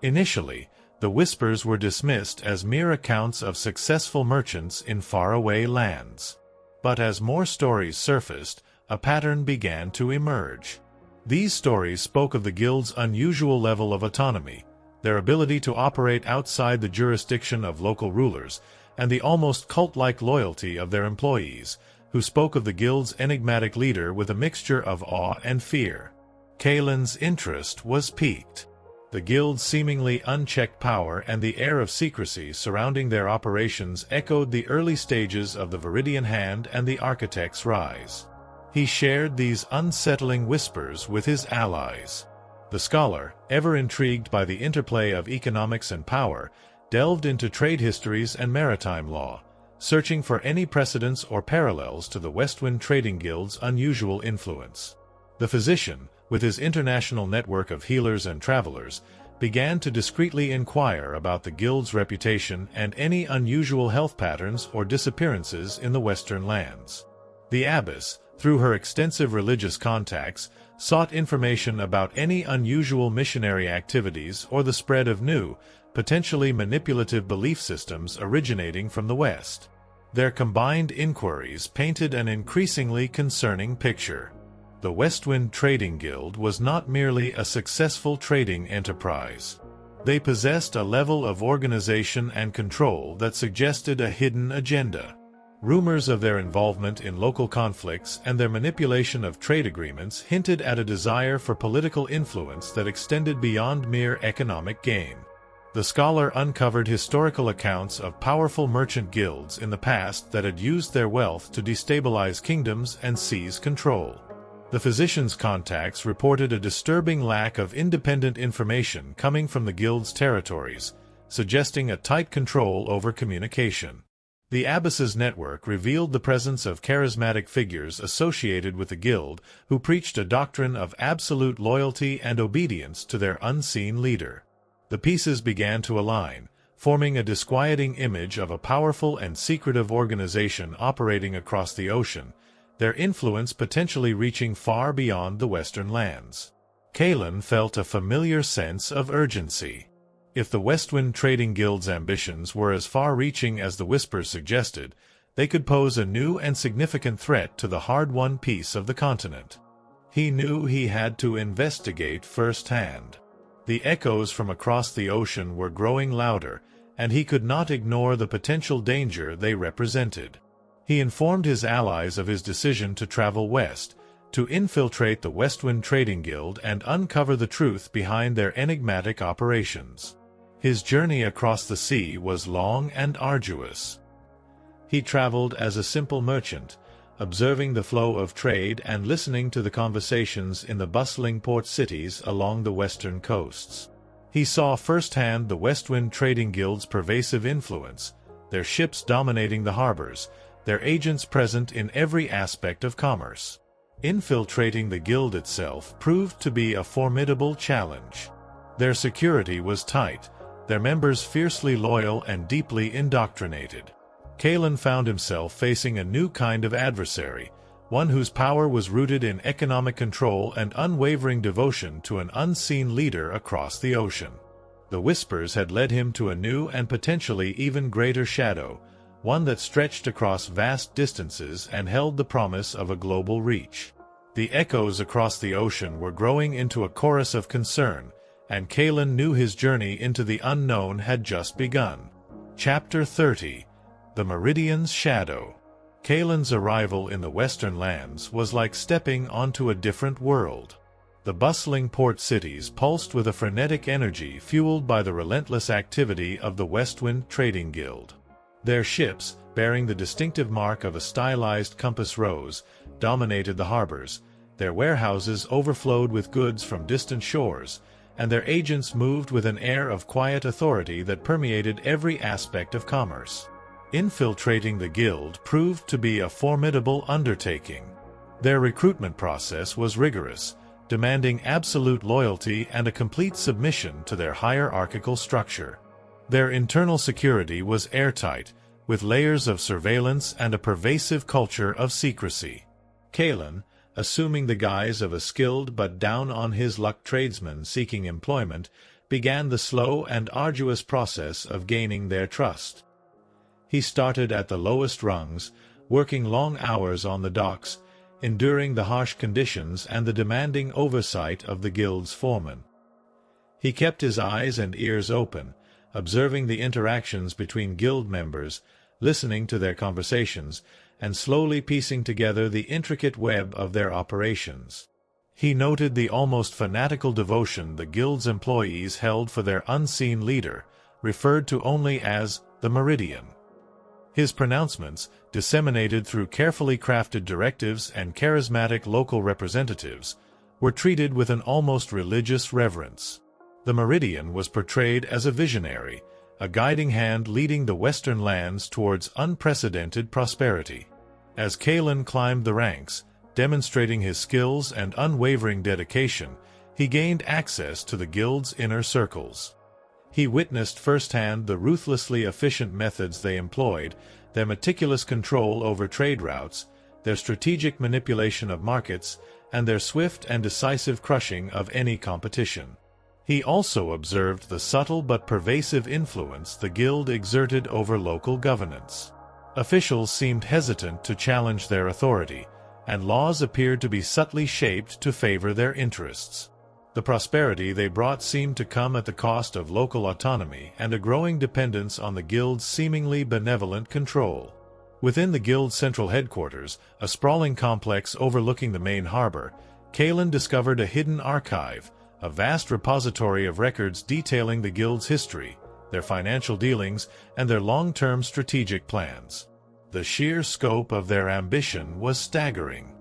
Initially, the whispers were dismissed as mere accounts of successful merchants in faraway lands. But as more stories surfaced, a pattern began to emerge. These stories spoke of the guild's unusual level of autonomy, their ability to operate outside the jurisdiction of local rulers, and the almost cult-like loyalty of their employees, who spoke of the guild's enigmatic leader with a mixture of awe and fear. Kaelen's interest was piqued. The guild's seemingly unchecked power and the air of secrecy surrounding their operations echoed the early stages of the Viridian Hand and the Architect's rise. He shared these unsettling whispers with his allies. The scholar, ever intrigued by the interplay of economics and power, delved into trade histories and maritime law, searching for any precedents or parallels to the Westwind Trading Guild's unusual influence. The physician, with his international network of healers and travelers, began to discreetly inquire about the guild's reputation and any unusual health patterns or disappearances in the western lands. The abbess, through her extensive religious contacts, sought information about any unusual missionary activities or the spread of new, potentially manipulative belief systems originating from the West. Their combined inquiries painted an increasingly concerning picture. The Westwind Trading Guild was not merely a successful trading enterprise. They possessed a level of organization and control that suggested a hidden agenda. Rumors of their involvement in local conflicts and their manipulation of trade agreements hinted at a desire for political influence that extended beyond mere economic gain. The scholar uncovered historical accounts of powerful merchant guilds in the past that had used their wealth to destabilize kingdoms and seize control. The physician's contacts reported a disturbing lack of independent information coming from the guild's territories, suggesting a tight control over communication. The abbess's network revealed the presence of charismatic figures associated with the guild who preached a doctrine of absolute loyalty and obedience to their unseen leader. The pieces began to align, forming a disquieting image of a powerful and secretive organization operating across the ocean, their influence potentially reaching far beyond the western lands. Kaelen felt a familiar sense of urgency. If the Westwind Trading Guild's ambitions were as far-reaching as the whispers suggested, they could pose a new and significant threat to the hard-won peace of the continent. He knew he had to investigate firsthand. The echoes from across the ocean were growing louder, and he could not ignore the potential danger they represented. He informed his allies of his decision to travel west, to infiltrate the Westwind Trading Guild and uncover the truth behind their enigmatic operations. His journey across the sea was long and arduous. He traveled as a simple merchant, observing the flow of trade and listening to the conversations in the bustling port cities along the western coasts. He saw firsthand the Westwind Trading Guild's pervasive influence, their ships dominating the harbors, their agents present in every aspect of commerce. Infiltrating the guild itself proved to be a formidable challenge. Their security was tight, their members fiercely loyal and deeply indoctrinated. Kaelen found himself facing a new kind of adversary, one whose power was rooted in economic control and unwavering devotion to an unseen leader across the ocean. The whispers had led him to a new and potentially even greater shadow, one that stretched across vast distances and held the promise of a global reach. The echoes across the ocean were growing into a chorus of concern, and Kaelen knew his journey into the unknown had just begun. Chapter 30. The Meridian's Shadow. Kaelen's arrival in the western lands was like stepping onto a different world. The bustling port cities pulsed with a frenetic energy fueled by the relentless activity of the Westwind Trading Guild. Their ships, bearing the distinctive mark of a stylized compass rose, dominated the harbors, their warehouses overflowed with goods from distant shores, and their agents moved with an air of quiet authority that permeated every aspect of commerce. Infiltrating the guild proved to be a formidable undertaking. Their recruitment process was rigorous, demanding absolute loyalty and a complete submission to their hierarchical structure. Their internal security was airtight, with layers of surveillance and a pervasive culture of secrecy. Kaelen, assuming the guise of a skilled but down-on-his-luck tradesman seeking employment, began the slow and arduous process of gaining their trust. He started at the lowest rungs, working long hours on the docks, enduring the harsh conditions and the demanding oversight of the guild's foreman. He kept his eyes and ears open, observing the interactions between guild members, listening to their conversations, and slowly piecing together the intricate web of their operations. He noted the almost fanatical devotion the guild's employees held for their unseen leader, referred to only as the Meridian. His pronouncements, disseminated through carefully crafted directives and charismatic local representatives, were treated with an almost religious reverence. The Meridian was portrayed as a visionary, a guiding hand leading the Western lands towards unprecedented prosperity. As Kaelen climbed the ranks, demonstrating his skills and unwavering dedication, he gained access to the guild's inner circles. He witnessed firsthand the ruthlessly efficient methods they employed, their meticulous control over trade routes, their strategic manipulation of markets, and their swift and decisive crushing of any competition. He also observed the subtle but pervasive influence the guild exerted over local governance. Officials seemed hesitant to challenge their authority, and laws appeared to be subtly shaped to favor their interests. The prosperity they brought seemed to come at the cost of local autonomy and a growing dependence on the guild's seemingly benevolent control. Within the guild's central headquarters, a sprawling complex overlooking the main harbor, Kaelen discovered a hidden archive, a vast repository of records detailing the guild's history, their financial dealings, and their long-term strategic plans. The sheer scope of their ambition was staggering.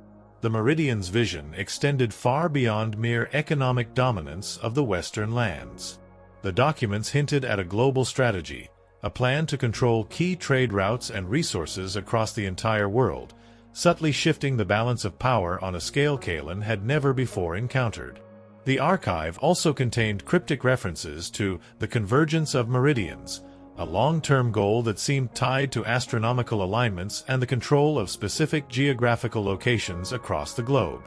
The Meridian's vision extended far beyond mere economic dominance of the Western lands. The documents hinted at a global strategy, a plan to control key trade routes and resources across the entire world, subtly shifting the balance of power on a scale Kaelen had never before encountered. The archive also contained cryptic references to the convergence of meridians, a long-term goal that seemed tied to astronomical alignments and the control of specific geographical locations across the globe.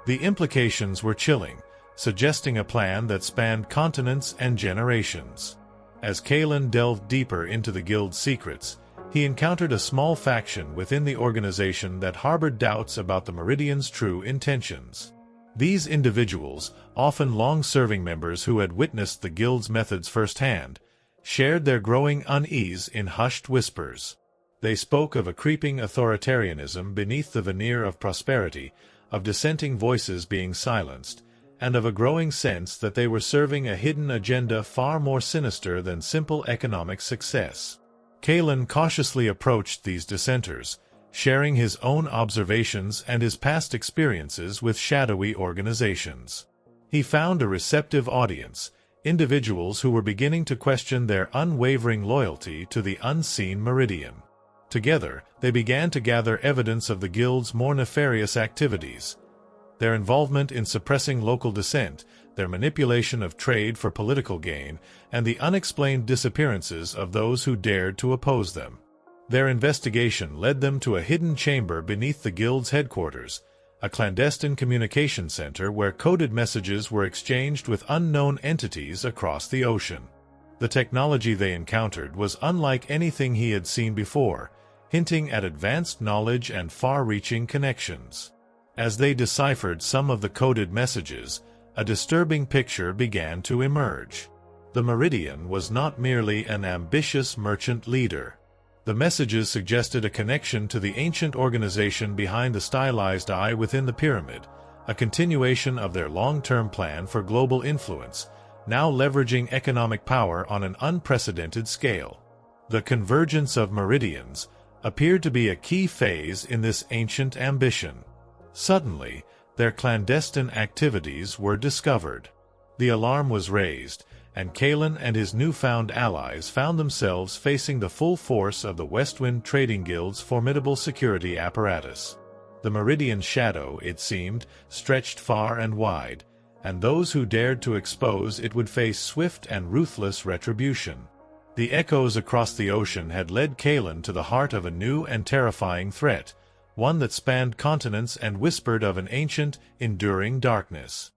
The implications were chilling, suggesting a plan that spanned continents and generations. As Kaelen delved deeper into the guild's secrets, he encountered a small faction within the organization that harbored doubts about the Meridian's true intentions. These individuals, often long-serving members who had witnessed the guild's methods firsthand, shared their growing unease in hushed whispers. They spoke of a creeping authoritarianism beneath the veneer of prosperity, of dissenting voices being silenced, and of a growing sense that they were serving a hidden agenda far more sinister than simple economic success. Kaelen cautiously approached these dissenters, sharing his own observations and his past experiences with shadowy organizations. He found a receptive audience, individuals who were beginning to question their unwavering loyalty to the unseen Meridian. Together, they began to gather evidence of the guild's more nefarious activities, their involvement in suppressing local dissent, their manipulation of trade for political gain, and the unexplained disappearances of those who dared to oppose them. Their investigation led them to a hidden chamber beneath the guild's headquarters, a clandestine communication center where coded messages were exchanged with unknown entities across the ocean. The technology they encountered was unlike anything he had seen before, hinting at advanced knowledge and far-reaching connections. As they deciphered some of the coded messages, a disturbing picture began to emerge. The Meridian was not merely an ambitious merchant leader. The messages suggested a connection to the ancient organization behind the stylized eye within the pyramid, a continuation of their long-term plan for global influence, now leveraging economic power on an unprecedented scale. The convergence of meridians appeared to be a key phase in this ancient ambition. Suddenly, their clandestine activities were discovered. The alarm was raised, and Kaelen and his newfound allies found themselves facing the full force of the Westwind Trading Guild's formidable security apparatus. The Meridian's shadow, it seemed, stretched far and wide, and those who dared to expose it would face swift and ruthless retribution. The echoes across the ocean had led Kaelen to the heart of a new and terrifying threat, one that spanned continents and whispered of an ancient, enduring darkness.